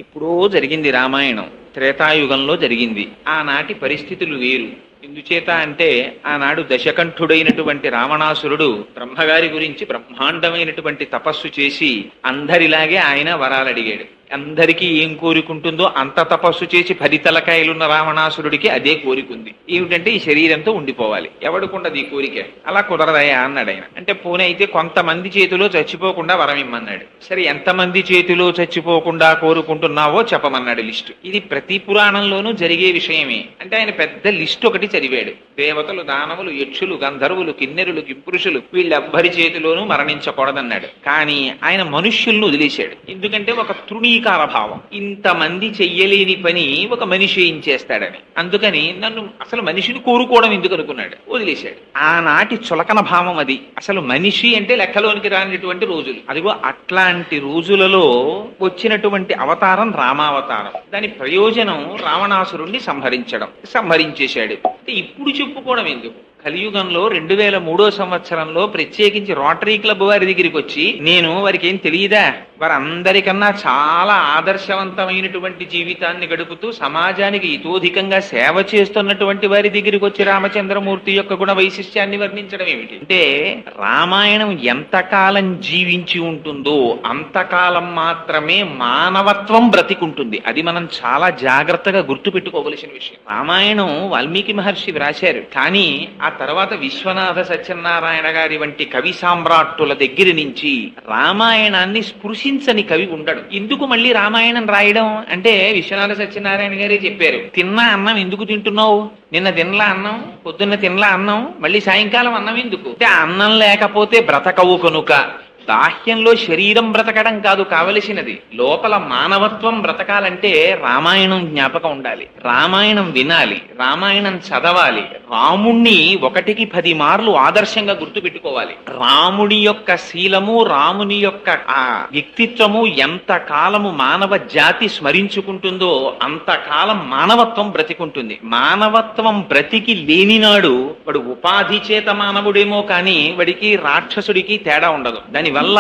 ఇప్పుడో జరిగింది రామాయణం. త్రేతాయుగంలో జరిగింది. ఆనాటి పరిస్థితులు వేరు. ఎందుచేత అంటే ఆనాడు దశకంఠుడైనటువంటి రావణాసురుడు బ్రహ్మగారి గురించి బ్రహ్మాండమైనటువంటి తపస్సు చేసి అందరిలాగే ఆయన వరాలు అడిగాడు. అందరికీ ఏం కోరికుంటుందో అంత తపస్సు చేసి 10 తలకాయలున్న రావణాసురుడికి అదే కోరికుంది. ఏమిటంటే ఈ శరీరంతో ఉండిపోవాలి. ఎవడుకుండదు ఈ కోరిక? అలా కుదరదయా అన్నాడు ఆయన. అంటే పోనీ అయితే కొంతమంది చేతిలో చచ్చిపోకుండా వరం ఇమ్మన్నాడు. సరే, ఎంతమంది చేతిలో చచ్చిపోకుండా కోరుకుంటున్నావో చెప్పమన్నాడు లిస్టు. ఇది ప్రతి పురాణంలోనూ జరిగే విషయమే. అంటే ఆయన పెద్ద లిస్టు ఒకటి చదివాడు. దేవతలు, దానవులు, యక్షులు, గంధర్వులు, కిన్నెరులు, కింపురుషులు వీళ్ళెవ్వరి చేతిలోనూ మరణించకూడదన్నాడు. కానీ ఆయన మనుష్యులను వదిలేశాడు. ఎందుకంటే ఒక తృణీకార భావం. ఇంతమంది చెయ్యలేని పని ఒక మనిషి ఏం చేస్తాడని. అందుకని నన్ను అసలు మనిషిని కోరుకోవడం ఎందుకు అనుకున్నాడు, వదిలేశాడు. ఆనాటి చులకన భావం అది. అసలు మనిషి అంటే లెక్కలోనికి రానిటువంటి రోజులు. అదిగో అట్లాంటి రోజులలో వచ్చినటువంటి అవతారం రామావతారం. దాని ప్రయోజనం రావణాసురుణ్ణి సంహరించేశాడు. అంటే ఇప్పుడు చెప్పుకోవడం ఎందుకు? కలియుగంలో 2003 సంవత్సరంలో ప్రత్యేకించి రోటరీ క్లబ్ వారి దగ్గరికి వచ్చి, నేను వారికి ఏం తెలియదా, వారందరికన్నా చాలా ఆదర్శవంతమైనటువంటి జీవితాన్ని గడుపుతూ సమాజానికి ఇతోధికంగా సేవ చేస్తున్నటువంటి వారి దగ్గరికి వచ్చి రామచంద్రమూర్తి యొక్క గుణ వైశిష్ట్యాన్ని వర్ణించడం ఏమిటి అంటే, రామాయణం ఎంతకాలం జీవించి ఉంటుందో అంతకాలం మాత్రమే మానవత్వం బ్రతికుంటుంది. అది మనం చాలా జాగ్రత్తగా గుర్తుపెట్టుకోవలసిన విషయం. రామాయణం వాల్మీకి మహర్షి వ్రాశారు, కానీ ఆ తర్వాత విశ్వనాథ సత్యనారాయణ గారి వంటి కవి సామ్రాట్టుల దగ్గర నుంచి రామాయణాన్ని స్పృశించని కవి ఉండడు. ఎందుకు మళ్ళీ రామాయణం రాయడం అంటే, విశ్వనాథ సత్యనారాయణ గారే చెప్పారు, తిన్నా అన్నం ఎందుకు తింటున్నావు? నిన్న తినలా అన్నం, పొద్దున్న తినలా అన్నం, మళ్ళీ సాయంకాలం అన్నం ఎందుకు అంటే, అన్నం లేకపోతే బ్రతకవు కనుక. బాహ్యంలో శరీరం బ్రతకడం కాదు కావలసినది, లోపల మానవత్వం బ్రతకాలంటే రామాయణం జ్ఞాపకం ఉండాలి. రామాయణం వినాలి, రామాయణం చదవాలి, రాముణ్ణి 1కి 10 మార్లు ఆదర్శంగా గుర్తుపెట్టుకోవాలి. రాముడి యొక్క శీలము, రాముని యొక్క ఆ వ్యక్తిత్వము ఎంత కాలము మానవ జాతి స్మరించుకుంటుందో అంతకాలం మానవత్వం బ్రతికుంటుంది. మానవత్వం బ్రతికి లేనినాడు వాడు ఉపాధి చేత మానవుడేమో కానీ వాడికి రాక్షసుడికి తేడా ఉండదు. దానివల్ల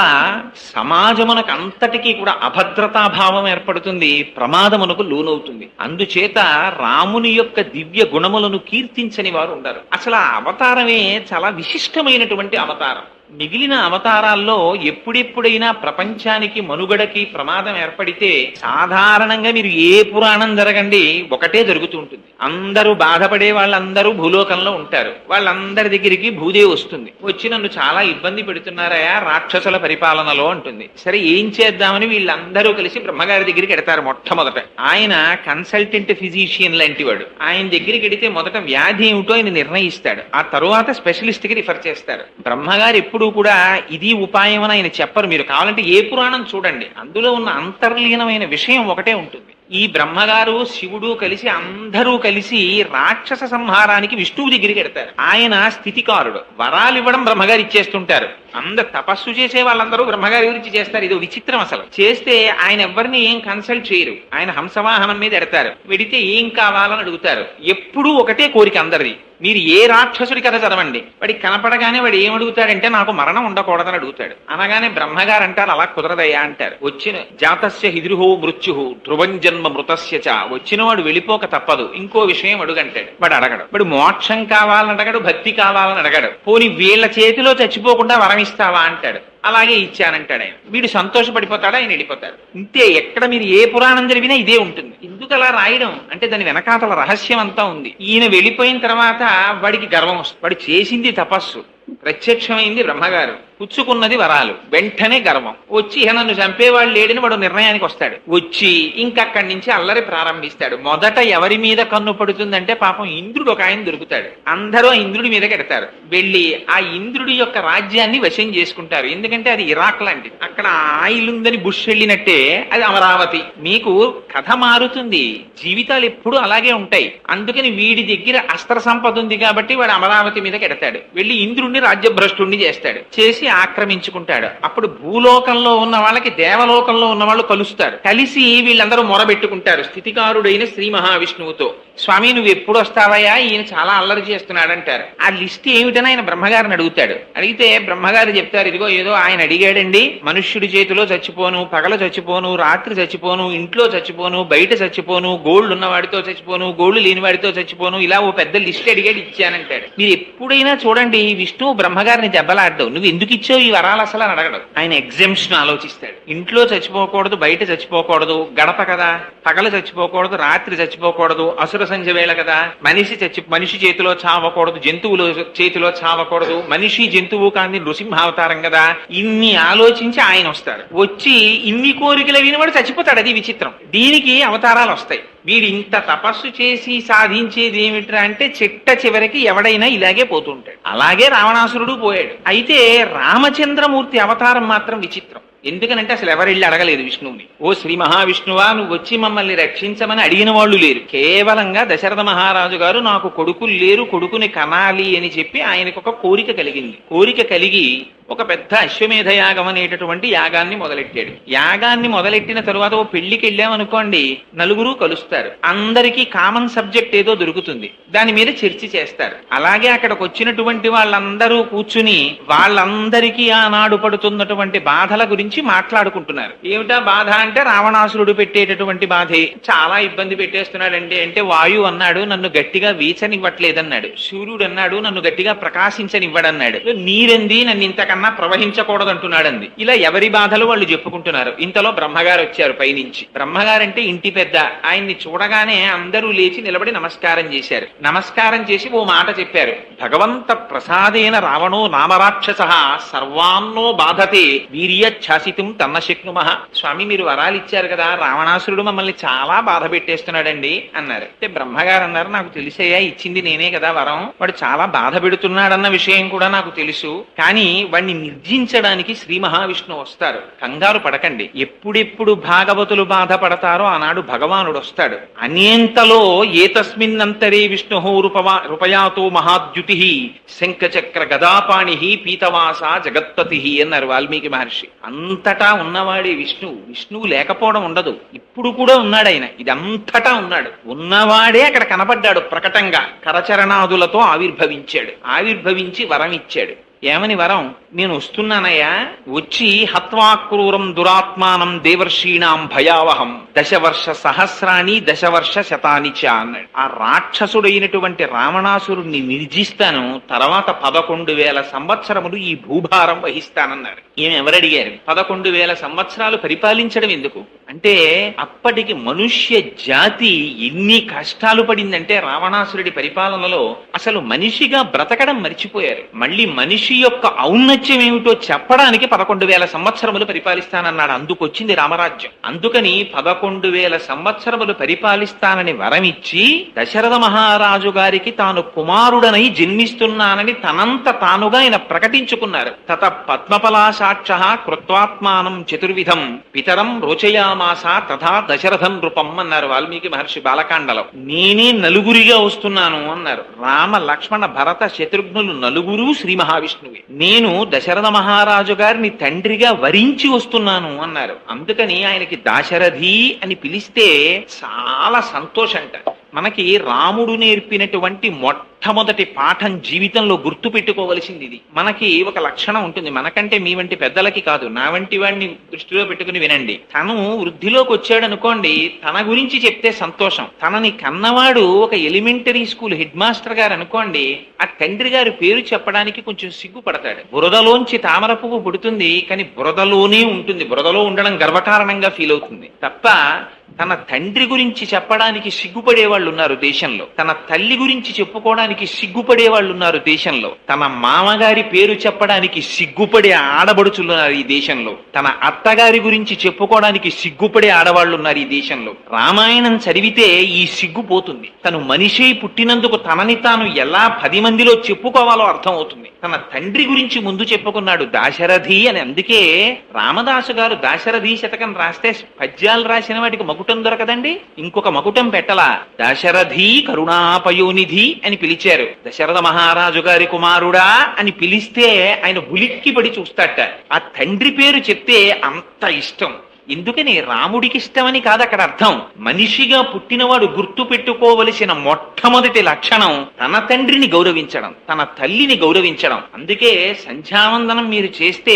సమాజమునకు అంతటికీ కూడా అభద్రతాభావం ఏర్పడుతుంది, ప్రమాదమునకు లోనవుతుంది. అందుచేత రాముని యొక్క దివ్య గుణములను కీర్తించని వారు ఉండరు. అసలు ఆ అవతారమే చాలా విశిష్టమైనటువంటి అవతారం. మిగిలిన అవతారాల్లో ఎప్పుడెప్పుడైనా ప్రపంచానికి మనుగడకి ప్రమాదం ఏర్పడితే సాధారణంగా మీరు ఏ పురాణం జరగండి ఒకటే జరుగుతూ ఉంటుంది. అందరూ బాధపడే వాళ్ళందరూ భూలోకంలో ఉంటారు. వాళ్ళందరి దగ్గరికి భూదేవి వస్తుంది. వచ్చి నన్ను చాలా ఇబ్బంది పెడుతున్నారయా రాక్షసుల పరిపాలనలో అంటుంది. సరే, ఏం చేద్దామని వీళ్ళందరూ కలిసి బ్రహ్మగారి దగ్గరికి ఎడతారు. మొట్టమొదట ఆయన కన్సల్టెంట్ ఫిజిషియన్ లాంటి వాడు. ఆయన దగ్గరికి ఎడితే మొదట వ్యాధి ఏమిటో ఆయన నిర్ణయిస్తాడు. ఆ తరువాత స్పెషలిస్ట్ కి రిఫర్ చేస్తారు. బ్రహ్మగారు ఎప్పుడు కూడా ఇది ఉపాయం అని ఆయన చెప్పరు. మీరు కావాలంటే ఏ పురాణం చూడండి, అందులో ఉన్న అంతర్లీనమైన విషయం ఒకటే ఉంటుంది. ఈ బ్రహ్మగారు, శివుడు కలిసి అందరూ కలిసి రాక్షస సంహారానికి విష్ణువు దగ్గరికి ఎడతారు. ఆయన స్థితికారుడు. వరాలు ఇవ్వడం బ్రహ్మగారు ఇచ్చేస్తుంటారు. తపస్సు చేసే వాళ్ళందరూ బ్రహ్మగారి గురించి చేస్తారు. ఇది విచిత్రం. అసలు చేస్తే ఆయన ఎవరిని ఏం కన్సల్ట్ చేయరు. ఆయన హంసవాహనం మీద ఎడతారు. వెడితే ఏం కావాలని అడుగుతారు. ఎప్పుడూ ఒకటే కోరిక అందరిది. మీరు ఏ రాక్షసుడి కథ చదవండి, వాడికి కనపడగానే వాడు ఏమడుగుతాడంటే, నాకు మరణం ఉండకూడదని అడుగుతాడు. అనగానే బ్రహ్మగారు అంటారు, అలా కుదరదయ్యా అంటారు. వచ్చిన జాతస్య హిద్రుహో మృత్యు ధ్రువం జన్మ మృతస్య చ, వచ్చిన వాడు వెళ్ళిపోక తప్పదు, ఇంకో విషయం అడుగంటాడు. వాడు అడగడు. వాడు మోక్షం కావాలని అడగడు, భక్తి కావాలని అడగడు. పోని వీళ్ళ చేతిలో చచ్చిపోకుండా వరం ఇస్తావా అంటాడు. అలాగే ఇచ్చానంటాడు ఆయన. వీడు సంతోషపడిపోతాడు, ఆయన వెళ్ళిపోతాడు. ఇంతే. ఎక్కడ మీరు ఏ పురాణం జరిగినా ఇదే ఉంటుంది. ఎందుకు అలా రాయడం అంటే, దాని వెనకాతల రహస్యం అంతా ఉంది. ఈయన వెళ్ళిపోయిన తర్వాత వాడికి గర్వం వస్తుంది. వాడు చేసింది తపస్సు, ప్రత్యక్షమైంది బ్రహ్మగారు, పుచ్చుకున్నది వరాలు. వెంటనే గర్వం వచ్చి నన్ను చంపేవాళ్ళు లేడని వాడు నిర్ణయానికి వస్తాడు. వచ్చి ఇంకక్కడి నుంచి అల్లరి ప్రారంభిస్తాడు. మొదట ఎవరి మీద కన్ను పడుతుందంటే, పాపం ఇంద్రుడు ఒక ఆయన దొరుకుతాడు. అందరూ ఆ ఇంద్రుడి మీద కెడతారు. వెళ్ళి ఆ ఇంద్రుడి యొక్క రాజ్యాన్ని వశం చేసుకుంటారు. ఎందుకంటే అది ఇరాక్ లాంటిది. అక్కడ ఆయిల్ ఉందని బుష్ వెళ్ళినట్టే అది అమరావతి. మీకు కథ మారుతుంది, జీవితాలు ఎప్పుడు అలాగే ఉంటాయి. అందుకని వీడి దగ్గర అస్త్ర సంపద ఉంది కాబట్టి వాడు అమరావతి మీద కెడతాడు. వెళ్ళి ఇంద్రుడిని ఇంద్రుణ్ణి రాజ్యభ్రష్టుణ్ణి చేస్తాడు, చేసి ఆక్రమించుకుంటాడు. అప్పుడు భూలోకంలో ఉన్న వాళ్ళకి దేవలోకంలో ఉన్న వాళ్ళు కలుస్తారు. కలిసి వీళ్ళందరూ మొరబెట్టుకుంటారు స్థితికారుడైన శ్రీ మహావిష్ణువుతో. స్వామి నువ్వు ఎప్పుడు వస్తావయ్యా, ఈయన చాలా అల్లరి చేస్తున్నాడు అంటారు. ఆ లిస్ట్ ఏమిటని ఆయన బ్రహ్మగారిని అడుగుతాడు. అడిగితే బ్రహ్మగారు చెప్తారు, ఇదిగో ఏదో ఆయన అడిగాడండి, మనుష్యుడి చేతిలో చచ్చిపోను, పగల చచ్చిపోను, రాత్రి చచ్చిపోను, ఇంట్లో చచ్చిపోను, బయట చచ్చిపోను, గోళ్లు ఉన్నవాడితో చచ్చిపోను, గోళ్లు లేని వాడితో చచ్చిపోను, ఇలా ఓ పెద్ద లిస్ట్ అడిగాడు, ఇచ్చానంటాడు. మీరు ఎప్పుడైనా చూడండి విష్ణువు బ్రహ్మగారిని దెబ్బలాడ్డావు, నువ్వు ఎందుకు ఇచ్చావు ఈ వరాలు అసలు అని అడగడు. ఆయన ఎగ్జామ్షన్ ఆలోచిస్తాడు. ఇంట్లో చచ్చిపోకూడదు, బయట చచ్చిపోకూడదు, గడప కదా, పగల చచ్చిపోకూడదు, రాత్రి చచ్చిపోకూడదు, అసుర సంధ్య వేళ కదా, మనిషి చేతిలో చావకూడదు, జంతువుల చేతిలో చావకూడదు, మనిషి జంతువు కాని నృసింహావతారం కదా, ఇన్ని ఆలోచించి ఆయన వస్తాడు. వచ్చి ఇన్ని కోరికలు వినివాడు చచ్చిపోతాడు. అది విచిత్రం. దీనికి అవతారాలు వస్తాయి. వీడు ఇంత తపస్సు చేసి సాధించేది ఏమిట్రా అంటే చిట్ట చివరికి ఎవడైనా ఇలాగే పోతుంటాడు. అలాగే రావణాసురుడు పోయాడు. అయితే రామచంద్రమూర్తి అవతారం మాత్రం విచిత్రం. ఎందుకనంటే అసలు ఎవరెళ్ళి అడగలేదు విష్ణువుని, ఓ శ్రీ మహావిష్ణువా నువ్వు వచ్చి మమ్మల్ని రక్షించమని అడిగిన వాళ్ళు లేరు. కేవలంగా దశరథ మహారాజు గారు నాకు కొడుకులు లేరు, కొడుకుని కనాలి అని చెప్పి ఆయనకు ఒక కోరిక కలిగింది. కోరిక కలిగి ఒక పెద్ద అశ్వమేధ యాగం అనేటటువంటి యాగాన్ని మొదలెట్టాడు. యాగాన్ని మొదలెట్టిన తరువాత ఓ పెళ్లికి వెళ్ళామనుకోండి, నలుగురు కలుస్తారు, అందరికీ కామన్ సబ్జెక్ట్ ఏదో దొరుకుతుంది, దాని మీద చర్చ చేస్తారు. అలాగే అక్కడికి వచ్చినటువంటి వాళ్ళందరూ కూర్చుని వాళ్ళందరికీ ఆనాడు పడుతున్నటువంటి బాధల గురించి మాట్లాడుకుంటున్నారు. ఏమిటా బాధ అంటే రావణాసురుడు పెట్టేటటువంటి బాధే. చాలా ఇబ్బంది పెట్టేస్తున్నాడండి. అంటే వాయువు అన్నాడు నన్ను గట్టిగా వీచనివ్వట్లేదన్నాడు, సూర్యుడు అన్నాడు నన్ను గట్టిగా ప్రకాశించనివ్వడన్నాడు, నీరంది నన్ను ఇంతకన్నా ప్రవహించకూడదంటున్నాడంది. ఇలా ఎవరి బాధలు వాళ్ళు చెప్పుకుంటున్నారు. ఇంతలో బ్రహ్మగారు వచ్చారు పైనుంచి. బ్రహ్మగారంటే ఇంటి పెద్ద. ఆయన్ని చూడగానే అందరూ లేచి నిలబడి నమస్కారం చేశారు. నమస్కారం చేసి ఓ మాట చెప్పారు, భగవంత ప్రసాదేన రావణో నామరాక్షస సర్వాన్నో బాధతే వీర్యఛాసితం తన్న శక్నుమః. స్వామి మీరు వరాలు ఇచ్చారు కదా, రావణాసురుడు మమ్మల్ని చాలా బాధ పెట్టేస్తున్నాడండి అన్నారు. అంటే బ్రహ్మగారు అన్నారు, నాకు తెలిసయ్యా, ఇచ్చింది నేనే కదా వరం, వాడు చాలా బాధ పెడుతున్నాడన్న విషయం కూడా నాకు తెలుసు, కానీ వాడిని నిర్జించడానికి శ్రీ మహావిష్ణువు వస్తారు, కంగారు పడకండి. ఎప్పుడెప్పుడు భాగవతులు బాధపడతారో ఆనాడు భగవానుడు వస్తాడు. అనేంతలో ఏతస్మిన్నంతరే విష్ణు రూపయాతో మహాద్యుతి శంఖచక్ర గదాపాణి పీతవాస జగత్పతి అన్నారు వాల్మీకి మహర్షి. అంతటా ఉన్నవాడే విష్ణువు. విష్ణువు లేకపోవడం ఉండదు. ఇప్పుడు కూడా ఉన్నాడు ఆయన, ఇదంతటా ఉన్నాడు. ఉన్నవాడే అక్కడ కనపడ్డాడు. ప్రకటంగా కరచరణాదులతో ఆవిర్భవించాడు. ఆవిర్భవించి వరం ఇచ్చాడు. ఏమని వరం? నేను వస్తున్నానయ్యా, వచ్చి హత్వాక్రూరం దురాత్మానం దేవర్షీణాం భయావహం దశవర్ష సహస్రాణి దశవర్ష శతాని చ అన్నాడు. ఆ రాక్షసుడైనటువంటి రావణాసురుణ్ణి నిర్జిస్తాను, తర్వాత 11,000 సంవత్సరములు ఈ భూభారం వహిస్తానన్నారు. ఏమి ఎవరడిగారు? 11,000 సంవత్సరాలు పరిపాలించడం ఎందుకు అంటే, అప్పటికి మనుష్య జాతి ఎన్ని కష్టాలు పడిందంటే రావణాసురుడి పరిపాలనలో అసలు మనిషిగా బ్రతకడం మర్చిపోయారు. మళ్ళీ మనిషి యొక్క ఔన్నత్యం ఏమిటో చెప్పడానికి 11,000 సంవత్సరములు పరిపాలిస్తానన్నాడు. అందుకొచ్చింది రామరాజ్యం. అందుకని 11,000 సంవత్సరములు పరిపాలిస్తానని వరమిచ్చి దశరథ మహారాజు గారికి తాను కుమారుడనై జన్మిస్తున్నానని తనంత తానుగా ఆయన ప్రకటించుకున్నారు. తత పద్మపలాసాక్ష కృత్వాత్మానం చతుర్విధం పితరం రోచయామాస తథా దశరథం నృపం అన్నారు వాల్మీకి మహర్షి బాలకాండలో. నేనే నలుగురిగా వస్తున్నాను అన్నారు. రామ లక్ష్మణ భరత శత్రుఘ్నులు నలుగురు శ్రీ మహావిష్ణువు. నేను దశరథ మహారాజు గారిని తండ్రిగా వరించి వస్తున్నాను అన్నారు. అందుకని ఆయనకి దాశరథి అని పిలిస్తే చాలా సంతోషంట. మనకి రాముడు నేర్పినటువంటి మొట్టమొదటి పాఠం జీవితంలో గుర్తు పెట్టుకోవలసింది ఇది. మనకి ఒక లక్షణం ఉంటుంది, మనకంటే మీ వంటి పెద్దలకి కాదు, నా వంటి వాడిని దృష్టిలో పెట్టుకుని వినండి. తను వృద్ధిలోకి వచ్చాడు అనుకోండి, తన గురించి చెప్తే సంతోషం. తనని కన్నవాడు ఒక ఎలిమెంటరీ స్కూల్ హెడ్ మాస్టర్ గారు అనుకోండి, ఆ తండ్రి గారి పేరు చెప్పడానికి కొంచెం సిగ్గుపడతాడు. బురదలోంచి తామర పువ్వు పుడుతుంది, కానీ బురదలోనే ఉంటుంది. బురదలో ఉండడం గర్వకారణంగా ఫీల్ అవుతుంది తప్ప తన తండ్రి గురించి చెప్పడానికి సిగ్గుపడే వాళ్ళు ఉన్నారు దేశంలో. తన తల్లి గురించి చెప్పుకోవడానికి సిగ్గుపడే వాళ్ళు ఉన్నారు దేశంలో. తన మామగారి పేరు చెప్పడానికి సిగ్గుపడే ఆడబడుచులున్నారు ఈ దేశంలో. తన అత్తగారి గురించి చెప్పుకోవడానికి సిగ్గుపడే ఆడవాళ్ళు ఉన్నారు ఈ దేశంలో. రామాయణం చదివితే ఈ సిగ్గు పోతుంది. తను మనిషి పుట్టినందుకు తనని తాను ఎలా 10 మందిలో చెప్పుకోవాలో అర్థం అవుతుంది. తన తండ్రి గురించి ముందు చెప్పుకున్నాడు దాశరథి అని. అందుకే రామదాసు గారు దాశరథి శతకం రాస్తే పద్యాలు రాసిన వాటికి మకుటం దొరకదండి, ఇంకొక మకుటం పెట్టలా. దాశరథి కరుణాపయోనిధి అని పిలిచి పిలిచారు. దశరథ మహారాజు గారి కుమారుడా అని పిలిస్తే ఆయన ఉలిక్కి పడి చూస్తాట. ఆ తండ్రి పేరు చెప్తే అంత ఇష్టం. ఎందుకని? రాముడికి ఇష్టమని కాదు అక్కడ అర్థం. మనిషిగా పుట్టినవాడు గుర్తు పెట్టుకోవలసిన మొట్టమొదటి లక్షణం తన తండ్రిని గౌరవించడం, తన తల్లిని గౌరవించడం. అందుకే సంధ్యావందనం మీరు చేస్తే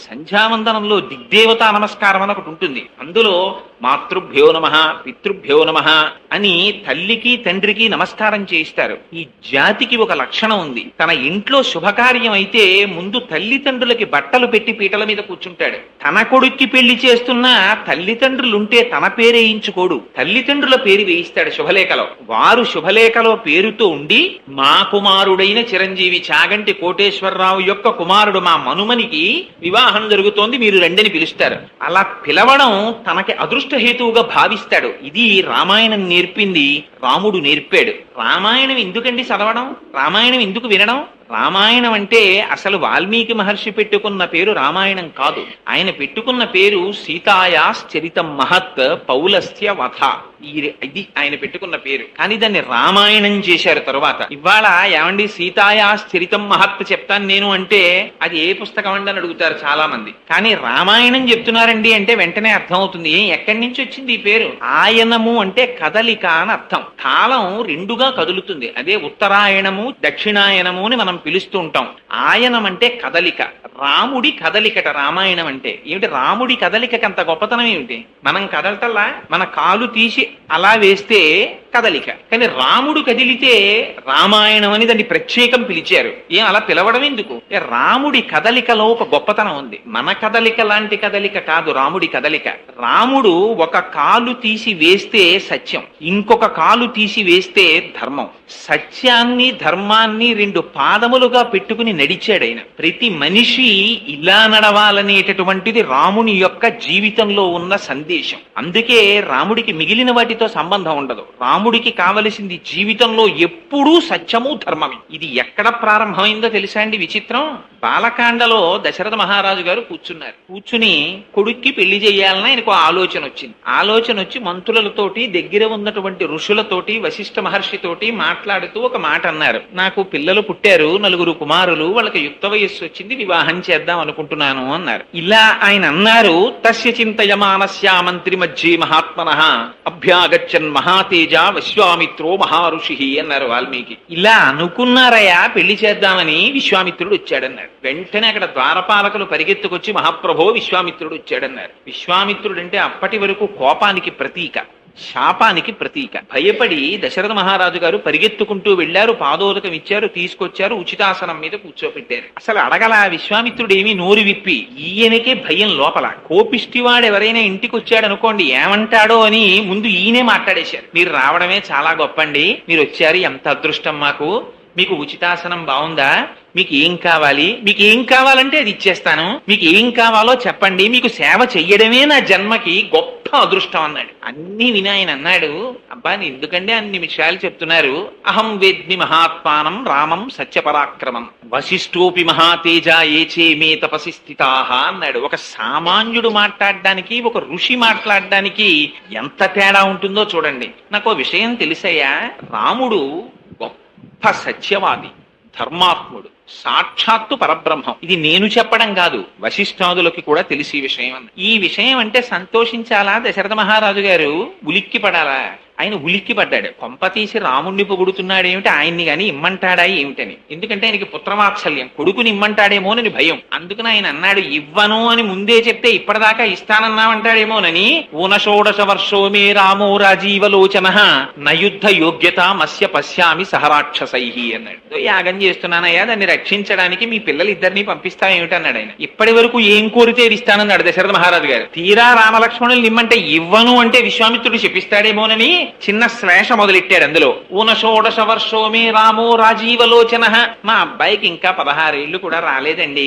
సంధ్యావందనంలో దిగ్దేవతా నమస్కారం అని ఒకటి ఉంటుంది. అందులో మాతృభ్యో నమః, పితృభ్యో నమః అని తల్లికి తండ్రికి నమస్కారం చేయిస్తారు. ఈ జాతికి ఒక లక్షణం ఉంది. తన ఇంట్లో శుభకార్యం అయితే ముందు తల్లిదండ్రులకి బట్టలు పెట్టి పీటల మీద కూర్చుంటాడు. తన కొడుక్కి పెళ్లి చేస్తున్న తల్లిదండ్రులుంటే తన పేరు వేయించుకోడు, తల్లిదండ్రుల పేరు వేయిస్తాడు శుభలేఖలో. వారు శుభలేఖలో పేరుతో ఉండి మా కుమారుడైన చిరంజీవి చాగంటి కోటేశ్వరరావు యొక్క కుమారుడు మా మనుమనికి వివాహం జరుగుతోంది, మీరు రెండని పిలుస్తారు. అలా పిలవడం తనకి అదృష్టహేతువుగా భావిస్తాడు. ఇది రామాయణం నేర్పింది, రాముడు నేర్పాడు. రామాయణం ఎందుకండి చదవడం? రామాయణం ఎందుకు వినడం? రామాయణం అంటే అసలు వాల్మీకి మహర్షి పెట్టుకున్న పేరు రామాయణం కాదు. ఆయన పెట్టుకున్న పేరు సీతాయాశ్చరితం మహత్ పౌలస్త్య వధ. ఇది ఆయన పెట్టుకున్న పేరు. కానీ దాన్ని రామాయణం చేశారు తరువాత. ఇవాళ ఏమండి సీతాయాశ్చరితం మహత్ చెప్తాను నేను అంటే అది ఏ పుస్తకం అండి అని అడుగుతారు చాలా మంది. కానీ రామాయణం చెప్తున్నారండి అంటే వెంటనే అర్థం అవుతుంది. ఎక్కడి నుంచి వచ్చింది ఈ పేరు? ఆయనము అంటే కదలిక అని అర్థం. కాలం రెండుగా కదులుతుంది. అదే ఉత్తరాయణము దక్షిణాయనము అని మనం పిలుస్తూ ఉంటాం. ఆయనం అంటే కదలిక. రాముడి కదలికట రామాయణం అంటే. ఏమిటి రాముడి కదలికకి అంత గొప్పతనం ఏమిటి? మనం కదలటల్లా, మన కాలు తీసి అలా వేస్తే కదలిక. కానీ రాముడు కదిలితే రామాయణం అని దాన్ని ప్రత్యేకం పిలిచారు. ఏం అలా పిలవడం ఎందుకు? రాముడి కదలికలో ఒక గొప్పతనం ఉంది. మన కదలిక లాంటి కదలిక కాదు రాముడి కదలిక. రాముడు ఒక కాలు తీసి వేస్తే సత్యం, ఇంకొక కాలు తీసి వేస్తే ధర్మం. సత్యాన్ని ధర్మాన్ని రెండు పాదములుగా పెట్టుకుని నడిచాడు ఆయన. ప్రతి మనిషి ఇలా నడవాలనేటటువంటిది రాముని యొక్క జీవితంలో ఉన్న సందేశం. అందుకే రాముడికి మిగిలిన వాటితో సంబంధం ఉండదు. రాముడికి కావలసింది జీవితంలో ఎప్పుడూ సత్యము ధర్మమే. ఇది ఎక్కడ ప్రారంభమైందో తెలుసా అండి విచిత్రం? బాలకాండలో దశరథ మహారాజు గారు కూర్చున్నారు. కూర్చుని కొడుక్కి పెళ్లి చేయాలని ఆయనకు ఆలోచన వచ్చింది. ఆలోచన వచ్చి మంత్రులతోటి దగ్గర ఉన్నటువంటి ఋషులతోటి వశిష్ఠ మహర్షితోటి మాట్లాడుతూ ఒక మాట అన్నారు. నాకు పిల్లలు పుట్టారు, 9 కుమారులు, వాళ్ళకి యుక్త వయస్సు వచ్చింది, వివాహం చేద్దాం అనుకుంటున్నాను అన్నారు. ఇలా ఆయన అన్నారు. తస్య చింతయమానస్యా మంత్రి మధ్యే మహాత్మనః అభ్యాగచ్చన్ మహాతేజ విశ్వామిత్రో మహారుషి అన్నారు వాల్మీకి. ఇలా అనుకున్నారయ్యా పెళ్లి చేద్దామని, విశ్వామిత్రుడు వచ్చాడన్నారు. వెంటనే అక్కడ ద్వారపాలకులు పరిగెత్తుకొచ్చి మహాప్రభో విశ్వామిత్రుడు వచ్చాడన్నారు. విశ్వామిత్రుడు అంటే అప్పటి వరకు కోపానికి ప్రతీక, శాపానికి ప్రతీక. భయపడి దశరథ మహారాజు గారు పరిగెత్తుకుంటూ వెళ్లారు, పాదోదకం ఇచ్చారు, తీసుకొచ్చారు, ఉచితాసనం మీద కూర్చోపెట్టారు. అసలు అడగల విశ్వామిత్రుడు ఏమీ నోరు విప్పి. ఈయనకే భయం లోపల. కోపిష్టివాడు ఎవరైనా ఇంటికి వచ్చాడు అనుకోండి ఏమంటాడో అని ముందు ఈయనే మాట్లాడేశారు. మీరు రావడమే చాలా గొప్పండి, మీరు వచ్చారు, ఎంత అదృష్టం మాకు, మీకు ఉచితాసనం బాగుందా, మీకు ఏం కావాలి, మీకు ఏం కావాలంటే అది ఇచ్చేస్తాను, మీకు ఏం కావాలో చెప్పండి, మీకు సేవ చెయ్యడమే నా జన్మకి గొప్ప అదృష్టం అన్నాడు. అన్ని వినాయన అన్నాడు. అబ్బా ఎందుకంటే అన్ని విషయాలు చెప్తున్నారు. అహం వేద్మి మహాత్మానం రామం సత్యపరాక్రమం వశిష్ఠోపి మహాతేజ ఏచే మే తపసి స్థితాః అన్నాడు. ఒక సామాన్యుడు మాట్లాడడానికి ఒక ఋషి మాట్లాడడానికి ఎంత తేడా ఉంటుందో చూడండి. నాకు విషయం తెలిసయ్యా, రాముడు గొప్ప సత్యవాది, ధర్మాత్ముడు, సాక్షాత్తు పరబ్రహ్మం. ఇది నేను చెప్పడం కాదు, వశిష్ఠాదులకి కూడా తెలిసి విషయం అన్న. ఈ విషయం అంటే సంతోషించాలా దశరథ మహారాజు గారు? ఉలిక్కి పడాలా? ఆయన ఉలిక్కి పడ్డాడు. కొంప తీసి రాముణ్ణి పొగుడుతున్నాడేమిటి, ఆయన్ని గాని ఇమ్మంటాడా ఏమిటని. ఎందుకంటే ఆయనకి పుత్రవాత్సల్యం, కొడుకుని ఇమ్మంటాడేమోనని భయం. అందుకని ఆయన అన్నాడు ఇవ్వను అని ముందే చెప్తే ఇప్పటిదాకా ఇస్తానన్నామంటాడేమోనని. ఊనషోడశ వర్షో మే రామో రాజీవలోచన నయుద్ధ యోగ్యత మస్య పశ్యామి సహరాక్షసై అన్నాడు. యాగం చేస్తున్నానయ్యా, దాన్ని రక్షించడానికి మీ పిల్లలిద్దరినీ పంపిస్తా ఏమిటన్నాడు ఆయన. ఇప్పటి వరకు ఏం కోరితే ఇస్తానన్నాడు దశరథ మహారాజు గారు. తీరా రామలక్ష్మణులు నిమ్మంటే ఇవ్వను అంటే విశ్వామిత్రుడు చెప్పిస్తాడేమోనని చిన్న శ్లేష మొదలెట్టాడు అందులో. ఊనషోడశ వర్షో మే రామో రాజీవలోచన. మా అబ్బాయికి ఇంకా 16 ఏళ్లు కూడా రాలేదండి,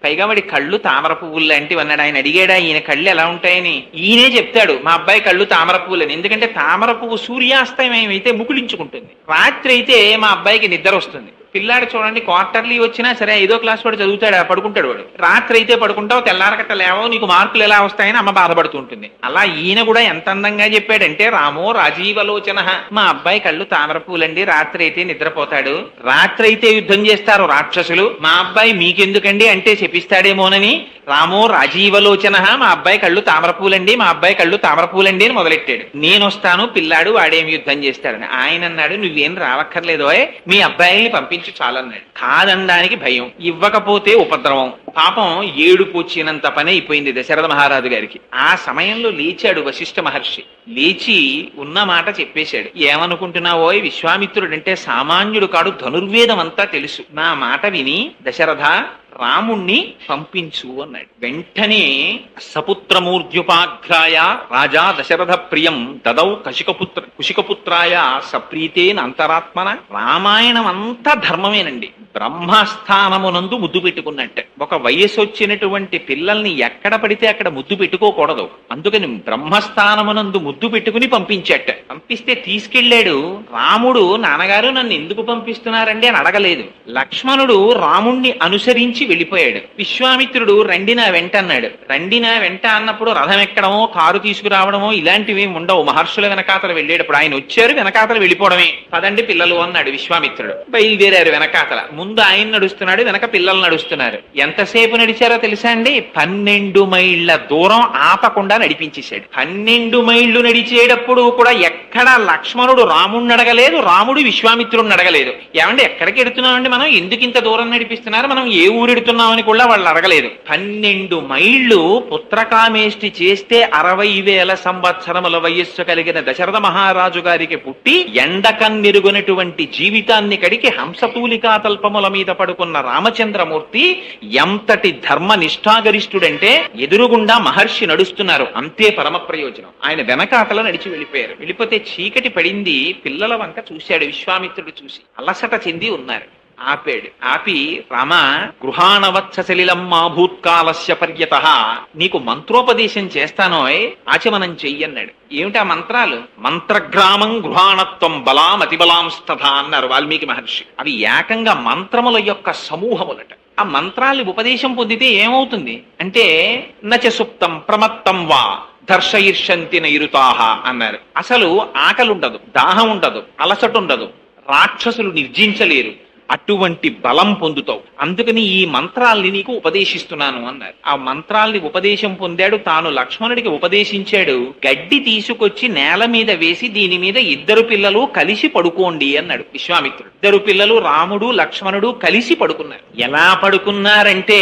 పైగా వాడి కళ్ళు తామర పువ్వులు లాంటివి అన్నాడు. ఆయన అడిగాడా ఈయన కళ్ళు ఎలా ఉంటాయని? ఈయనే చెప్తాడు మా అబ్బాయి కళ్ళు తామర పువ్వులని. ఎందుకంటే తామర పువ్వు సూర్యాస్తమయం అయితే ముకుళించుకుంటుంది, రాత్రి అయితే మా అబ్బాయికి నిద్ర వస్తుంది. పిల్లాడు చూడండి క్వార్టర్లీ వచ్చినా సరే 5వ క్లాస్ వాడు చదువుతాడు, పడుకుంటాడు వాడు. రాత్రి అయితే పడుకుంటావు, తెల్లారకట్ట లేవో, నీకు మార్కులు ఎలా వస్తాయని అమ్మ బాధపడుతూ ఉంటుంది. అలా ఈయన కూడా ఎంత అందంగా చెప్పాడంటే, రామో రాజీవలోచన, మా అబ్బాయి కళ్ళు తామర పూలండి, రాత్రి అయితే నిద్రపోతాడు, రాత్రి అయితే యుద్ధం చేస్తారు రాక్షసులు, మా అబ్బాయి మీకెందుకండి అంటే చెప్పిస్తాడేమోనని రామో రాజీవలోచన, మా అబ్బాయి కళ్ళు తామర పూలండి, మా అబ్బాయి కళ్ళు తామర పూలండి అని మొదలెట్టాడు. నేను వస్తాను, పిల్లాడు వాడేమి యుద్ధం చేస్తాడని. ఆయన అన్నాడు, నువ్వేం రావక్కర్లేదో, మీ అబ్బాయిని పంపించు చాలన్నాడు. కాదనడానికి భయం, ఇవ్వకపోతే ఉపద్రవం. పాపం ఏడుపు వచ్చినంత పని అయిపోయింది దశరథ మహారాజు గారికి. ఆ సమయంలో లేచాడు వశిష్ఠ మహర్షి. లేచి ఉన్న మాట చెప్పేశాడు. ఏమనుకుంటున్నావో, విశ్వామిత్రుడంటే సామాన్యుడు కాడు, ధనుర్వేదం అంతా తెలుసు. నా మాట విని దశరథ రాముణ్ణి పంపించు అన్నాడు. వెంటనే సపుత్రమూర్ధ్యుపాఘ్రాయ రాజా దశరథ ప్రియం దదౌ కుశికపుత్రాయ సప్రీతేన అంతరాత్మన. రామాయణం అంతా ధర్మమేనండి. బ్రహ్మస్థానమునందు ముద్దు పెట్టుకున్నట్టే. ఒక వయసు వచ్చినటువంటి పిల్లల్ని ఎక్కడ పడితే అక్కడ ముద్దు పెట్టుకోకూడదు. అందుకని బ్రహ్మస్థానమునందు ముద్దు పెట్టుకుని పంపించట. పంపిస్తే తీసుకెళ్లాడు. రాముడు నాన్నగారు నన్ను ఎందుకు పంపిస్తున్నారండి అని అడగలేదు. లక్ష్మణుడు రాముణ్ణి అనుసరించి వెళ్ళిపోయాడు. విశ్వామిత్రుడు రండి నా వెంట అన్నాడు. రండి నా వెంట అన్నప్పుడు రథం ఎక్కడమో కారు తీసుకురావడమో ఇలాంటివి ఉండవు. మహర్షుల వెనకాతలు వెళ్ళేటప్పుడు ఆయన వచ్చారు, వెనకాతలు వెళ్ళిపోవడమే. పదండి పిల్లలు అన్నాడు విశ్వామిత్రుడు. బయలుదేరారు వెనకాతల. ముందు ఆయన నడుస్తున్నాడు, వెనక పిల్లలు నడుస్తున్నారు. ఎంతసేపు నడిచారో తెలుసా అండి? 12 మైళ్ళ దూరం ఆపకుండా నడిపించేశాడు. 12 మైళ్ళు నడిచేటప్పుడు కూడా ఎక్కడ లక్ష్మణుడు రాముడిని అడగలేదు, రాముడు విశ్వామిత్రుడిని అడగలేదు. ఏమంటే ఎక్కడికి ఎడుతున్నామండి మనం, ఎందుకు ఇంత దూరం నడిపిస్తున్నారు, మనం ఏ ఊరెడుతున్నామని కూడా వాళ్ళు అడగలేదు. 12 మైళ్ళు పుత్రకామేష్టి చేస్తే 60,000 సంవత్సరముల వయస్సు కలిగిన దశరథ మహారాజు గారికి పుట్టి ఎండకన్నెరుగునటువంటి జీవితాన్ని కడికి హంసతూలికా తల్పముల మీద పడుకున్న రామచంద్రమూర్తి ఎంతటి ధర్మ నిష్ఠాగరిష్ఠుడంటే, ఎదురుగుండా మహర్షి నడుస్తున్నారు, అంతే పరమ ప్రయోజనం. ఆయన వెనకాతల నడిచి వెళ్ళిపోయారు. వెళ్ళిపోతే చీకటి పడింది. పిల్లల వంక చూశాడు విశ్వామిత్రుడు. చూసి అలసట చెంది ఉన్నారు. ఆపాడు. ఆపి, రామ గృహాణవత్స సలిలం మా భూత్కాలస్య పర్యత, నీకు మంత్రోపదేశం చేస్తానోయ్, ఆచమనం చెయ్యన్నాడు. ఏమిటి ఆ మంత్రాలు? మంత్రగ్రామం గృహాణత్వం బలామతిబలాంస్తథ అన్నారు వాల్మీకి మహర్షి. అవి ఏకంగా మంత్రముల యొక్క సమూహములట. ఆ మంత్రాలు ఉపదేశం పొందితే ఏమవుతుంది అంటే, నచ సుప్తం ప్రమత్తం వా దర్శయిర్షంతి నైరుతాహ అన్నారు. అసలు ఆకలి ఉండదు, దాహం ఉండదు, అలసట ఉండదు, రాక్షసులు నిర్జించలేరు, అటువంటి బలం పొందుతావు. అందుకని ఈ మంత్రాల్ని నీకు ఉపదేశిస్తున్నాను అన్నారు. ఆ మంత్రాల్ని ఉపదేశం పొందాడు. తాను లక్ష్మణుడికి ఉపదేశించాడు. గడ్డి తీసుకొచ్చి నేల మీద వేసి దీని మీద 2 పిల్లలు కలిసి పడుకోండి అన్నాడు విశ్వామిత్రుడు. 2 పిల్లలు రాముడు లక్ష్మణుడు కలిసి పడుకున్నారు. ఎలా పడుకున్నారంటే,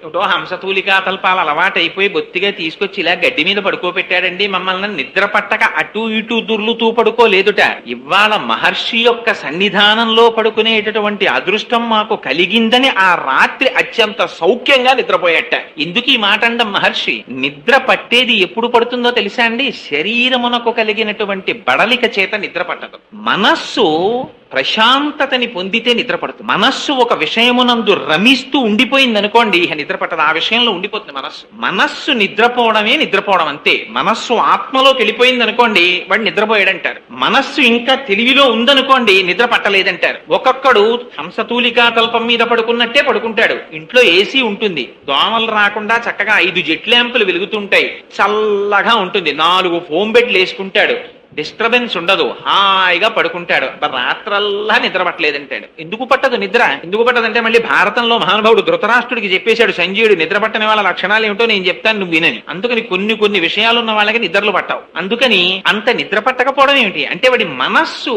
ఒకటో హంసతూలికా తల్పాలు అలవాటు అయిపోయి బొత్తిగా తీసుకొచ్చి ఇలా గడ్డి మీద పడుకోబెట్టాడండి. మమ్మల్ని నిద్ర పట్టక అటు ఇటు దుర్లుతూ పడుకోలేదుట. ఇవాళ మహర్షి యొక్క సన్నిధానంలో పడుకునేటటువంటి అదృష్టం మాకు కలిగిందని ఆ రాత్రి అత్యంత సౌఖ్యంగా నిద్రపోయాట. ఎందుకు ఈ మాట అండం మహర్షి? నిద్ర పట్టేది ఎప్పుడు పడుతుందో తెలుసా అండి? శరీరమునకు కలిగినటువంటి బడలిక చేత నిద్ర పట్టదు. మనస్సు ప్రశాంతతని పొందితే నిద్రపడుతుంది. మనస్సు ఒక విషయమునందు రమిస్తూ ఉండిపోయింది అనుకోండి, నిద్ర పట్టదు. ఆ విషయంలో ఉండిపోతుంది మనస్సు. మనస్సు నిద్రపోవడమే నిద్రపోవడం అంతే. మనస్సు ఆత్మలోకి వెళ్ళిపోయింది అనుకోండి, వాడు నిద్రపోయాడంటారు. మనస్సు ఇంకా తెలివిలో ఉందనుకోండి, నిద్ర పట్టలేదంటారు. ఒక్కొక్కడు హంసతూలికా తల్పం మీద పడుకున్నట్టే పడుకుంటాడు. ఇంట్లో ఏసీ ఉంటుంది, దోమలు రాకుండా చక్కగా 5 జెట్ ల్యాంపులు వెలుగుతుంటాయి, చల్లగా ఉంటుంది. 4 ఫోమ్ బెడ్లు వేసుకుంటాడు, డిస్టర్బెన్స్ ఉండదు, హాయిగా పడుకుంటాడు. రాత్రల్లా నిద్ర పట్టలేదంటాడు. ఎందుకు పట్టదు నిద్ర? ఎందుకు పట్టదంటే, మళ్ళీ భారతంలో మహానుభావుడు ధృతరాష్ట్రుడికి చెప్పేశాడు సంజయుడు, నిద్ర పట్టని వాళ్ళ లక్షణాలు ఏమిటో నేను చెప్తాను, నువ్వు వినని. అందుకని కొన్ని విషయాలు ఉన్న వాళ్ళకి నిద్రలు పట్టవు. అందుకని అంత నిద్ర పట్టకపోవడం ఏమిటి అంటే, వాడి మనస్సు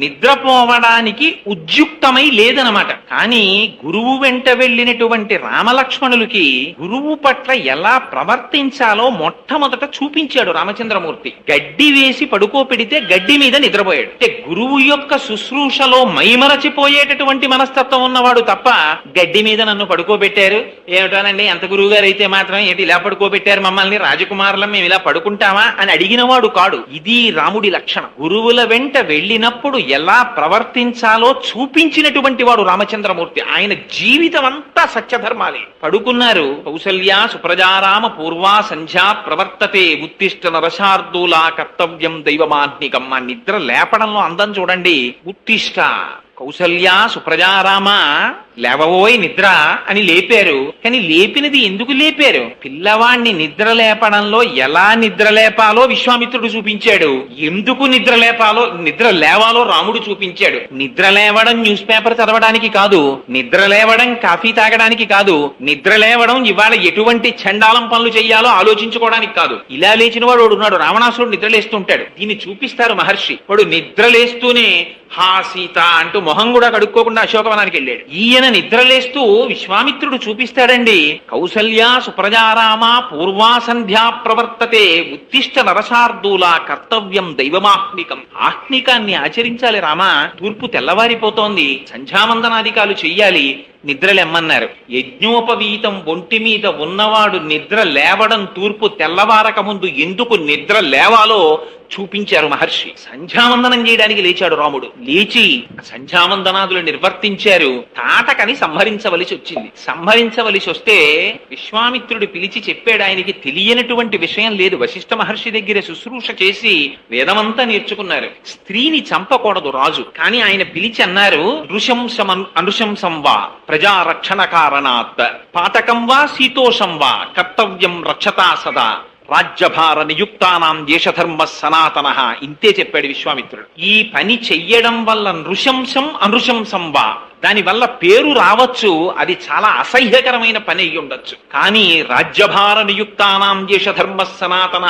నిద్రపోవడానికి ఉద్యుక్తమై లేదనమాట. కానీ గురువు వెంట వెళ్ళినటువంటి రామలక్ష్మణులకి గురువు పట్ల ఎలా ప్రవర్తించాలో మొట్టమొదట చూపించాడు రామచంద్రమూర్తి. గడ్డి వేసి పడుకోపెడితే గడ్డి మీద నిద్రపోయాడు. అంటే గురువు యొక్క శుశ్రూషలో మైమరచిపోయేటటువంటి మనస్తత్వం ఉన్నవాడు తప్ప, గడ్డి మీద నన్ను పడుకోబెట్టారు ఏమిటోనండి, ఎంత గురువు గారు అయితే మాత్రం ఏంటి ఇలా పడుకోబెట్టారు మమ్మల్ని, రాజకుమారులం మేము ఇలా పడుకుంటామా అని అడిగినవాడు కాడు. ఇది రాముడి లక్షణం. గురువుల వెంట వెళ్ళినప్పుడు ఎలా ప్రవర్తించాలో చూపించినటువంటి వాడు రామచంద్రమూర్తి. ఆయన జీవితం అంతా సత్యధర్మాలే. పడుకున్నారు. కౌసల్య సుప్రజారామ పూర్వా సంధ్యా ప్రవర్తతే ఉత్తిష్ట నరశార్దూలా కర్తవ్యం దైవమాత్మికం. ఆ నిద్ర లేపడంలో అందం చూడండి. ఉత్తిష్ట, కౌసల్య సుప్రజారామ లేవబోయ్ నిద్ర అని లేపారు. కానీ లేపినది ఎందుకు లేపారు? పిల్లవాణ్ణి నిద్ర లేపడంలో ఎలా నిద్ర లేపాలో విశ్వామిత్రుడు చూపించాడు, ఎందుకు నిద్ర లేవాలో రాముడు చూపించాడు. నిద్ర లేవడం న్యూస్ పేపర్ చదవడానికి కాదు, నిద్ర లేవడం కాఫీ తాగడానికి కాదు, నిద్ర లేవడం ఇవాళ ఎటువంటి చండాలం పనులు చెయ్యాలో ఆలోచించుకోవడానికి కాదు. ఇలా లేచిన వాడు ఉన్నాడు, రావణాసురుడు నిద్రలేస్తుంటాడు. దీన్ని చూపిస్తారు మహర్షి. వాడు నిద్రలేస్తూనే హా సీత అంటూ మొహం కూడా కడుక్కోకుండా అశోకవనానికి వెళ్ళాడు. ఈయన నిద్రలేస్తూ విశ్వామిత్రుడు చూపిస్తాడండి, కౌసల్య సుప్రజారామ పూర్వా సంధ్యా ప్రవర్తతే ఉత్తిష్ట నరసార్దూల కర్తవ్యం దైవమాహ్నికం. ఆహ్నికాన్ని ఆచరించాలి రామా, తూర్పు తెల్లవారిపోతోంది, సంధ్యావందనాధికాలు చెయ్యాలి, నిద్రలెమ్మన్నారు. యజ్ఞోపవీతం ఒంటి మీద ఉన్నవాడు నిద్ర లేవడం తూర్పు తెల్లవారక ముందు ఎందుకు నిద్ర లేవాలో చూపించారు మహర్షి. సంధ్యావందనం చేయడానికి లేచాడు రాముడు. లేచి సంధ్యావందనాదులు నిర్వర్తించారు. తాటకని సంహరించవలసి వచ్చింది. సంహరించవలసి వస్తే విశ్వామిత్రుడు పిలిచి చెప్పాడు, ఆయనకి తెలియనటువంటి విషయం లేదు. వశిష్ఠ మహర్షి దగ్గర శుశ్రూష చేసి వేదమంతా నేర్చుకున్నారు. స్త్రీని చంపకూడదు రాజు, కానీ ఆయన పిలిచి అన్నారు, అనుశంసం వా ప్రజారక్షణ కారణాత్ పాతకం వా శీతోషం వా కర్తవ్యం రక్షతా సదా రాజ్యభార నియుక్తానాం దేశధర్మ సనాతన. ఇంతే చెప్పాడు విశ్వామిత్రుడు. ఈ పని చెయ్యడం వల్ల నృశంసం అనుశంసం వా, దాని వల్ల పేరు రావచ్చు, అది చాలా అసహ్యకరమైన పని అయ్యి ఉండొచ్చు. కానీ రాజ్యభార నియుక్తానాం దేశధర్మ సనాతన,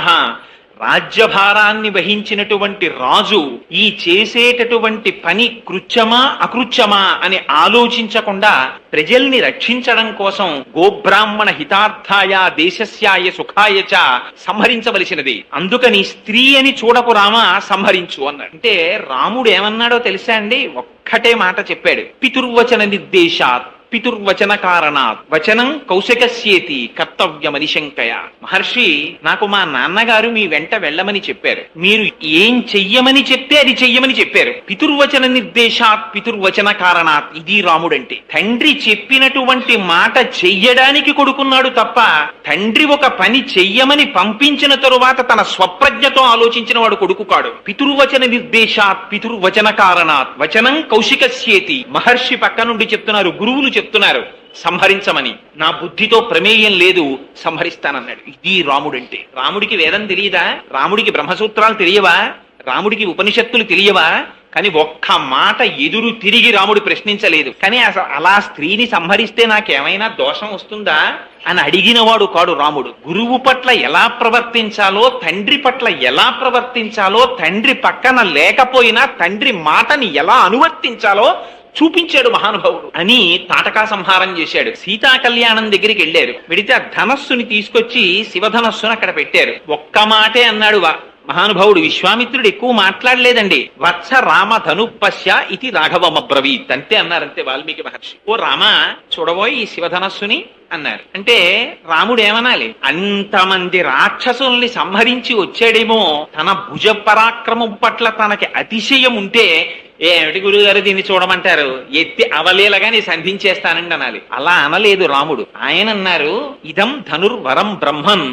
రాజ్యభారాన్ని వహించినటువంటి రాజు ఈ చేసేటటువంటి పని కృత్యమా అకృత్యమా అని ఆలోచించకుండా ప్రజల్ని రక్షించడం కోసం గోబ్రాహ్మణ హితార్థాయ దేశస్యాయ సుఖాయ చ సంహరించవలసినది. అందుకని స్త్రీ అని చూడకు రామా, సంహరించు అన్నాడు. అంటే రాముడు ఏమన్నాడో తెలుసా అండి? ఒక్కటే మాట చెప్పాడు, పితుర్వచన నిర్దేశాత్ పితుర్వచన కారణాత్ వచనం కౌశికస్యేతి కర్తవ్యమనిశంకయ. మహర్షి, నాకు మా నాన్నగారు మీ వెంట వెళ్ళమని చెప్పారు, మీరు ఏం చెయ్యమని చెప్తే అది చెయ్యమని చెప్పారు. పితుర్వచన నిర్దేశాత్ పితుర్వచన కారణాత్, ఇది రాముడంటే. తండ్రి చెప్పినటువంటి మాట చెయ్యడానికి కొడుకున్నాడు తప్ప తండ్రి ఒక పని చెయ్యమని పంపించిన తరువాత తన స్వప్రజ్ఞతో ఆలోచించిన వాడు కొడుకు కాడు. పితుర్వచన నిర్దేశాత్ పితుర్వచన కారణాత్ వచనం కౌశికస్యేతి. మహర్షి పక్క నుండి చెప్తున్నారు, గురువులు చెప్తున్నారు సంహరించమని. నా బుద్ధితో ప్రమేయం లేదు, సంహరిస్తానన్నాడు. ఇది రాముడంటే. రాముడికి వేదం తెలియదా? రాముడికి బ్రహ్మసూత్రాలు తెలియవా? రాముడికి ఉపనిషత్తులు తెలియవా? కానీ ఒక్క మాట ఎదురు తిరిగి రాముడు ప్రశ్నించలేదు. కానీ అసలు అలా స్త్రీని సంహరిస్తే నాకేమైనా దోషం వస్తుందా అని అడిగినవాడు కాడు రాముడు. గురువు పట్ల ఎలా ప్రవర్తించాలో, తండ్రి పట్ల ఎలా ప్రవర్తించాలో, తండ్రి పక్కన లేకపోయినా తండ్రి మాటని ఎలా అనువర్తించాలో చూపించాడు మహానుభావుడు అని తాటకా సంహారం చేశాడు. సీతా కళ్యాణం దగ్గరికి వెళ్ళారు. వెడితే ఆ ధనస్సుని తీసుకొచ్చి శివధనస్సును అక్కడ పెట్టారు. ఒక్క మాటే అన్నాడు మహానుభావుడు. విశ్వామిత్రుడు ఎక్కువ మాట్లాడలేదండి. వత్స రామ ధనుపశ్య ఇది రాఘవమబ్రవీత్ అంతే అన్నారంతే వాల్మీకి మహర్షి. ఓ రామ, చూడబోయి ఈ శివధనస్సుని అన్నారు. అంటే రాముడు ఏమనాలి? అంతమంది రాక్షసుల్ని సంహరించి వచ్చాడేమో, తన భుజ పరాక్రమం పట్ల తనకి అతిశయం ఉంటే, ఏమిటి గురువు గారు దీన్ని చూడమంటారు, ఎత్తి అవలేలగాని సంధించేస్తానండి అనాలి. అలా అనలేదు రాముడు. ఆయన అన్నారు, ఇదం ధనుర్వరం బ్రహ్మన్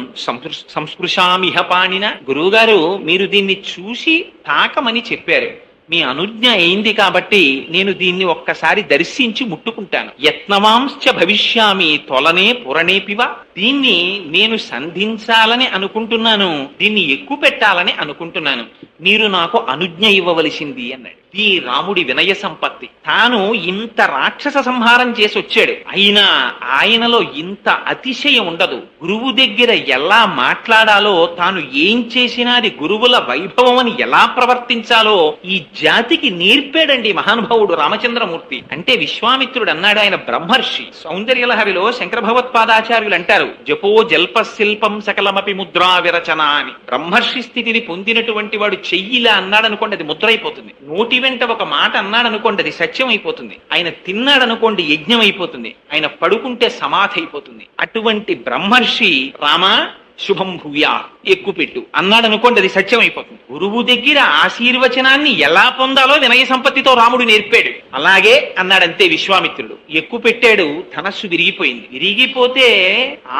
సంస్పృశామిహ పాణిన. గురువు గారు, మీరు దీన్ని చూసి తాకమని చెప్పారు, మీ అనుజ్ఞ అయింది కాబట్టి నేను దీన్ని ఒక్కసారి దర్శించి ముట్టుకుంటాను. యత్నవాంశ్చ భవిష్యామి తొలనే పురణేపివ. దీన్ని నేను సంధించాలని అనుకుంటున్నాను, దీన్ని ఎక్కువ పెట్టాలని అనుకుంటున్నాను, మీరు నాకు అనుజ్ఞ ఇవ్వవలసింది అన్నాడు. ఈ రాముడి వినయ సంపత్తి. తాను ఇంత రాక్షస సంహారం చేసి వచ్చాడు, అయినా ఆయనలో ఇంత అతిశయం ఉండదు. గురువు దగ్గర ఎలా మాట్లాడాలో, తాను ఏం చేసినా అది గురువుల వైభవం అని ఎలా ప్రవర్తించాలో ఈ జాతికి నేర్పాడండి మహానుభావుడు రామచంద్రమూర్తి. అంటే విశ్వామిత్రుడు అన్నాడు, ఆయన బ్రహ్మర్షి. సౌందర్యలహరిలో శంకర భగవత్పాదాచార్యులు అంటారు, జపో జల్ప శిల్పం సకలమపి ముద్రా విరచన అని. బ్రహ్మర్షి స్థితిని పొందినటువంటి వాడు చెయ్యిలా అన్నాడు అనుకోండి, అది ముద్ర అయిపోతుంది. నోటి వెంట ఒక మాట అన్నాడు అనుకోండి, అది సత్యం అయిపోతుంది. ఆయన తిన్నాడు అనుకోండి, యజ్ఞం అయిపోతుంది. ఆయన పడుకుంటే సమాధి అయిపోతుంది. అటువంటి బ్రహ్మర్షి రామ, శుభం భూయా, ఎక్కుపెట్టు అన్నాడు అనుకోండి, అది సత్యం అయిపోతుంది. గురువు దగ్గర ఆశీర్వచనాన్ని ఎలా పొందాలో వినయ సంపత్తితో రాముడు నేర్పాడు. అలాగే అన్నాడంతే విశ్వామిత్రుడు. ఎక్కువ పెట్టాడు, ధనస్సు విరిగిపోయింది. విరిగిపోతే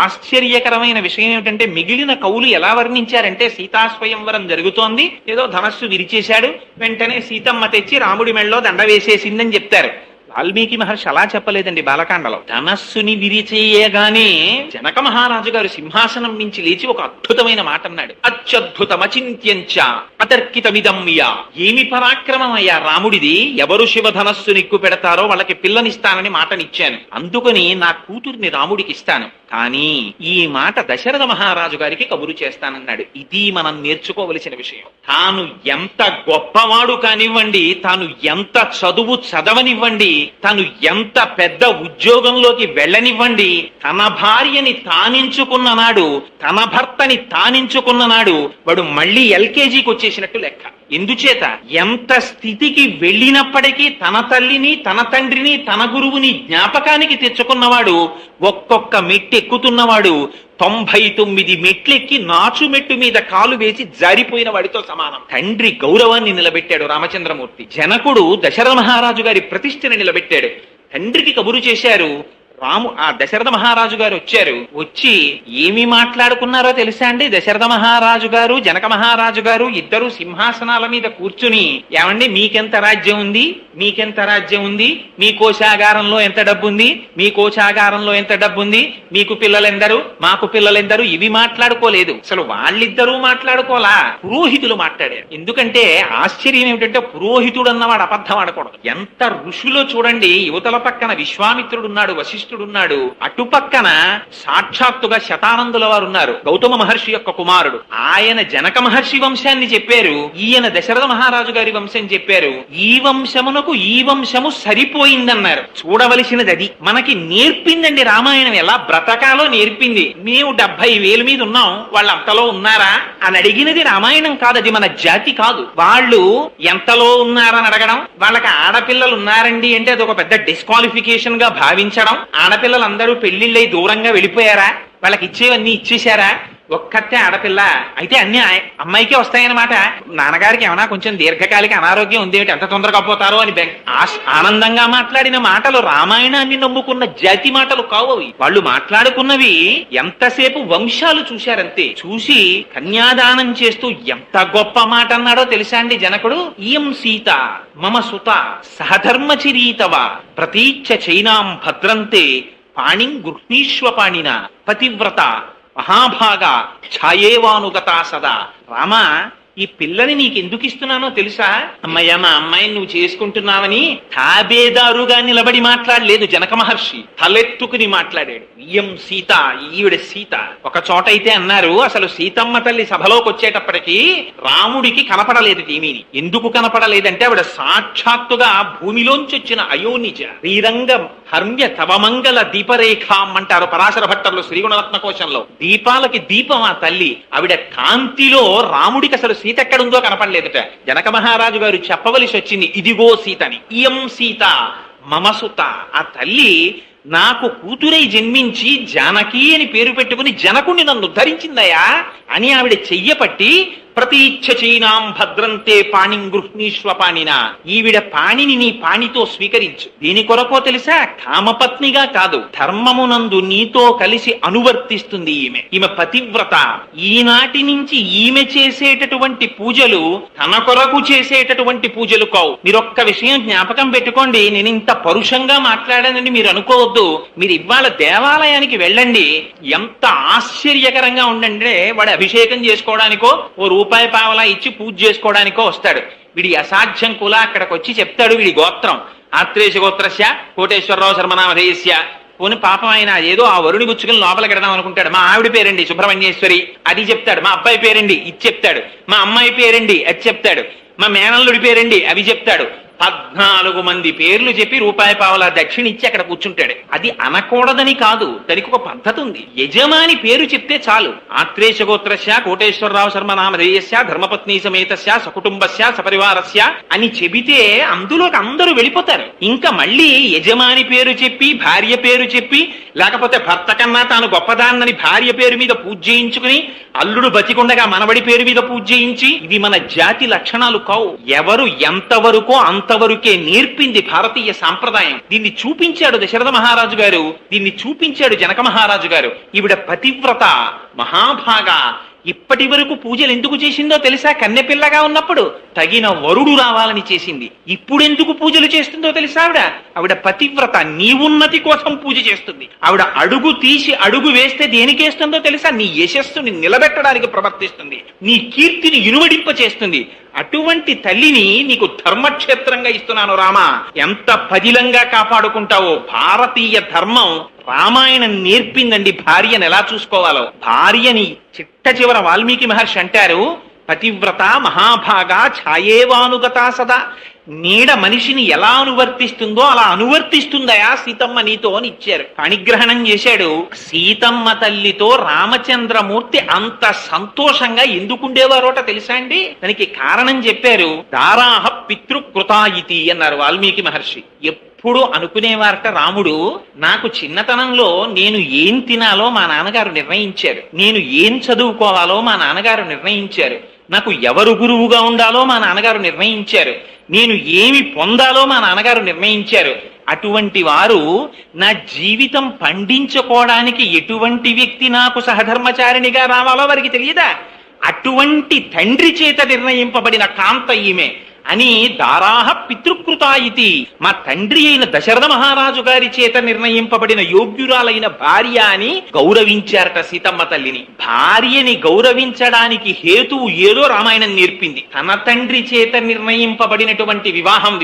ఆశ్చర్యకరమైన విషయం ఏమిటంటే మిగిలిన కవులు ఎలా వర్ణించారంటే సీతాస్వయంవరం జరుగుతోంది, ఏదో ధనస్సు విరిచేశాడు, వెంటనే సీతమ్మ తెచ్చి రాముడి మెళ్ళలో దండ వేసేసిందని చెప్తారు. వాల్మీకి మహర్షి అలా చెప్పలేదండి. బాలకాండలో ధనస్సుని విరిచేయగానే జనక మహారాజు గారు సింహాసనం నుంచి లేచి ఒక అద్భుతమైన మాట అన్నాడు. అత్యద్భుతమచింత్యంచ అతర్కితమిదమ్య. ఏమి పరాక్రమమయ్యా రాముడిది, ఎవరు శివధనస్సు నిక్కు పెడతారో వాళ్ళకి పిల్లనిస్తానని మాటనిచ్చాను, అందుకని నా కూతుర్ని రాముడికి ఇస్తాను, కానీ ఈ మాట దశరథ మహారాజు గారికి కబురు చేస్తానన్నాడు. ఇది మనం నేర్చుకోవలసిన విషయం. తాను ఎంత గొప్పవాడు కానివ్వండి, తాను ఎంత చదువు చదవనివ్వండి, తను ఎంత పెద్ద ఉద్యోగంలోకి వెళ్ళనివ్వండి, తన భార్యని తానించుకున్న నాడు, తన భర్తని తానించుకున్న నాడు వాడు మళ్ళీ ఎల్కేజీకి వచ్చేసినట్టు లెక్క. ఎందుచేత ఎంత స్థితికి వెళ్ళినప్పటికీ తన తల్లిని, తన తండ్రిని, తన గురువుని జ్ఞాపకానికి తెచ్చుకున్నవాడు, ఒక్కొక్క మెట్టు ఎక్కుతున్నవాడు 99 మెట్లెక్కి నాచు మెట్టు మీద కాలు వేసి జారిపోయిన వాడితో సమానం. తండ్రి గౌరవాన్ని నిలబెట్టాడు రామచంద్రమూర్తి. జనకుడు దశరథ మహారాజు గారి ప్రతిష్టని నిలబెట్టాడు. తండ్రికి కబురు చేశారు. ఆ దశరథ మహారాజు గారు వచ్చారు. వచ్చి ఏమి మాట్లాడుకున్నారో తెలుసా అండి? దశరథ మహారాజు గారు, జనక మహారాజు గారు ఇద్దరు సింహాసనాల మీద కూర్చుని, ఏమండి మీకెంత రాజ్యం ఉంది, మీకెంత రాజ్యం ఉంది, మీ కోశాగారంలో ఎంత డబ్బుంది, మీ కోశాగారంలో ఎంత డబ్బుంది, మీకు పిల్లలెందరు, మాకు పిల్లలెందరు, ఇవి మాట్లాడుకోలేదు. అసలు వాళ్ళిద్దరూ మాట్లాడుకోలా, పురోహితులు మాట్లాడారు. ఎందుకంటే ఆశ్చర్యం ఏమిటంటే పురోహితుడు అన్నవాడు అబద్ధం ఆడకూడదు. ఎంత ఋషులో చూడండి, యువతల పక్కన విశ్వామిత్రుడున్నాడు, వశిష్ఠుడున్నాడు, అటుపక్కన సాక్షాత్తుగా శతానందుల వారు ఉన్నారు, గౌతమ మహర్షి యొక్క కుమారుడు. ఆయన జనక మహర్షి వంశాన్ని చెప్పారు, ఈయన దశరథ మహారాజు గారి వంశం చెప్పారు. ఈ వంశమునకు ఈ వంశము సరిపోయిందన్నారు. చూడవలసినది అది. మనకి నేర్పిందండి రామాయణం, ఎలా బ్రతకాలో నేర్పింది. మేము 70,000 మీద ఉన్నాం, వాళ్ళు అంతలో ఉన్నారా అని అడిగినది రామాయణం కాదు, అది మన జాతి కాదు. వాళ్ళు ఎంతలో ఉన్నారని అడగడం, వాళ్ళకి ఆడపిల్లలు ఉన్నారండి అంటే అది ఒక పెద్ద డిస్క్వాలిఫికేషన్ గా భావించడం, ఆడపిల్లలందరూ పెళ్లిళ్ళై దూరంగా వెళ్ళిపోయారా, వాళ్ళకి ఇచ్చేవన్నీ ఇచ్చేశారా, ఒక్కతే ఆడపిల్ల అయితే అన్ని అమ్మాయికే వస్తాయన్నమాట. నాన్నగారికి ఏమైనా కొంచెం దీర్ఘకాలిక అనారోగ్యం ఉంది, ఎంత తొందరగా పోతారో అని ఆనందంగా మాట్లాడిన మాటలు రామాయణాన్ని నమ్ముకున్న జాతి మాటలు కావు అవి. వాళ్ళు మాట్లాడుకున్నవి ఎంతసేపు వంశాలు చూశారంతే. చూసి కన్యాదానం చేస్తూ ఎంత గొప్ప మాట అన్నాడో తెలుసా అండి జనకుడు? ఇయం సీత మమ సుత సహధర్మచిరీతవ ప్రతీచ్ఛ చైనాం భద్రంతే పాణిం గృహ్ణీష్వపాణిన పతివ్రత మహాభాగా ఛాయేవానుగతా సదా. రామా, ఈ పిల్లని నీకు ఎందుకు ఇస్తున్నానో తెలుసా? అమ్మయ్య, మా అమ్మాయిని నువ్వు చేసుకుంటున్నావని తాబేదారుగా నిలబడి మాట్లాడలేదు జనక మహర్షి, తలెత్తుకుని మాట్లాడాడు. ఇయం సీత, ఈవిడ సీత. ఒక చోట అయితే అన్నారు, అసలు సీతమ్మ తల్లి సభలోకి వచ్చేటప్పటికి రాముడికి కనపడలేదు ఏమీని. ఎందుకు కనపడలేదంటే ఆవిడ సాక్షాత్తుగా భూమిలోంచి వచ్చిన అయోనిజ. శ్రీరంగ హర్మ్య తవమంగళ దీపరేఖాం అంటారు పరాశర భట్టర్లు శ్రీగుణరత్న కోశంలో. దీపాలకి దీపం ఆ తల్లి. ఆవిడ కాంతిలో రాముడికి అసలు సీత ఎక్కడుందో కనపడలేదుట. జనక మహారాజు గారు చెప్పవలసి వచ్చింది, ఇదిగో సీతని. ఇయం సీత మమసుత. ఆ తల్లి నాకు కూతురై జన్మించి జానకి అని పేరు పెట్టుకుని జనకుని నన్ను ధరించిందయా అని ఆవిడ చెయ్యపట్టి ప్రతీచ్ఛ చైనాం భద్రంతే పాణిం గృహ్ణీష్వపాణిన. ఈవిడ పాణిని నీ పాణితో స్వీకరించు. దీని కొరకో తెలుసా? కామపత్నిగా కాదు, ధర్మమునందు నీతో కలిసి అనువర్తిస్తుంది ఈమె. ఈమె పతివ్రత. ఈనాటి నుంచి ఈమె చేసేటటువంటి పూజలు తన కొరకు చేసేటటువంటి పూజలు కావు. మీరొక్క విషయం జ్ఞాపకం పెట్టుకోండి. నేను ఇంత పరుషంగా మాట్లాడానని మీరు అనుకోవద్దు. మీరు ఇవాళ దేవాలయానికి వెళ్ళండి, ఎంత ఆశ్చర్యకరంగా ఉండండి. వాడు అభిషేకం చేసుకోవడానికో ఓ రూపాయి పావలా ఇచ్చి పూజ చేసుకోవడానికో వస్తాడు. వీడి అసాధ్యం కూడా అక్కడికి వచ్చి చెప్తాడు వీడి గోత్రం. ఆత్రేశ గోత్రస్య కోటేశ్వరరావు శర్మనామధేయస్య. పోని పాపం ఆయన ఏదో ఆ వరుణి గుచ్చుకుని లోపలికి వెడదాం అనుకుంటాడు. మా ఆవిడ పేరండి సుబ్రహ్మణ్యేశ్వరి, అది చెప్తాడు. మా అబ్బాయి పేరండి, ఇది చెప్తాడు. మా అమ్మాయి పేరండి, అది చెప్తాడు. మా మేనల్లుడి పేరండి, అవి చెప్తాడు. 14 మంది పేర్లు చెప్పి రూపాయి పావలా దక్షిణ ఇచ్చి అక్కడ కూర్చుంటాడు. అది అనకూడదని కాదు, దానికి ఒక పద్ధతి ఉంది. యజమాని పేరు చెప్తే చాలు. ఆత్రేయ గోత్రస్య కోటేశ్వరరావు శర్మ నామధేయస్య ధర్మపత్ని సమేతస్య సకుటుంబస్య సపరివారస్య అని చెబితే అందులోకి అందరూ వెళ్ళిపోతారు. ఇంకా మళ్ళీ యజమాని పేరు చెప్పి భార్య పేరు చెప్పి, లేకపోతే భర్త కన్నా తాను గొప్పదాన్నని భార్య పేరు మీద పూజ చేయించుకుని, అల్లుడు బతికుండగా మనవడి పేరు మీద పూజ చేయించి, ఇది మన జాతి లక్షణాలు కావు. ఎవరు ఎంతవరకో అంతవరకే నేర్పింది భారతీయ సాంప్రదాయం. దీన్ని చూపించాడు దశరథ మహారాజు గారు, దీన్ని చూపించాడు జనక మహారాజు గారు. ఈవిడ పతివ్రత మహాభాగా. ఇప్పటి వరకు పూజలు ఎందుకు చేసిందో తెలుసా? కన్నెపిల్లగా ఉన్నప్పుడు తగిన వరుడు రావాలని చేసింది. ఇప్పుడెందుకు పూజలు చేస్తుందో తెలుసా? ఆవిడ పతివ్రత, నీ ఉన్నతి కోసం పూజ చేస్తుంది. ఆవిడ అడుగు తీసి అడుగు వేస్తే దేనికేస్తుందో తెలుసా? నీ యశస్సుని నిలబెట్టడానికి ప్రవర్తిస్తుంది, నీ కీర్తిని ఇనుమడింప చేస్తుంది. అటువంటి తల్లిని నీకు ధర్మక్షేత్రంగా ఇస్తున్నాను రామా. ఎంత పదిలంగా కాపాడుకుంటావో. భారతీయ ధర్మం రామాయణం నేర్పిందండి భార్యను ఎలా చూసుకోవాలో. భార్యని చిట్ట చివర వాల్మీకి మహర్షి అంటారు, పతివ్రత మహాభాగా ఛాయేవానుగతా సదా. నీడ మనిషిని ఎలా అనువర్తిస్తుందో అలా అనువర్తిస్తుందయా సీతమ్మ నీతో అని ఇచ్చారు. పాణిగ్రహణం చేశాడు. సీతమ్మ తల్లితో రామచంద్రమూర్తి అంత సంతోషంగా ఎందుకుండేవారోట తెలుసా అండి? దానికి కారణం చెప్పారు. దారాహ పితృకృతాయితి అన్నారు వాల్మీకి మహర్షి. ఎప్పుడు అనుకునేవారట రాముడు, నాకు చిన్నతనంలో నేను ఏం తినాలో మా నాన్నగారు నిర్ణయించారు, నేను ఏం చదువుకోవాలో మా నాన్నగారు నిర్ణయించారు, నాకు ఎవరు గురువుగా ఉండాలో మా నాన్నగారు నిర్ణయించారు, నేను ఏమి పొందాలో మా నాన్నగారు నిర్ణయించారు. అటువంటి వారు నా జీవితం పండించుకోవడానికి ఎటువంటి వ్యక్తి నాకు సహధర్మచారిణిగా రావాలో వారికి తెలియదా? అటువంటి తండ్రి చేత నిర్ణయింపబడిన కాంత ఈమె అని దారాహ పితృకృతాయితి. మా తండ్రి అయిన దశరథ మహారాజు గారి చేత నిర్ణయింపబడిన యోగ్యురాలైన భార్య అని గౌరవించారట సీతమ్మ తల్లిని. భార్యని గౌరవించడానికి హేతువు ఏదో రామాయణం నేర్పింది. తన తండ్రి చేత నిర్ణయింపబడినటువంటి వివాహం.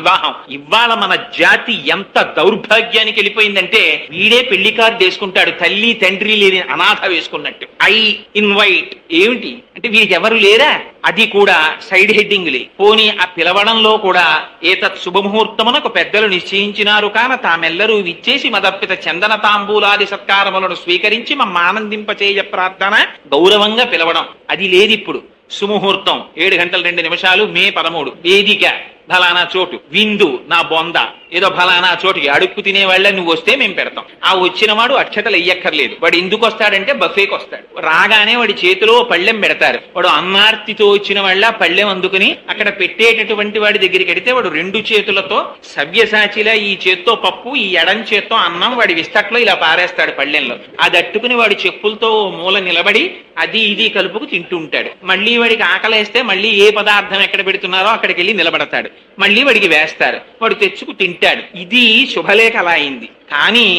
ఇవాళ మన జాతి ఎంత దౌర్భాగ్యానికి వెళ్ళిపోయిందంటే, వీడే పెళ్లి కార్డు వేసుకుంటాడు, తల్లి తండ్రి లేని అనాథ వేసుకున్నట్టు. ఐ ఇన్వైట్ ఏమిటి అంటే వీరికి ఎవరు లేరా? అది కూడా సైడ్ హెడ్డింగ్లే. పోనీ ఆ పిలవడంలో కూడా ఏతత్ శుభముహూర్తమునకు పెద్దలు నిశ్చయించినారు కాన తామెల్లరూ విచ్చేసి మదర్పిత చందన తాంబూలాది సత్కారములను స్వీకరించి మమ్మ ఆనందింపచేయ ప్రార్థన గౌరవంగా పిలవడం అది లేదిప్పుడు. సుముహూర్తం 7 గంటల 2 నిమిషాలు మే 13 వేదిక ఫలానా చోటు, విందు నా బొంద ఏదో ఫలానా చోటుకి అడుక్కు తినేవాళ్ళ నువ్వు వస్తే మేము పెడతాం. ఆ వచ్చిన వాడు అక్షతలు వెయ్యక్కర్లేదు. వాడు ఎందుకు వస్తాడంటే బఫేకి వస్తాడు. రాగానే వాడి చేతిలో పళ్ళెం పెడతారు. వాడు అన్నార్తితో వచ్చిన వాళ్ళ పళ్ళెం అందుకుని అక్కడ పెట్టేటటువంటి వాడి దగ్గరికి వెడితే వాడు 2 చేతులతో సవ్యసాచిలా ఈ చేత్తో పప్పు, ఈ ఎడం చేత్తో అన్నం వాడి విస్తట్లో ఇలా పారేస్తాడు పళ్ళెంలో. అది అట్టుకుని వాడి చెప్పులతో మూల నిలబడి అది ఇది కలుపుకు తింటూ ఉంటాడు. మళ్ళీ వాడికి ఆకలేస్తే మళ్ళీ ఏ పదార్థం ఎక్కడ పెడుతున్నారో అక్కడికి వెళ్ళి నిలబడతాడు. మళ్ళీ వాడికి వేస్తారు, వాడు తెచ్చుకు తింటాడు. ఇది శుభలేఖ అలా అయింది. కానీ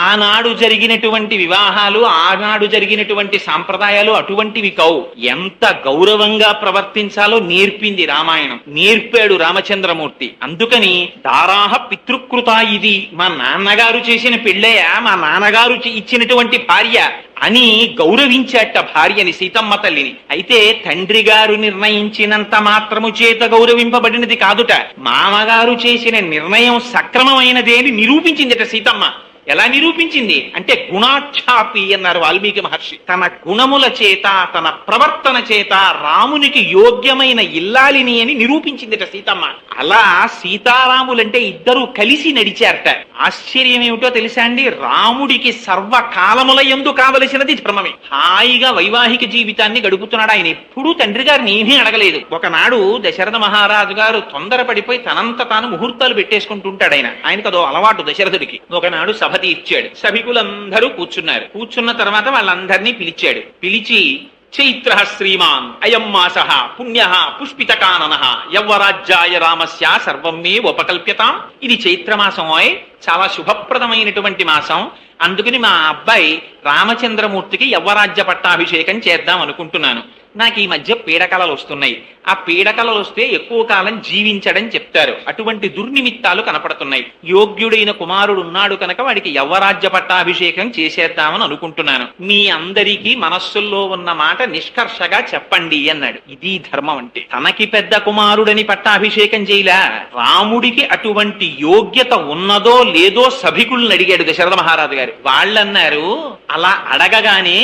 ఆనాడు జరిగినటువంటి వివాహాలు, ఆనాడు జరిగినటువంటి సాంప్రదాయాలు అటువంటివి కావు. ఎంత గౌరవంగా ప్రవర్తించాలో నేర్పింది రామాయణం, నేర్పాడు రామచంద్రమూర్తి. అందుకని దారాహ పితృకృత, ఇది మా నాన్నగారు చేసిన పెళ్ళయ్య, మా నాన్నగారు ఇచ్చినటువంటి భార్య అని గౌరవించాట భార్యని, సీతమ్మ తల్లిని. అయితే తండ్రి గారు నిర్ణయించినంత మాత్రము చేత గౌరవింపబడినది కాదుట, మామగారు చేసిన నిర్ణయం సక్రమమైనదే అని నిరూపించిందిట సీతమ్మ. ఎలా నిరూపించింది అంటే గుణాక్షాపి అన్నారు వాల్మీకి మహర్షి. తన గుణముల చేత, తన ప్రవర్తన చేత రామునికి యోగ్యమైన ఇల్లాలిని అని నిరూపించిందిట సీతమ్మ. అలా సీతారాములంటే ఇద్దరు కలిసి నడిచారట. ఆశ్చర్యం ఏమిటో తెలుసా అండి, రాముడికి సర్వకాలముల యందు కావలసినది ధర్మమే. హాయిగా వైవాహిక జీవితాన్ని గడుపుతున్నాడు ఆయన. ఎప్పుడూ తండ్రి గారిని ఏమీ అడగలేదు. ఒకనాడు దశరథ మహారాజు గారు తొందరపడిపోయి తనంత తాను ముహూర్తాలు పెట్టేసుకుంటుంటాడు. ఆయనకు అదో అలవాటు దశరథుడికి. ఒకనాడు సభ ఇచ్చాడు. సభికులందరూ కూర్చున్నారు. కూర్చున్న తర్వాత వాళ్ళందరినీ పిలిచాడు. పిలిచి చైత్ర శ్రీమాన్ అయం మాస పుణ్య పుష్పిత కానన యవ్వరాజ్యాయ రామస్య సర్వం మే ఉపకల్ప్యతాం. ఇది చైత్రమాసం, చాలా శుభప్రదమైనటువంటి మాసం. అందుకని మా అబ్బాయి రామచంద్రమూర్తికి యవ్వరాజ్య పట్టాభిషేకం చేద్దాం అనుకుంటున్నాను. నాకు ఈ మధ్య పీడకలలు వస్తున్నాయి, ఆ పీడకలలు వస్తే ఎక్కువ కాలం జీవించడం చెప్తారు, అటువంటి దుర్నిమిత్తాలు కనపడుతున్నాయి, యోగ్యుడైన కుమారుడు ఉన్నాడు కనుక వాడికి యవ్వరాజ్య పట్టాభిషేకం చేసేద్దామని అనుకుంటున్నాను, మీ అందరికీ మనస్సుల్లో ఉన్న మాట నిష్కర్షగా చెప్పండి అన్నాడు. ఇది ధర్మం అంటే. తనకి పెద్ద కుమారుడని పట్టాభిషేకం చేయలా, రాముడికి అటువంటి యోగ్యత ఉన్నదో లేదో సభికుల్ని అడిగాడు దశరథ మహారాజు గారు. వాళ్ళన్నారు, అలా అడగగానే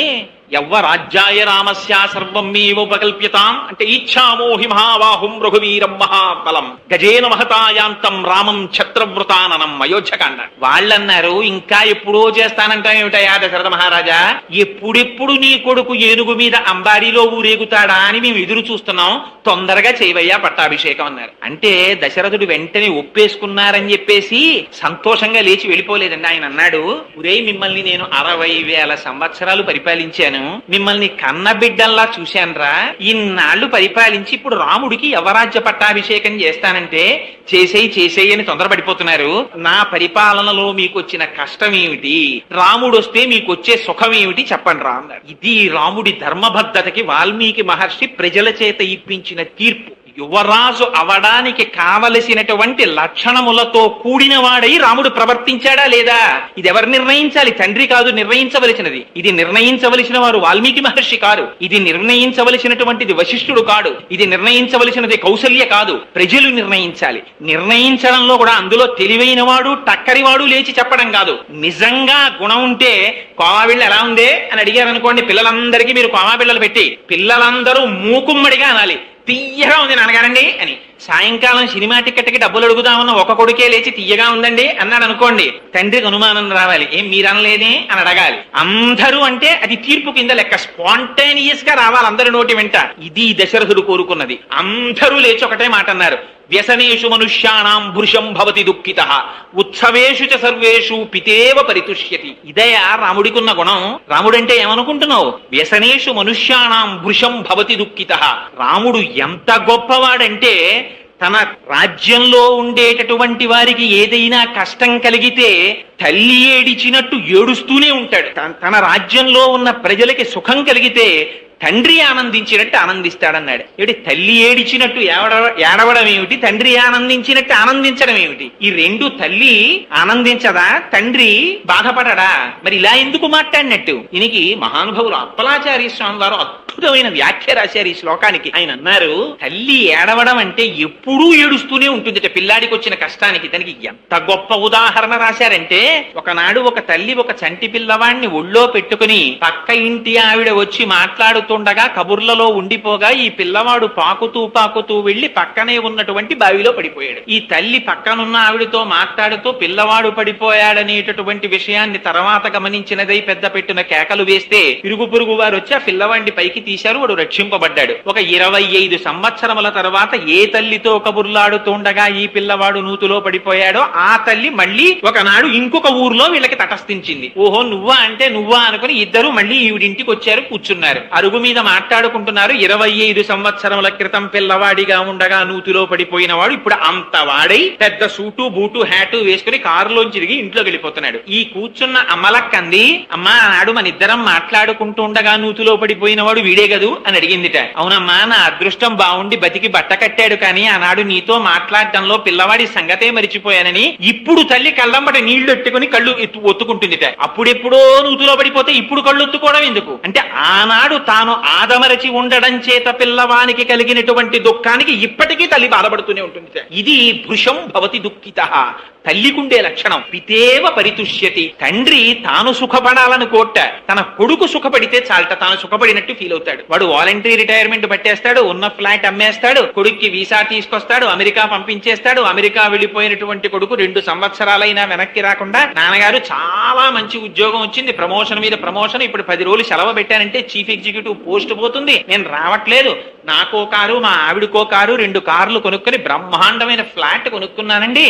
యవ్వరాజ్యాయ రామస్య సర్వం మేవోపకల్ప్యతాం అంటే ఇచ్ఛామోహి మహాబాహుం రఘువీరం మహాబలం గజేన మహతాయాంతం రామం ఛత్రవృతాననం అయోధ్యకాండ. వాళ్ళన్నారు, ఇంకా ఎప్పుడో చేస్తానంటాం ఏమిటయా దశరథ మహారాజా, ఎప్పుడెప్పుడు నీ కొడుకు ఏనుగు మీద అంబారీలో ఊరేగుతాడా అని మేము ఎదురు చూస్తున్నాం, తొందరగా చేయవయ్యా పట్టాభిషేకం అన్నారు. అంటే దశరథుడు వెంటనే ఒప్పేసుకున్నారని చెప్పేసి సంతోషంగా లేచి వెళ్ళిపోలేదండి. ఆయన అన్నాడు, ఉరే మిమ్మల్ని నేను 60,000 సంవత్సరాలు పరిపాలించాను, మిమ్మల్ని కన్నబిడ్డల్లా చూశానురా, ఇన్నాళ్లు పరిపాలించి ఇప్పుడు రాముడికి యవరాజ్య పట్టాభిషేకం చేస్తానంటే చేసేయి అని తొందరపడిపోతున్నారు. నా పరిపాలనలో మీకు వచ్చిన కష్టం ఏమిటి, రాముడు వస్తే మీకు వచ్చే సుఖం ఏమిటి చెప్పండి రా అన్నారు. ఇది రాముడి ధర్మబద్ధతకి వాల్మీకి మహర్షి ప్రజల చేత ఇప్పించిన తీర్పు. యువరాజు అవడానికి కావలసినటువంటి లక్షణములతో కూడిన వాడై రాముడు ప్రవర్తించాడా లేదా, ఇది ఎవరు నిర్ణయించాలి? తండ్రి కాదు నిర్ణయించవలసినది. ఇది నిర్ణయించవలసిన వారు వాల్మీకి మహర్షి కాదు, ఇది నిర్ణయించవలసినటువంటిది వశిష్ఠుడు కాడు, ఇది నిర్ణయించవలసినది కౌసల్య కాదు, ప్రజలు నిర్ణయించాలి. నిర్ణయించడంలో కూడా అందులో తెలివైన వాడు టక్కరివాడు లేచి చెప్పడం కాదు. నిజంగా గుణం ఉంటే కోమాబిళ్ళ ఎలా ఉందే అని అడిగారు అనుకోండి, పిల్లలందరికీ మీరు కోమాబిళ్ళలు పెట్టి పిల్లలందరూ మూకుమ్మడిగా అనాలి, తీయగా ఉంది నాన్నగారండి అని. సాయంకాలం సినిమా టికెట్కి డబ్బులు అడుగుదామన్న ఒక కొడుకే లేచి తీయగా ఉందండి అన్నాడు అనుకోండి, తండ్రికి అనుమానం రావాలి, ఏం మీరనలేదే అని అడగాలి. అందరూ అంటే అది తీర్పు కింద లెక్క, స్పాంటేనియస్ గా రావాలి అందరి నోటి వెంట. ఇది దశరథుడు కోరుకున్నది. అందరూ లేచి ఒకటే మాట అన్నారు, వ్యసనేషు మనుష్యానాం భృశం భవతి దుఃఖితః ఉత్సవేషు చ సర్వేషు పితేవ పరితుష్యతి. ఇదయా రాముడికున్న గుణం. రాముడంటే ఏమనుకుంటున్నావు? వ్యసనేషు మనుష్యానాం భృశం భవతి దుఃఖితః. రాముడు ఎంత గొప్పవాడంటే తన రాజ్యంలో ఉండేటటువంటి వారికి ఏదైనా కష్టం కలిగితే తల్లి ఏడిచినట్టు ఏడుస్తూనే ఉంటాడు. తన రాజ్యంలో ఉన్న ప్రజలకి సుఖం కలిగితే తండ్రి ఆనందించినట్టు ఆనందిస్తాడన్నాడు. ఏమిటి తల్లి ఏడిచినట్టు ఏడవడం ఏమిటి, తండ్రి ఆనందించినట్టు ఆనందించడం ఏమిటి? ఈ రెండు తల్లి ఆనందించదా, తండ్రి బాధపడడా? మరి ఇలా ఎందుకు మాట్లాడినట్టు? దీనికి మహానుభావులు అప్పలాచార్య స్వామి వారు అద్భుతమైన వ్యాఖ్య రాశారు ఈ శ్లోకానికి. ఆయన అన్నారు, తల్లి ఏడవడం అంటే ఎప్పుడూ ఏడుస్తూనే ఉంటుంది పిల్లాడికి వచ్చిన కష్టానికి. దానికి ఎంత గొప్ప ఉదాహరణ రాశారంటే, ఒకనాడు ఒక తల్లి ఒక చంటి పిల్లవాడిని ఒళ్ళో పెట్టుకుని పక్క ఇంటి ఆవిడ వచ్చి మాట్లాడుతుండగా కబుర్లలో ఉండిపోగా ఈ పిల్లవాడు పాకుతూ వెళ్లి పక్కనే ఉన్నటువంటి బావిలో పడిపోయాడు. ఈ తల్లి పక్కనున్న ఆవిడతో మాట్లాడుతూ పిల్లవాడు పడిపోయాడనేటటువంటి విషయాన్ని తర్వాత గమనించినదై పెద్ద పెట్టున కేకలు వేస్తే ఇరుగు పొరుగు వారు వచ్చి ఆ పిల్లవాడిని పైకి తీశారు, వాడు రక్షింపబడ్డాడు. ఒక 25 సంవత్సరముల తర్వాత ఏ తల్లితో కబుర్లాడుతుండగా ఈ పిల్లవాడు నూతులో పడిపోయాడో ఆ తల్లి మళ్ళీ ఒకనాడు ఇంకొక ఊర్లో వీళ్ళకి తటస్థించింది. ఓహో నువ్వా అంటే నువ్వా అనుకుని ఇద్దరు మళ్ళీ ఈవిడింటికి వచ్చారు, కూర్చున్నారు, అరుగు మీద మాట్లాడుకుంటున్నారు. 25 సంవత్సరముల క్రితం పిల్లవాడిగా ఉండగా నూతిలో పడిపోయిన వాడు ఇప్పుడు అంత వాడై పెద్ద సూటు బూటు హ్యాటు వేసుకుని కారులోంచి తిరిగి ఇంట్లోకి వెళ్ళిపోతున్నాడు. ఈ కూర్చున్న అమ్మలక్కంది, అమ్మా ఆనాడు మన ఇద్దరం మాట్లాడుకుంటూ ఉండగా నూతిలో పడిపోయిన వాడు వీడే కదూ అని అడిగిందిట. అవునమ్మా, నా అదృష్టం బాగుండి బతికి బట్ట కట్టాడు, కానీ ఆనాడు నీతో మాట్లాడటంలో పిల్లవాడి సంగతే మరిచిపోయానని ఇప్పుడు తల్లి కళ్ళంబట నీళ్లు ఎట్టుకుని కళ్ళు ఒత్తుకుంటుందిట. అప్పుడెప్పుడో నూతిలో పడిపోతే ఇప్పుడు కళ్ళు ఒత్తుకోవడం ఎందుకు అంటే, ఆనాడు తాను ఆదమరచి ఉండడం చేత పిల్లవానికి కలిగినటువంటి దుఃఖానికి ఇప్పటికీ తల్లి బాధపడుతూనే ఉంటుంది. ఇది భృశం భవతి దుఃఖితః, తల్లికుండే లక్షణం. పితేవ పరితుష్యతి, తండ్రి తాను సుఖపడాలని కోట, తన కొడుకు సుఖపడితే చాలట తాను సుఖపడినట్టు ఫీల్ అవుతాడు. వాడు వాలంటరీ రిటైర్మెంట్ పట్టేస్తాడు, ఉన్న ఫ్లాట్ అమ్మేస్తాడు, కొడుక్కి వీసా తీసుకొస్తాడు, అమెరికా పంపించేస్తాడు. అమెరికా వెళ్ళిపోయినటువంటి కొడుకు 2 సంవత్సరాలైనా వెనక్కి రాకుండా, నాన్నగారు చాలా మంచి ఉద్యోగం వచ్చింది, ప్రమోషన్ మీద ప్రమోషన్, ఇప్పుడు 10 రోజులు సెలవు పెట్టానంటే చీఫ్ ఎగ్జిక్యూటివ్ పోస్ట్ పోతుంది, నేను రావట్లేదు, నాకో కారు మా ఆవిడకో కారు 2 కార్లు కొనుక్కొని బ్రహ్మాండమైన ఫ్లాట్ కొనుక్కున్నానండి,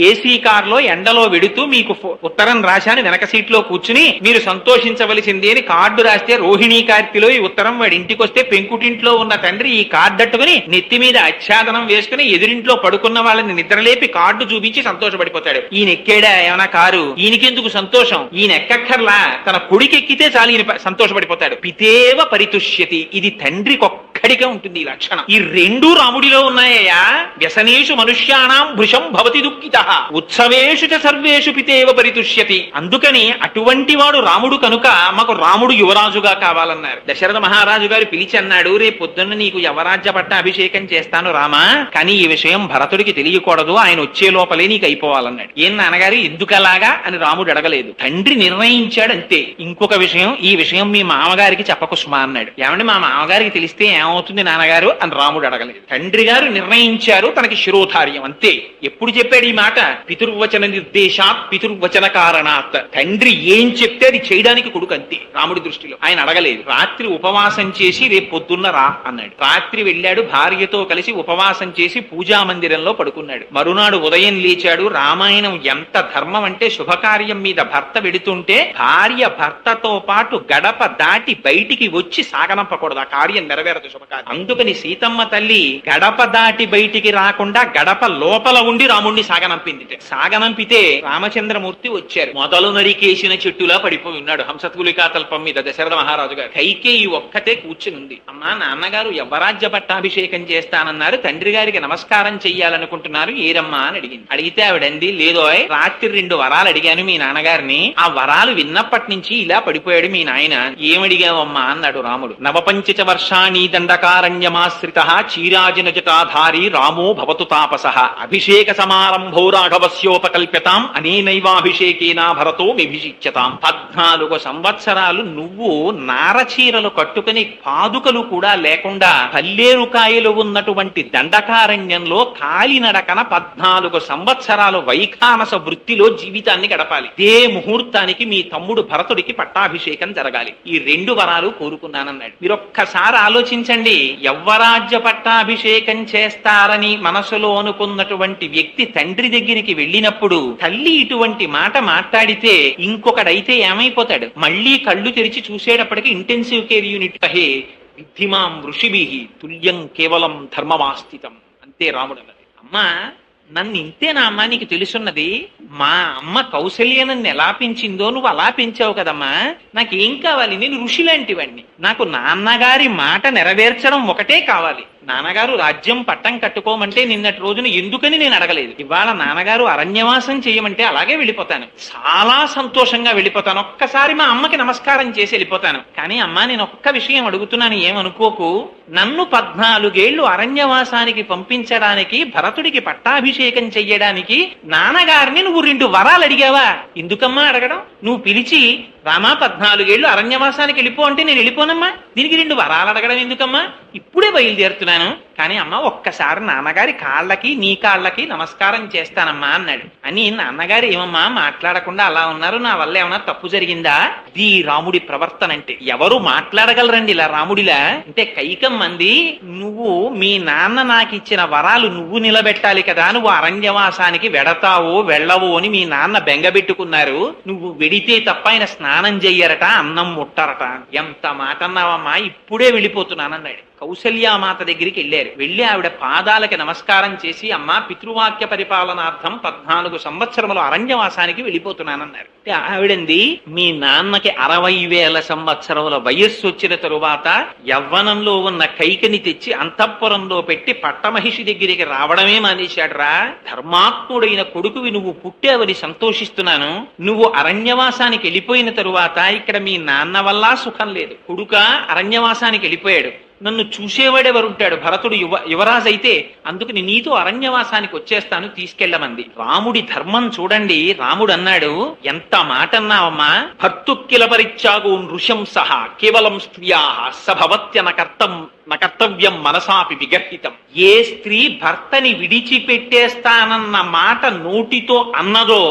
ఏసీ కారులో ఎండలో వెడుతూ మీకు ఉత్తరం రాశాను, వెనక సీట్ లో కూర్చుని మీరు సంతోషించవలసింది అని కార్డు రాస్తే రోహిణీ కార్తిలో ఈ ఉత్తరం వాడి ఇంటికి వస్తే పెంకుటింట్లో ఉన్న తండ్రి ఈ కార్డు అట్టుకుని నెత్తి మీద ఆచ్ఛాదనం వేసుకుని ఎదురింట్లో పడుకున్న వాళ్ళని నిద్రలేపి కార్డు చూపించి సంతోషపడిపోతాడు. ఈయన ఎక్కాడా ఏమైనా కారు, ఈయనకెందుకు సంతోషం, ఈయన ఎక్కక్కర్లా, తన కొడుకు ఎక్కితే చాలు ఈయన సంతోషపడిపోతాడు. పితేవ పరితుష్యతి, ఇది తండ్రికొక్క ఒక్కడికే ఉంటుంది ఈ లక్షణం. ఈ రెండు రాముడిలో ఉన్నాయా. వ్యసనేషు మనుష్యాణం భృశం భవతి దుఃఖితః ఉత్సవేషు చ సర్వేషు పితేవ పరితుష్యతి. అందుకని అటువంటి వాడు రాముడు కనుక మాకు రాముడు యువరాజుగా కావాలన్నారు. దశరథ మహారాజు గారు పిలిచి అన్నాడు, రేపు పొద్దున్న నీకు యవరాజ్య పట్ట అభిషేకం చేస్తాను రామా, కానీ ఈ విషయం భరతుడికి తెలియకూడదు, ఆయన వచ్చే లోపలే నీకు అయిపోవాలన్నాడు. ఏం నాన్నగారు ఎందుకలాగా అని రాముడు అడగలేదు. తండ్రి నిర్ణయించాడు అంతే. ఇంకొక విషయం, ఈ విషయం మీ మామగారికి చెప్పకు సుమా అన్నాడు. ఏమంటే మా మామగారికి తెలిస్తే ఏమవుతుంది నాన్నగారు అని రాముడు అడగలేదు. తండ్రి గారు నిర్ణయించారు, తనకి శిరోధార్యం అంతే. ఎప్పుడు చెప్పాడు ఈ మాట? పితుర్వచన నిర్దేశాత్ పితుర్వచన కారణాత్. తండ్రి ఏం చెప్తే అది చేయడానికి కొడుకు అంతే రాముడి దృష్టిలో. ఆయన అడగలేదు. రాత్రి ఉపవాసం చేసి రేపు పొద్దున్న రా అన్నాడు. రాత్రి వెళ్ళాడు, భార్యతో కలిసి ఉపవాసం చేసి పూజా మందిరంలో పడుకున్నాడు. మరునాడు ఉదయం లేచాడు. రామాయణం ఎంత ధర్మం అంటే, శుభకార్యం మీద భర్త వెడుతుంటే భార్య భర్తతో పాటు గడప దాటి బయటికి వచ్చి సాగనంపకూడదు, ఆ కార్యం నెరవేరదు, శుభకార్యం. అందుకని సీతమ్మ తల్లి గడప దాటి బయటికి రాకుండా గడప లోపల ఉండి రాముణ్ణి సాగనంపింది. సాగనంపితే రామచంద్రమూర్తి వచ్చారు. మొదలు నరికేసిన చెట్టులా పడిపోయి ఉన్నాడు హంసతులికా తల్పం మీద దశరథ మహారాజు గారు. కైకేయి ఒక్కతే కూర్చుని ఉంది. అమ్మా నాన్నగారు యవ్వరాజ్య పట్టాభిషేకం చేస్తానన్నారు, తండ్రి గారికి నమస్కారం చెయ్యాలనుకుంటున్నారు, ఏరమ్మా అని అడిగింది. అడిగితే ఆవిడంది, లేదోయ్ రాత్రి 2 వరాలు అడిగాను మీ నాన్నగారిని, ఆ వరాలు విన్నప్పటి నుంచి ఇలా పడిపోయాడు మీ నాయన, ఏమడిగావమ్మా అన్నాడు రాముడు. నవపంచ వర్షాణి దండకారణ్యమాశ్రిత చీరాజిన జటాధారి రామో భవతు తాపసః అభిషేక సమారంభో రాఘవస్యోపకల్ప్యతాం అనేనైవాభిషేకేనా భరతో మిభిషిచ్యతాం. 14 సంవత్సరాలు నువ్వు నారచీరలు కట్టుకుని పాదుకలు కూడా లేకుండా పల్లేరుకాయలు ఉన్నటువంటి దండకారణ్యంలో కాలినడకన 14 సంవత్సరాలు వైఖానస వృత్తిలో జీవితాన్ని గడపాలి. ఇదే ముహూర్తానికి మీ తమ్ముడు భరతుడికి పట్టాభిషేకం జరగాలి. ఈ 2 వరాలు కోరుకున్నానన్నాడు. మీరొక్కసారి ఆలోచించండి, యవ్వరాజ్య పట్టాభిషేకం చేస్తారని మనసులో అనుకున్నటువంటి వ్యక్తి తండ్రి దగ్గరికి వెళ్ళినప్పుడు తల్లి ఇటువంటి మాట మాట్లాడితే ఇంకొకడైతే ఏమైపోతాడు? మళ్ళీ కళ్ళు తెరిచి చూసేటప్పటికి ఇంటెన్సివ్ కేర్ యూనిట్ హే విద్ధిమాం ఋషిభిః తుల్యం కేవలం ధర్మమాస్థితం. అంతే రాముడు అన్నది. అమ్మా నన్ను ఇంతేనా అమ్మా నీకు తెలుసున్నది? మా అమ్మ కౌసల్య నన్ను ఎలా పెంచిందో నువ్వు అలా పెంచావు కదమ్మా, నాకేం కావాలి? నేను ఋషి లాంటివాణ్ణి, నాకు నాన్నగారి మాట నెరవేర్చడం ఒకటే కావాలి. నాన్నగారు రాజ్యం పట్టం కట్టుకోమంటే నిన్నటి రోజున ఎందుకని నేను అడగలేదు. ఇవాళ నాన్నగారు అరణ్యవాసం చేయమంటే అలాగే వెళ్ళిపోతాను, చాలా సంతోషంగా వెళ్ళిపోతాను. ఒక్కసారి మా అమ్మకి నమస్కారం చేసి వెళ్ళిపోతాను. కానీ అమ్మా నేను ఒక్క విషయం అడుగుతున్నాను, ఏమనుకోకు. నన్ను 14 ఏళ్లు అరణ్యవాసానికి పంపించడానికి, భరతుడికి పట్టాభిషేకం చెయ్యడానికి నాన్నగారిని నువ్వు 2 వరాలు అడిగావా? ఎందుకమ్మా అడగడం? నువ్వు పిలిచి రామా 14 ఏళ్లు అరణ్యవాసానికి వెళ్ళిపో అంటే నేను వెళ్ళిపోనమ్మా, దీనికి 2 వరాలు అడగడం ఎందుకమ్మా? ఇప్పుడే బయలుదేరుతున్నాను, కానీ అమ్మ ఒక్కసారి నాన్నగారి కాళ్ళకి నీ కాళ్ళకి నమస్కారం చేస్తానమ్మా అన్నాడు. అని నాన్నగారు ఏమమ్మా మాట్లాడకుండా అలా ఉన్నారు, నా వల్ల ఏమన్నా తప్పు జరిగిందా? ఇది రాముడి ప్రవర్తన అంటే. ఎవరు మాట్లాడగలరండి ఇలా రాముడిలా? అంటే కైకమ్మంది, నువ్వు మీ నాన్న నాకు ఇచ్చిన వరాలు నువ్వు నిలబెట్టాలి కదా, నువ్వు అరణ్యవాసానికి వెడతావో వెళ్ళవో అని మీ నాన్న బెంగబెట్టుకున్నారు, నువ్వు వెడితే తప్ప ఆయన స్నానం చెయ్యరట, అన్నం ముట్టరట. ఎంత మాట అన్నావమ్మా, ఇప్పుడే వెళ్ళిపోతున్నానన్నాడు. కౌసల్యామాత దగ్గరికి వెళ్ళారు. వెళ్ళి ఆవిడ పాదాలకి నమస్కారం చేసి, అమ్మా పితృవాక్య పరిపాలనార్థం 14 సంవత్సరములు అరణ్యవాసానికి వెళ్ళిపోతున్నానన్నారు. ఆవిడంది, మీ నాన్నకి 60,000 సంవత్సరముల వయస్సు వచ్చిన తరువాత యవ్వనంలో ఉన్న కైకని తెచ్చి అంతఃపురంలో పెట్టి పట్టమహిషి దగ్గరికి రావడమే మానేశాడురా. ధర్మాత్ముడైన కొడుకువి నువ్వు పుట్టావని సంతోషిస్తున్నాను. నువ్వు అరణ్యవాసానికి వెళ్ళిపోయిన తరువాత ఇక్కడ మీ నాన్న వల్ల సుఖం లేదు. కొడుక అరణ్యవాసానికి వెళ్ళిపోయాడు, నన్ను చూసేవాడెవరుంటాడు? భరతుడు యువరాజు అయితే, అందుకని నీతో అరణ్యవాసానికి వచ్చేస్తాను, తీసుకెళ్లమంది. రాముడి ధర్మం చూడండి. రాముడు అన్నాడు, ఎంత మాట అన్నావమ్మా. భర్తుక్కిల పరిత్యాగో నృశం సహా కేవలం స్త్రియా సభవత్య నకర్తవ్యం మనసాపి విగర్హితం. ఏ స్త్రీ భర్తని విడిచిపెట్టేస్తానన్న మాట నోటితో అన్నదో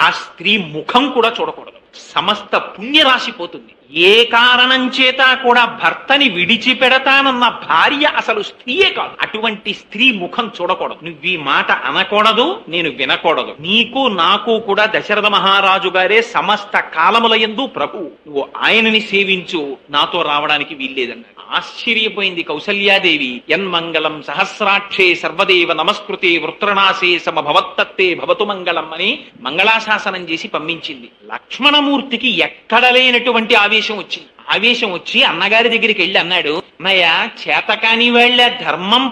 ఆ స్త్రీ ముఖం కూడా చూడకూడదు, సమస్త పుణ్యరాశి పోతుంది. ఏ కారణం చేత కూడా భర్తని విడిచిపెడతానన్న భార్య అసలు స్త్రీయే కాదు. అటువంటి స్త్రీ ముఖం చూడకూడదు. నువ్వు ఈ మాట అనకూడదు, నేను వినకూడదు. నీకు నాకు కూడా దశరథ మహారాజు గారే సమస్త కాలములయందు ప్రభు, నువ్వు ఆయనని సేవించు, నాతో రావడానికి వీల్లేదన్నారు. ఆశ్చర్యపోయింది కౌసల్యాదేవి. యన్మంగళం సహస్రాక్షే సర్వదేవ నమస్కృతే వృత్రనాశే సమభవత్తత్తే భవతు మంగళం అని మంగళాశాసనం చేసి పంపించింది. లక్ష్మణమూర్తికి ఎక్కడ లేనటువంటి ఆవేశం వచ్చింది. ఆవేశం వచ్చి అన్నగారి దగ్గరికి వెళ్ళి అన్నాడు, అన్నయ్య చేతకాని వాళ్ళ ధర్మం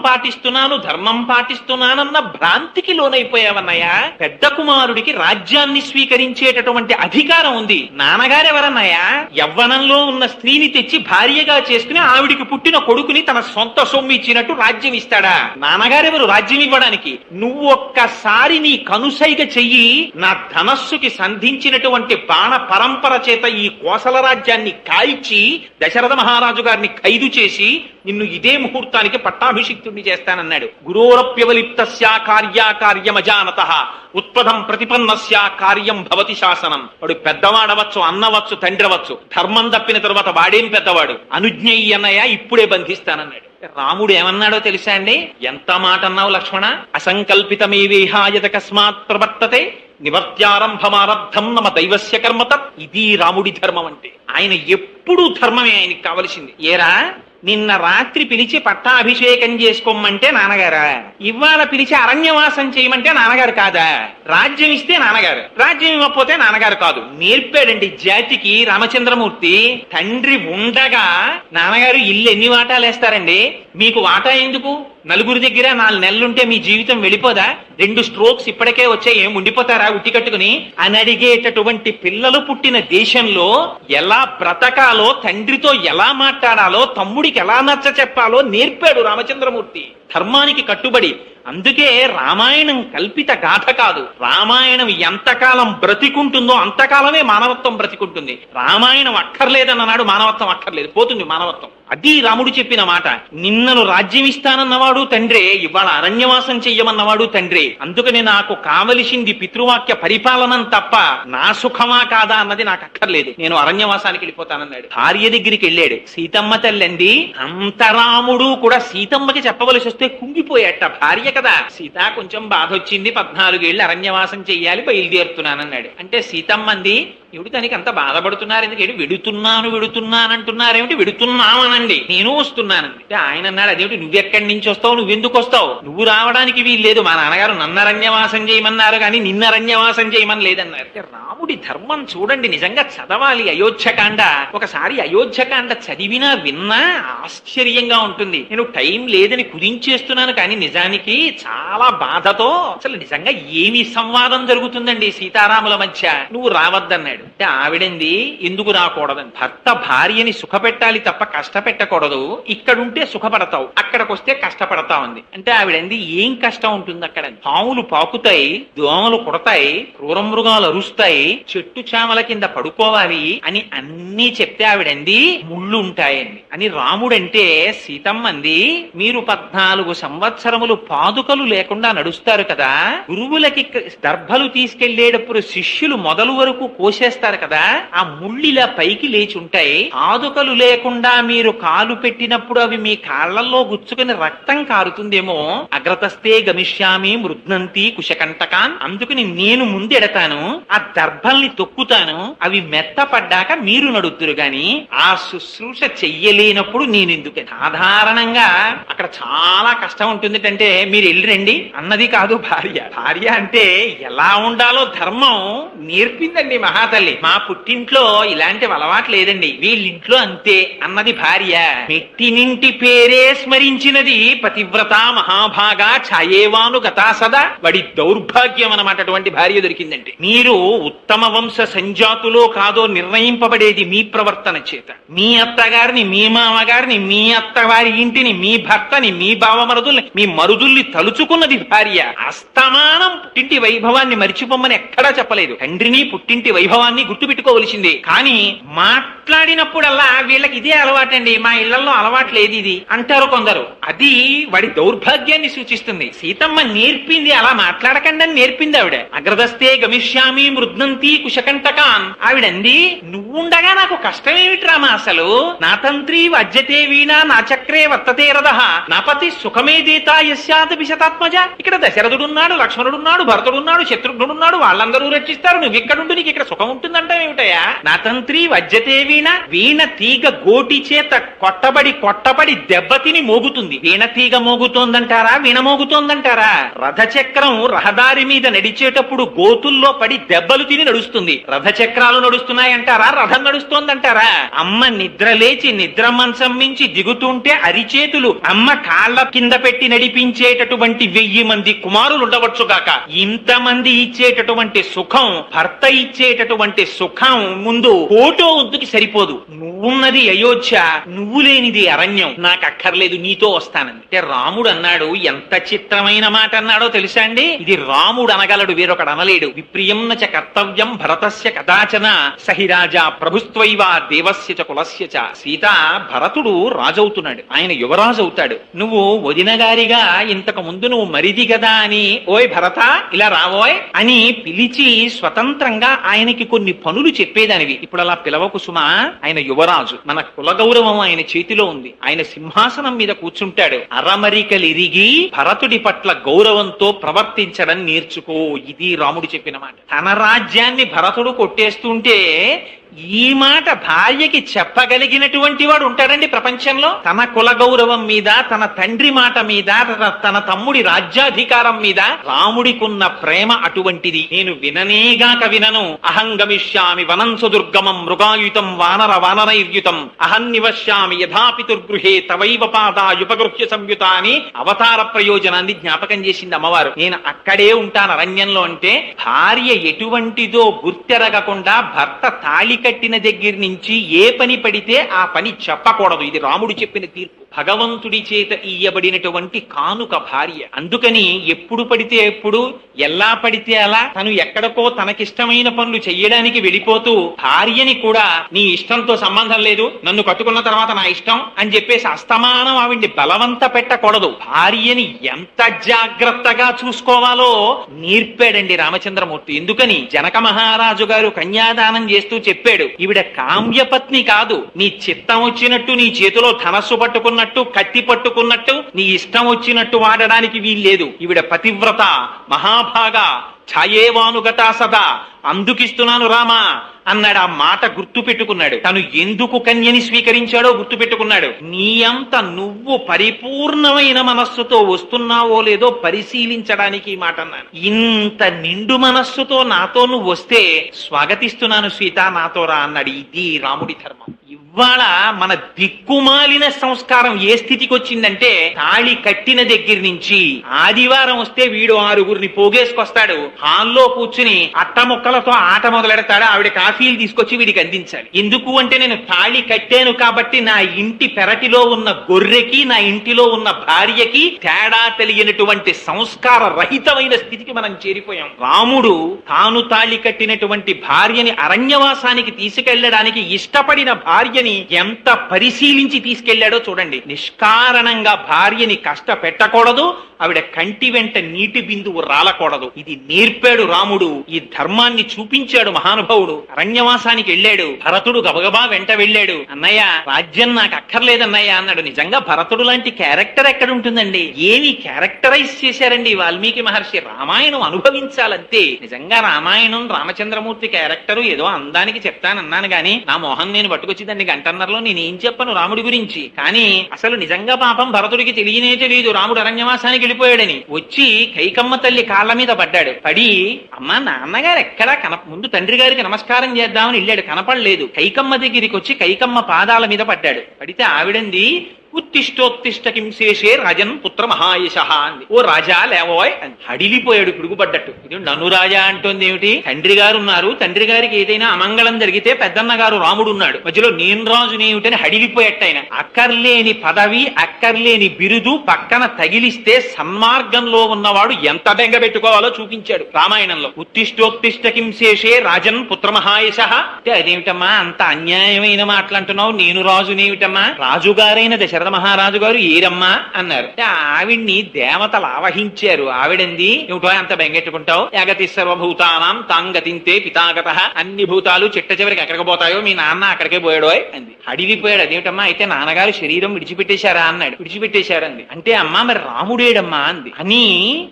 పాటిస్తున్నానన్న భ్రాంతికి లోనైపోయావన్నయ్య. పెద్ద కుమారుడికి రాజ్యాన్ని స్వీకరించేటటువంటి అధికారం ఉంది. నాన్నగారు ఎవరన్నయ్య? యవ్వనంలో ఉన్న స్త్రీని తెచ్చి భార్యగా చేసుకుని ఆవిడికి పుట్టిన కొడుకుని తన సొంత సొమ్ము ఇచ్చినట్టు రాజ్యం ఇస్తాడా? నాన్నగారెవరు రాజ్యం ఇవ్వడానికి? నువ్వు ఒక్కసారి నీ కనుసైగ చెయ్యి, నా ధనస్సుకి సంధించినటువంటి బాణ పరంపర చేత ఈ కోసల రాజ్యాన్ని కాల్చి దశరథ మహారాజు గారిని ఖైదు చేసి నిన్ను ఇదే ముహూర్తానికి పట్టాభిషిక్తుడిని చేస్తానన్నాడు. గురోరప్యవలిప్తస్యా కార్యాకార్యమజానతః ఉత్పదం ప్రతిపన్నస్యా కార్యం భవతి శాసనం. వాడు పెద్దవాడవచ్చు, అన్నవచ్చు, తండ్రవచ్చు. ధర్మం తప్పిన తరువాత వాడేం పెద్దవాడు? అనుజ్ఞయి అన్నయ్య ఇప్పుడే బంధిస్తానన్నాడు. రాముడు ఏమన్నాడో తెలుసా అండి? ఎంత మాట అన్నావు లక్ష్మణ? అసంకల్పితమేవేహాయత కస్మాత్ ప్రవర్తతే నివర్త్యారంభమారబ్ధం నమ దైవస్య కర్మతత్. ఇది రాముడి ధర్మం అంటే. ఆయన ఎప్పుడూ ధర్మమే ఆయనకి కావలసింది. ఏరా నిన్న రాత్రి పిలిచి పట్టాభిషేకం చేసుకోమంటే నాన్నగారా? ఇవాళ పిలిచి అరణ్యవాసం చేయమంటే నాన్నగారు కాదా? రాజ్యం ఇస్తే నాన్నగారు, రాజ్యం ఇవ్వకపోతే నాన్నగారు కాదు. నేర్పాడండి జాతికి రామచంద్రమూర్తి. తండ్రి ఉండగా నాన్నగారు ఇల్లు ఎన్ని వాటాలు వేస్తారండి? మీకు వాటా ఎందుకు? నలుగురి దగ్గర 4 నెలలుంటే మీ జీవితం వెళ్ళిపోదా? 2 స్ట్రోక్స్ ఇప్పటికే వచ్చాయి, ఏం ఉండిపోతారా ఉట్టి కట్టుకుని అని అడిగేటటువంటి పిల్లలు పుట్టిన దేశంలో ఎలా బ్రతకాలో, తండ్రితో ఎలా మాట్లాడాలో, తమ్ముడికి ఎలా నచ్చ చెప్పాలో నేర్పాడు రామచంద్రమూర్తి. ధర్మానికి కట్టుబడి. అందుకే రామాయణం కల్పిత గాథ కాదు. రామాయణం ఎంతకాలం బ్రతికుంటుందో అంతకాలమే మానవత్వం బ్రతికుంటుంది. రామాయణం అక్కర్లేదన్ననాడు మానవత్వం అక్కర్లేదు, పోతుంది మానవత్వం. అది రాముడు చెప్పిన మాట. నిన్నను రాజ్యం ఇస్తానన్నవాడు తండ్రే, ఇవాళ అరణ్యవాసం చెయ్యమన్నవాడు తండ్రే. అందుకని నాకు కావలసింది పితృవాక్య పరిపాలనం తప్ప నా సుఖమా కాదా అన్నది నాకు అక్కర్లేదు, నేను అరణ్యవాసానికి వెళ్ళిపోతానన్నాడు. భార్య దగ్గరికి వెళ్ళాడు. సీతమ్మ తల్లండి. అంత రాముడు కూడా సీతమ్మకి చెప్పవలసి వస్తే కుంగిపోయాట. భార్య కదా. సీత కొంచెం బాధ వచ్చింది, 14 ఏళ్ళు అరణ్యవాసం చెయ్యాలి, బయలుదేరుతున్నానన్నాడు. అంటే సీతమ్మంది, ఎవడు దానికి అంత బాధపడుతున్నారు ఎందుకంటే? వెడుతున్నానంటున్నారేమిటి? వెడుతున్నామనండి, నేను వస్తున్నానండి. ఆయన అన్నాడు, అదేమిటి నువ్వెక్కడి నుంచి వస్తావు, నువ్వెందుకు వస్తావు? నువ్వు రావడానికి వీల్లేదు, మా నాన్నగారు నన్ను అరణ్యవాసం చేయమన్నారు కానీ నిన్న అరణ్యవాసం చేయమని లేదన్నారు. రాముడి ధర్మం చూడండి, నిజంగా చదవాలి అయోధ్యకాండ. ఒకసారి అయోధ్యకాండ చదివినా విన్నా ఆశ్చర్యంగా ఉంటుంది. నేను టైం లేదని కుదించేస్తున్నాను కానీ నిజానికి చాలా బాధతో అసలు నిజంగా ఏమి సంవాదం జరుగుతుందండి సీతారాముల మధ్య. నువ్వు రావద్దన్నాడు. అంటే ఆవిడంది, ఎందుకు రాకూడదని? భర్త భార్యని సుఖపెట్టాలి తప్ప కష్టపెట్టకూడదు. ఇక్కడుంటే సుఖపడతావు, అక్కడికి వస్తే కష్టపడతావు అంది. అంటే ఆవిడంది, ఏం కష్టం ఉంటుంది అక్కడ? పాములు పాకుతాయి, దోమలు కుడతాయి, క్రూర మృగాలు అరుస్తాయి, చెట్టు చామల కింద పడుకోవాలి అని అన్నీ చెప్తే ఆవిడంది, ముళ్ళు ఉంటాయండి అని. రాముడంటే సీతమ్మంది, మీరు 14 సంవత్సరములు పాదుకలు లేకుండా నడుస్తారు కదా, గురువులకి దర్భలు తీసుకెళ్లేటప్పుడు శిష్యులు మొదలు వరకు కోసేస్తారు కదా, ఆ ముళ్ళిలా పైకి లేచి ఉంటాయి. పాదుకలు లేకుండా మీరు కాలు పెట్టినప్పుడు అవి మీ కాళ్లలో గుచ్చుకుని రక్తం కారుతుందేమో. అగ్రతస్తే గమిష్యామి మృద్నంతి కుశకంటకాన్. అందుకని నేను ముందెడతాను, ఆ దర్భల్ని తొక్కుతాను, అవి మెత్తపడ్డాక మీరు నడుతురు గాని ఆ శుశ్రూష చెయ్యలేనప్పుడు నేనెందుకు? సాధారణంగా అక్కడ చాలా కష్టం ఉంటుంది. అంటే మీరు వెళ్ళిరండి అన్నది కాదు భార్య. భార్య అంటే ఎలా ఉండాలో ధర్మం నేర్పిందండి మహాతల్లి. మా పుట్టింట్లో ఇలాంటి అలవాటు లేదండి, వీళ్ళింట్లో అంతే అన్నది భార్య. మెట్టినింటి పేరే స్మరించినది పతివ్రత మహాభాగా ఛాయేవాను గతా సదా. వాడి దౌర్భాగ్యం అన్నమాట అటువంటి భార్య దొరికిందంటే. మీరు ఉత్తమ వంశ సంజాతులో కాదో నిర్ణయింపబడేది మీ ప్రవర్తన చేత. మీ అత్తగారిని, మీ మామగారిని, మీ అత్తవారి ఇంటిని, మీ భర్తని, మీ బావమరుదుల్ని, మీ మరుదుల్ని తలుచుకున్నది భార్య. అస్తమానం పుట్టింటి వైభవాన్ని మరిచిపోమని ఎక్కడా చెప్పలేదు. తండ్రిని, పుట్టింటి వైభవాన్ని గుర్తుపెట్టుకోవలసిందే. కానీ మాట్లాడినప్పుడల్లా వీళ్ళకి ఇదే అలవాటండి, మా ఇళ్లలో అలవాటు లేదు ఇది అంటారు కొందరు. అది వాడి దౌర్భాగ్యాన్ని సూచిస్తుంది. సీతమ్మ నేర్పింది అలా మాట్లాడకండి అని నేర్పింది ఆవిడ. అగ్రదస్తే గమిష్యామి మృద్నంతి కుశకంటకాన్. ఆవిడంది, నువ్వుండగా నాకు కష్టమేమిటి రామా అసలు? నా తంత్రి వజ్జతే వీణా నా చక్రే వర్తతే రథః నాపతి సుఖమే దేతా యస్యాత విశతాత్మజ. ఇక్కడ దశరథుడున్నాడు, లక్ష్మణుడున్నాడు, భరతుడున్నాడు, శత్రుఘ్నుడున్నాడు, వాళ్ళందరూ రక్షిస్తారు. నువ్వు ఇక్కడుండు, నీకు ఇక్కడ సుఖము బాగుంటుందంట ఏమిటయా? నతంత్రి వజ్జతే వీణ, వీణ తీగ గోటి చేత కొట్టబడి దెబ్బతిని మోగుతుంది. వీణ తీగ మోగుతోందంటారా, వీణ మోగుతోందంటారా? రథచక్రం రహదారి మీద నడిచేటప్పుడు గోతుల్లో పడి దెబ్బలు తిని నడుస్తుంది. రథచక్రాలు నడుస్తున్నాయంటారా, రథం నడుస్తోందంటారా? అమ్మ నిద్ర లేచి నిద్ర మంచం మించి దిగుతుంటే అరిచేతులు అమ్మ కాళ్ళ కింద పెట్టి నడిపించేటటువంటి 1000 మంది కుమారులు ఉండవచ్చుగాక. ఇంతమంది ఇచ్చేటటువంటి సుఖం, భర్త ఇచ్చేటటువంటి సుఖం ముందు ఫోటో వద్దుకి సరిపోదు. నువ్వున్నది అయోధ్య, నువ్వు లేనిది అరణ్యం, నాకు అక్కర్లేదు, నీతో వస్తానంది. అంటే రాముడు అన్నాడు, ఎంత చిత్రమైన మాట అన్నాడో తెలుసా అండి? ఇది రాముడు అనగలడు, వేరొకడు అనలేడు. విప్రియం చ కర్తవ్యం భరతస్య కదాచన సహిరాజా ప్రభుస్త్వైవ దేవస్య చ కులస్య చ. సీత, భరతుడు రాజవుతున్నాడు, ఆయన యువరాజు అవుతాడు. నువ్వు వదిన గారిగా ఇంతకు ముందు నువ్వు మరిది కదా అని, ఓయ్ భరత ఇలా రావోయ్ అని పిలిచి స్వతంత్రంగా ఆయనకి కొన్ని పనులు చెప్పేదానివి. ఇప్పుడు అలా పిలవకు సుమా, ఆయన యువరాజు, మన కుల గౌరవం ఆయన చేతిలో ఉంది. ఆయన సింహాసనం మీద కూర్చుంటాడు. అరమరికలిరిగి భరతుడి పట్ల గౌరవంతో ప్రవర్తించడం నేర్చుకో. ఇది రాముడు చెప్పిన మాట. తన రాజ్యాన్ని భరతుడు కొట్టేస్తుంటే ఈ మాట భార్యకి చెప్పగలిగినటువంటి వాడు ఉంటాడండి ప్రపంచంలో? తన కుల గౌరవం మీద, తన తండ్రి మాట మీద, తన తమ్ముడి రాజ్యాధికారం మీద రాముడికున్న ప్రేమ అటువంటిది. నేను విననేగాక వినను. అహం గమిష్యామి వనం సుదుర్గమం మృగాయుతం వానరైర్యుతం అహం నివశ్యామి యథాపితుర్గృహే తవైవ పాదాయుపగృహ్య సంయుత అని అవతార ప్రయోజనాన్ని జ్ఞాపకం చేసింది అమ్మవారు. నేను అక్కడే ఉంటాను అరణ్యంలో అంటే, భార్య ఎటువంటిదో గుర్తెరగకుండా భర్త తాళి కట్టిన దగ్గర నుంచి ఏ పని పడితే ఆ పని చెప్పకూడదు. ఇది రాముడు చెప్పిన తీర్పు. భగవంతుడి చేత ఇయ్యబడినటువంటి కానుక భార్య. అందుకని ఎప్పుడు పడితే ఎప్పుడు, ఎలా పడితే అలా తను ఎక్కడికో తనకిష్టమైన పనులు చెయ్యడానికి వెళ్ళిపోతూ భార్యని కూడా నీ ఇష్టంతో సంబంధం లేదు, నన్ను కట్టుకున్న తర్వాత నా ఇష్టం అని చెప్పేసి అస్తమానం ఆవిడ్ని బలవంత పెట్టకూడదు. భార్యని ఎంత జాగ్రత్తగా చూసుకోవాలో నేర్పాడండి రామచంద్రమూర్తి. ఎందుకని జనక మహారాజు గారు కన్యాదానం చేస్తూ చెప్పాడు, ఈవిడ కామ్యపత్ని కాదు, నీ చిత్తం వచ్చినట్టు నీ చేతిలో ధనస్సు పట్టుకున్నట్టు, కత్తి పట్టుకున్నట్టు నీ ఇష్టం వచ్చినట్టు వాడడానికి వీల్లేదు. ఈవిడ పతివ్రత, మహాభాగా, ఛాయేవానుగతా సదా, అందుకిస్తున్నాను రామా అన్నాడు. ఆ మాట గుర్తు పెట్టుకున్నాడు. తను ఎందుకు కన్యని స్వీకరించాడో గుర్తు పెట్టుకున్నాడు. నీ అంత నువ్వు పరిపూర్ణమైన మనస్సుతో వస్తున్నావో లేదో పరిశీలించడానికి ఈ మాట అన్నాను. ఇంత నిండు మనస్సుతో నాతో నువ్వు వస్తే స్వాగతిస్తున్నాను సీత, నాతో రా అన్నాడు. ఇది రాముడి ధర్మం. ఇవాళ మన దిక్కుమాలిన సంస్కారం ఏ స్థితికి వచ్చిందంటే, తాళి కట్టిన దగ్గర నుంచి ఆదివారం వస్తే వీడు 6గురిని పోగేసుకొస్తాడు. హాల్లో కూర్చుని అట్టముక్కలతో ఆట మొదలెడతాడు. ఆవిడ కాఫీలు తీసుకొచ్చి వీడికి అందించాలి. ఎందుకు అంటే, నేను తాళి కట్టాను కాబట్టి నా ఇంటి పెరటిలో ఉన్న గొర్రెకి, నా ఇంటిలో ఉన్న భార్యకి తేడా తెలియనటువంటి సంస్కార రహితమైన స్థితికి మనం చేరిపోయాం. రాముడు తాను తాళి కట్టినటువంటి భార్యని అరణ్యవాసానికి తీసుకెళ్లడానికి ఇష్టపడిన భార్యని ఎంత పరిశీలించి తీసుకెళ్లాడో చూడండి. నిష్కారణంగా భార్యని కష్టపెట్టకూడదు, ఆవిడ కంటి వెంట నీటి బిందువు రాలకూడదు. ఇది నేర్పాడు రాముడు. ఈ ధర్మాన్ని చూపించాడు మహానుభావుడు. అరణ్యవాసానికి వెళ్ళాడు. భరతుడు గబగబా వెంట వెళ్ళాడు. అన్నయ్య, రాజ్యం నాకు అక్కర్లేదన్నయ్య అన్నాడు. నిజంగా భరతుడు లాంటి క్యారెక్టర్ ఎక్కడ ఉంటుందండి? ఏమి క్యారెక్టరైజ్ చేశారండి వాల్మీకి మహర్షి. రామాయణం అనుభవించాలంతే. నిజంగా రామాయణం రామచంద్రమూర్తి క్యారెక్టర్ ఏదో అందానికి చెప్తానన్నాను గాని, నా మొహం నేను పట్టుకొచ్చి దాన్ని గంటన్నరలో నేనేం చెప్పను రాముడి గురించి. కానీ అసలు నిజంగా పాపం భరతుడికి తెలియనే తెలియదు రాముడు అరణ్యవాసానికి వెళ్ళిపోయాడని. వచ్చి కైకమ్మ తల్లి కాళ్ళ మీద పడ్డాడు. పడి, అమ్మా నాన్నగారు ఎక్కడా ముందు తండ్రి గారికి నమస్కారం చేద్దామని వెళ్ళాడు, కనపడలేదు. కైకమ్మ దగ్గరికి వచ్చి కైకమ్మ పాదాల మీద పడ్డాడు. పడితే ఆవిడంది, ఉత్తిష్టోత్తిష్ట కింశేషే రాజన్ పుత్ర మహాయశ అంది. ఓ రాజా లేవోయ్ అని. హడిలిపోయాడు పిడుగుపడ్డట్టు. ఇది నన్ను రాజా అంటోంది ఏమిటి? తండ్రి గారు ఉన్నారు, తండ్రి గారికి ఏదైనా అమంగళం జరిగితే పెద్దన్న గారు రాముడు ఉన్నాడు, మధ్యలో నేను రాజునేమిటని హడిలిపోయట్టయిన. అక్కర్లేని పదవి, అక్కర్లేని బిరుదు పక్కన తగిలిస్తే సన్మార్గంలో ఉన్నవాడు ఎంత బెంగ పెట్టుకోవాలో చూపించాడు రామాయణంలో. ఉత్తిష్టోత్తిష్ట కింశేషే రాజన్ పుత్ర మహాయశ అంటే అదేమిటమ్మా అంత అన్యాయమైన మాటలంటున్నావు? నేను రాజునేమిటమ్మా? రాజుగారైన దశరథ దశరథ మహారాజు గారు ఏరమ్మా అన్నారు. ఆవిడ్ని దేవతలు ఆవహించారు. ఆవిడంది, ఏమిటో అంత బెంగెట్టుకుంటావు, యాగతి సర్వభూతానాం తాంగతింతే పితాగత, అన్ని భూతాలు చిట్ట చివరికి ఎక్కడికి పోతాయో మీ నాన్న అక్కడికే పోయాడో అంది. అడిగిపోయాడు. అదేమిటమ్మా, అయితే నాన్నగారు శరీరం విడిచిపెట్టేశారా అన్నాడు. విడిచిపెట్టేశారంది. అంటే అమ్మా మరి రాముడేడమ్మా అంది. అని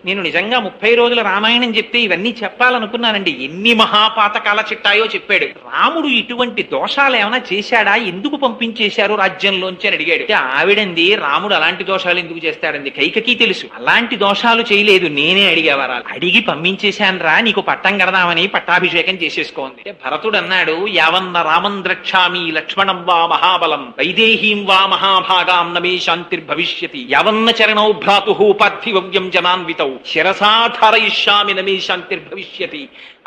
నేను నిజంగా 30 రోజుల రామాయణం చెప్తే ఇవన్నీ చెప్పాలనుకున్నానండి. ఎన్ని మహాపాతకాల చిట్టాయో చెప్పాడు. రాముడు ఇటువంటి దోషాలు ఏమైనా చేశాడా, ఎందుకు పంపించేశారు రాజ్యంలోంచి అని అడిగాడు. ఆవిడంది, రాముడు అలాంటి దోషాలు ఎందుకు చేస్తాడంది, కైకకి తెలుసు అలాంటి దోషాలు చేయలేదు, నేనే అడిగేవారా, అడిగి పంపించేశాను రా, నీకు పట్టం కడదామని పట్టాభిషేకం చేసేసుకోంది. భరతుడు అన్నాడు, యావన్న రామం ద్రక్ష్యామి లక్ష్మణం వా మహాబలం వైదేహీం వా మహాభాగాం నమే శాంతిర్భవిష్యతి యావన్న చరణౌ భ్రాతు పార్థివ్యం జనాన్వితౌ శిరసాధారయిష్యామి నమే శాంతిర్భవిష్యతి.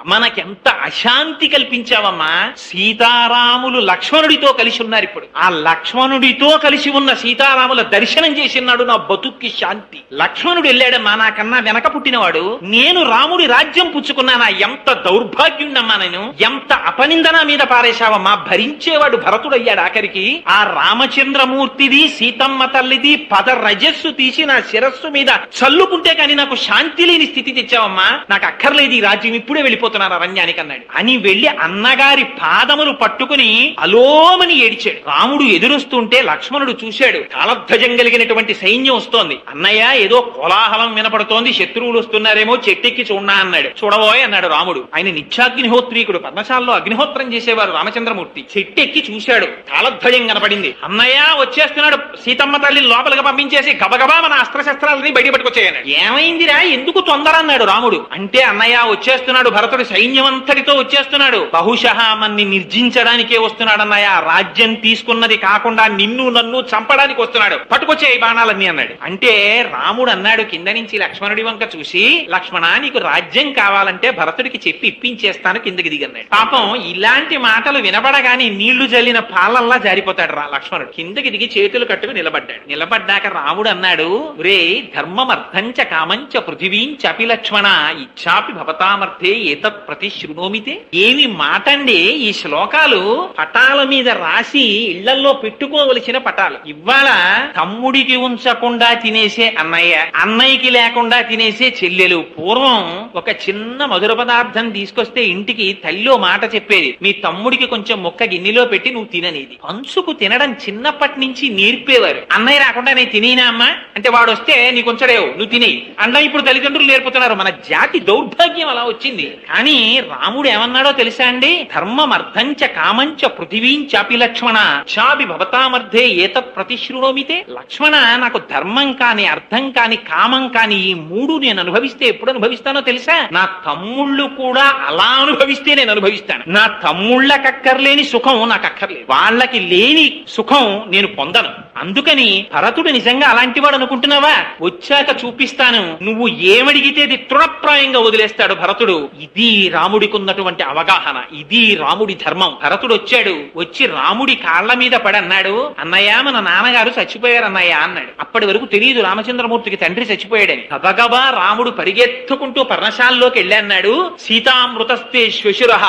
మనకెంత అశాంతి కల్పించావమ్మా. సీతారాములు లక్ష్మణుడితో కలిసి ఉన్నారు. ఇప్పుడు ఆ లక్ష్మణుడితో కలిసి ఉన్న సీతారాముల దర్శనం చేసినాడు, నా బతుక్కి శాంతి. లక్ష్మణుడు వెళ్ళాడమ్మా, నాకన్నా వెనక పుట్టినవాడు, నేను రాముడి రాజ్యం పుచ్చుకున్నానా, ఎంత దౌర్భాగ్యుణ్ణమ్మా నేను, ఎంత అపనిందన మీద పారేశావమ్మా. భరించేవాడు భరతుడయ్యాడు. ఆఖరికి ఆ రామచంద్రమూర్తిది సీతమ్మ తల్లిది పద రజస్సు తీసి నా శిరస్సు మీద చల్లుకుంటే కానీ నాకు శాంతి లేని స్థితి తెచ్చావమ్మా. నాకు అక్కర్లేదు ఈ రాజ్యం, ఇప్పుడే వెళ్ళిపోతున్నారు అరణ్యానికి అన్నాడు. అని వెళ్లి అన్నగారి పాదములు పట్టుకుని అలోమని ఏడిచాడు. రాముడు ఎదురొస్తుంటే లక్ష్మణుడు చూశాడు. కాలధ్వజం కలిగినటువంటి సైన్యం వస్తోంది. అన్నయ్య ఏదో కోలాహలం వినపడుతోంది, శత్రువులు వస్తున్నారేమో, చెట్టెక్కి చూడనా అన్నాడు. చూడబోయ్ అన్నాడు రాముడు. ఆయన నిత్యాగ్నిహోత్రీకుడు, పర్ణశాలలో అగ్నిహోత్రం చేసేవారు రామచంద్రమూర్తి. చెట్టెక్కి చూశాడు, కాలధ్వజం కనపడింది. అన్నయ్య వచ్చేస్తున్నాడు, సీతమ్మ తల్లి లోపలికి పంపించేసి గబగబా మన అస్త్రశస్త్రాలని బయట పట్టుకొచ్చాయన్నాడు. ఏమైందిరా, ఎందుకు తొందర అన్నాడు రాముడు. అంటే అన్నయ్య వచ్చేస్తున్నాడు, భరతుడు సైన్యమంతటితో వచ్చేస్తున్నాడు, బహుశః మన్ని నిర్జించడానికే వస్తున్నాడు అన్నయ్య, రాజ్యం తీసుకున్నది కాకుండా నిన్ను నన్ను చంపడానికి వస్తున్నాడు, పట్టుకొచ్చే ఈ బాణాలన్నీ అన్నాడు. అంటే రాముడు అన్నాడు కింద నుంచి లక్ష్మణుడి వంక చూసి, లక్ష్మణ నీకు రాజ్యం కావాలంటే భరతుడికి చెప్పి ఇప్పించేస్తాను, కిందకి దిగన్నాడు. పాపం ఇలాంటి మాటలు వినబడగానే నీళ్లు జల్లిన పాలల్లా జారిపోతాడు లక్ష్మణుడు. కిందకి దిగి చేతులు కట్టుకు నిలబడ్డాడు. నిలబడ్డాక రాముడు అన్నాడు, రే ధర్మమర్థంచ కామంచ పృథివీంచ అపి లక్ష్మణ ఇచ్చాపి భవతామర్థే ఏతత్ ప్రతి శృణోమితే. ఏమి మాటండి ఈ శ్లోకాలు, పటాల మీద రాసి ఇళ్లల్లో పెట్టుకోవలసిన పటాలు. ఇవాళ తమ్ముడికి ఉంచకుండా తినేసే అన్నయ్య, అన్నయ్యకి లేకుండా తినేసే చెల్లెలు. పూర్వం ఒక చిన్న మధుర పదార్థం తీసుకొస్తే ఇంటికి తల్లిలో మాట చెప్పేది, మీ తమ్ముడికి కొంచెం మొక్క గిన్నెలో పెట్టి నువ్వు తిననేది. పంచుకు తినడం చిన్నప్పటి నుంచి నేర్పేవారు. అన్నయ్య రాకుండా నేను తినేనా అమ్మా అంటే, వాడు వస్తే నీకు ఉంచడేవు, నువ్వు తినే అన్న ఇప్పుడు తల్లిదండ్రులు నేర్పుతున్నారు. మన జాతి దౌర్భాగ్యం అలా వచ్చింది. కానీ రాముడు ఏమన్నాడో తెలుసా అండి, ధర్మం అర్థంచ కామంచ పృథివీంచాపి లక్ష్మణ చాపి భవతామర్థే ఏతత్ ప్రతిశృణోమితే. లక్ష్మణ నాకు ధర్మం కాని అర్థం కాని కామం కాని ఈ మూడు నేను అనుభవిస్తే ఎప్పుడు అనుభవిస్తానో తెలుసా, నా తమ్ముళ్ళు కూడా అలా అనుభవిస్తే నేను అనుభవిస్తాను. నా తమ్ముళ్ళకక్కర్లేని సుఖం నాకు అక్కర్లేదు, వాళ్ళకి లేని సుఖం నేను పొందను. అందుకని భరతుడు నిజంగా అలాంటి వాడు అనుకుంటున్నావా, వచ్చాక చూపిస్తాను, నువ్వు ఏమడిగితే అది తృణప్రాయంగా వదిలేస్తాడు భరతుడు. ఇది రాముడికి ఉన్నటువంటి అవగాహన, ఇది రాముడి ధర్మం. భరతుడు వచ్చాడు, వచ్చి రాముడి కాళ్ల మీద పడి అన్నాడు, అన్నయ్య మన నాన్నగారు చచ్చిపోయారు అన్నయ్య అన్నాడు. అప్పటి వరకు తెలియదు రామచంద్రమూర్తికి తండ్రి చచ్చిపోయాడని. గబగబా రాముడు పరిగెత్తుకుంటూ పర్ణశాలలోకి వెళ్ళి అన్నాడు, సీతామృతస్తే శ్వశురః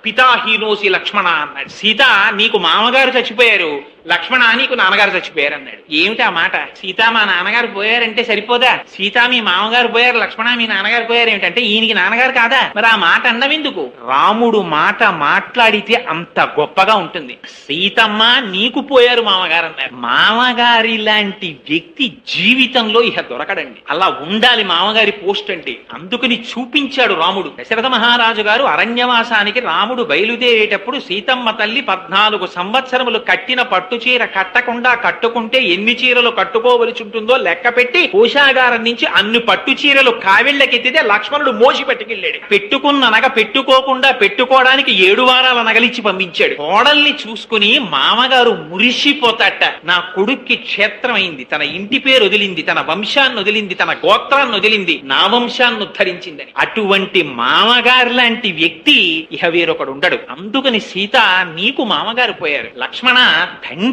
పితాహీనోసి లక్ష్మణ అన్నాడు. సీత నీకు మామగారు చచ్చిపోయారు, లక్ష్మణ నీకు నాన్నగారు చచ్చిపోయారు అన్నాడు. ఏమిటి ఆ మాట, సీత మా నాన్నగారు పోయారంటే సరిపోదా, సీత మీ మామగారు పోయారు, లక్ష్మణ మీ నాన్నగారు పోయారు ఏమిటంటే ఈయనకి నాన్నగారు కాదా, మరి ఆ మాట అన్నవెందుకు. రాముడు మాట మాట్లాడితే అంత గొప్పగా ఉంటుంది. సీతమ్మ నీకు పోయారు మామగారు అన్నారు. మామగారి లాంటి వ్యక్తి జీవితంలో ఇహ దొరకడండి. అలా ఉండాలి మామగారి పోస్ట్ అంటే. అందుకని చూపించాడు రాముడు. దశరథ మహారాజు గారు అరణ్యవాసానికి రాముడు బయలుదేరేటప్పుడు సీతమ్మ తల్లి 14 సంవత్సరములు కట్టిన పట్టు చీర కట్టకుండా కట్టుకుంటే ఎన్ని చీరలు కట్టుకోవలసి ఉంటుందో లెక్క పెట్టి కోశాగారం నుంచి అన్ని పట్టు చీరలు కావిళ్లకెత్తితే లక్ష్మణుడు మోసి పట్టుకెళ్ళాడు. పెట్టుకున్న నగ పెట్టుకోకుండా పెట్టుకోవడానికి 7 వారాల నగలిచ్చి పంపించాడు. కోడల్ని చూసుకుని మామగారు మురిసిపోతాట, నా కొడుక్కి క్షేత్రమైంది, తన ఇంటి పేరు వదిలింది, తన వంశాన్ని వదిలింది, తన గోత్రాన్ని వదిలింది, నా వంశాన్ని ఉద్ధరించిందని. అటువంటి మామగారు లాంటి వ్యక్తి ఇహ వేరొకడు ఉండడు. అందుకని సీత నీకు మామగారు పోయారు, లక్ష్మణ తండ్రి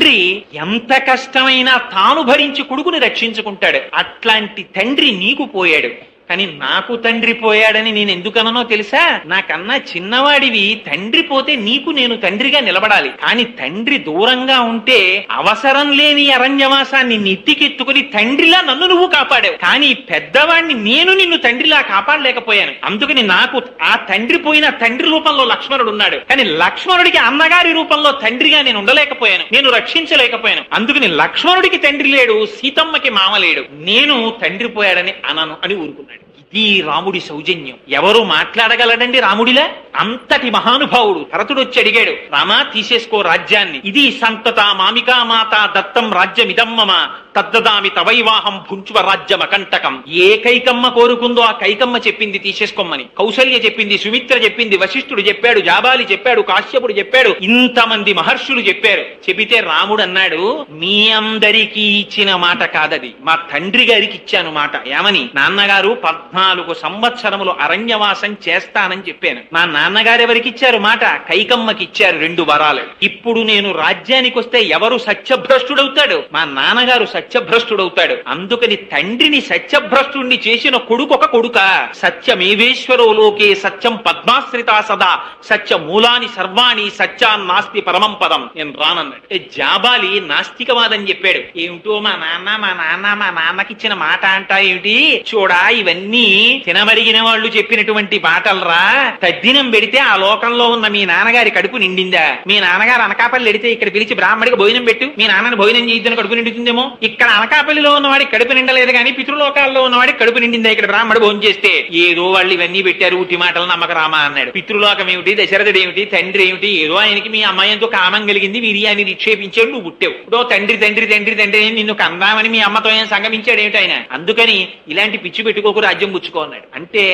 ఎంత కష్టమైనా తాను భరించి కొడుకుని రక్షించుకుంటాడు, అట్లాంటి తండ్రి నీకు పోయాడు. కానీ నాకు తండ్రి పోయాడని నేను ఎందుకనో తెలుసా? నాకన్నా చిన్నవాడివి, తండ్రి పోతే నీకు నేను తండ్రిగా నిలబడాలి. కానీ తండ్రి దూరంగా ఉంటే అవసరం లేని అరణ్యవాసాన్ని నెత్తికెత్తుకుని తండ్రిలా నన్ను నువ్వు కాపాడావు. కానీ పెద్దవాడిని నేను నిన్ను తండ్రిలా కాపాడలేకపోయాను. అందుకని నాకు ఆ తండ్రి పోయిన తండ్రి రూపంలో లక్ష్మణుడు ఉన్నాడు. కానీ లక్ష్మణుడికి అన్నగారి రూపంలో తండ్రిగా నేను ఉండలేకపోయాను, నేను రక్షించలేకపోయాను. అందుకని లక్ష్మణుడికి తండ్రి లేడు, సీతమ్మకి మామ లేడు, నేను తండ్రి పోయాడని అనను అని ఊరుకున్నాడు. ఇది రాముడి సౌజన్యం. ఎవరు మాట్లాడగలడండి రాముడిలా? అంతటి మహానుభావుడు. భరతుడు వచ్చి అడిగాడు, రామా తీసేసుకో రాజ్యాన్ని, ఇది సంతత మామికా మాత దత్తం రాజ్యమిదం మమ తద్దదామి తవైవాహం భుంచువ రాజ్యమకంటకం. ఏ కైకమ్మ కోరుకుందో ఆ కైకమ్మ చెప్పింది తీసేసుకోమని. కౌసల్య చెప్పింది, సుమిత్ర చెప్పింది, వశిష్ఠుడు చెప్పాడు, జాబాలి చెప్పాడు, కాశ్యపుడు చెప్పాడు, ఇంతమంది మహర్షులు చెప్పారు. చెబితే రాముడు అన్నాడు, మీ అందరికీ ఇచ్చిన మాట కాదది, మా తండ్రి గారికి ఇచ్చాను మాట. ఏమని? నాన్నగారు 14 సంవత్సరములు అరణ్యవాసం చేస్తానని చెప్పాను. మా నాన్నగారు ఎవరికి ఇచ్చారు మాట? కైకమ్మకి ఇచ్చారు 2 వరాలు. ఇప్పుడు నేను రాజ్యానికి వస్తే ఎవరు సత్యభ్రష్టుడవుతాడు? మా నాన్నగారు సత్యభ్రష్టుడవుతాడు. అందుకని తండ్రిని సత్యభ్రష్టుడిని చేసిన కొడుకు ఒక కొడుక. సత్యమేవేశ్వరో లోకే సత్యం పద్మాశ్రితా సదా సత్య మూలాని సర్వాణి సత్యాన్నాస్తి పరమం పదం. నేను రానన్నాడు. జాబాలి నాస్తికవాదం చెప్పాడు. ఏమిటో మా నాన్నకి ఇచ్చిన మాట అంట ఏమిటి? చూడా, ఇవన్నీ తినమరిగిన వాళ్ళు చెప్పినటువంటి మాటలరా. తద్దినం పెడితే ఆ లోకంలో ఉన్న మీ నాన్నగారి కడుపు నిండిందా? మీ నాన్నగారు అనకాపల్లి ఎడితే ఇక్కడ పిలిచి బ్రాహ్మడికి భోజనం పెట్టు, మీ నాన్నని భోజనం చేయొద్దని కడుపు నిండుతుందేమో. ఇక్కడ అనకాపల్లిలో ఉన్నవాడికి కడుపు నిండలేదు కానీ పితృలోకాల్లో ఉన్నవాడికి కడుపు నిండిందా ఇక్కడ బ్రాహ్మడు భోజనం చేస్తే? ఏదో వాళ్ళు ఇవన్నీ పెట్టారు, ఉట్టి మాటలు నమ్మక రామా అన్నాడు. పితృలోకం ఏమిటి, దశరథుడు ఏమిటి, తండ్రి ఏమిటి? ఏదో ఆయనకి మీ అమ్మాయితో కామం కలిగింది, వీర్యాన్ని నిక్షేపించాడు, నువ్వు పుట్టావు. ఇప్పుడు తండ్రి తండ్రి తండ్రి తండ్రి నిన్ను కందామని మీ అమ్మతో ఏం సంగమించాడు ఏమిటి ఆయన? అందుకని ఇలాంటి పిచ్చి పెట్టుకోకు, రాజ్యం పుచ్చుకో అన్నాడు. అంటే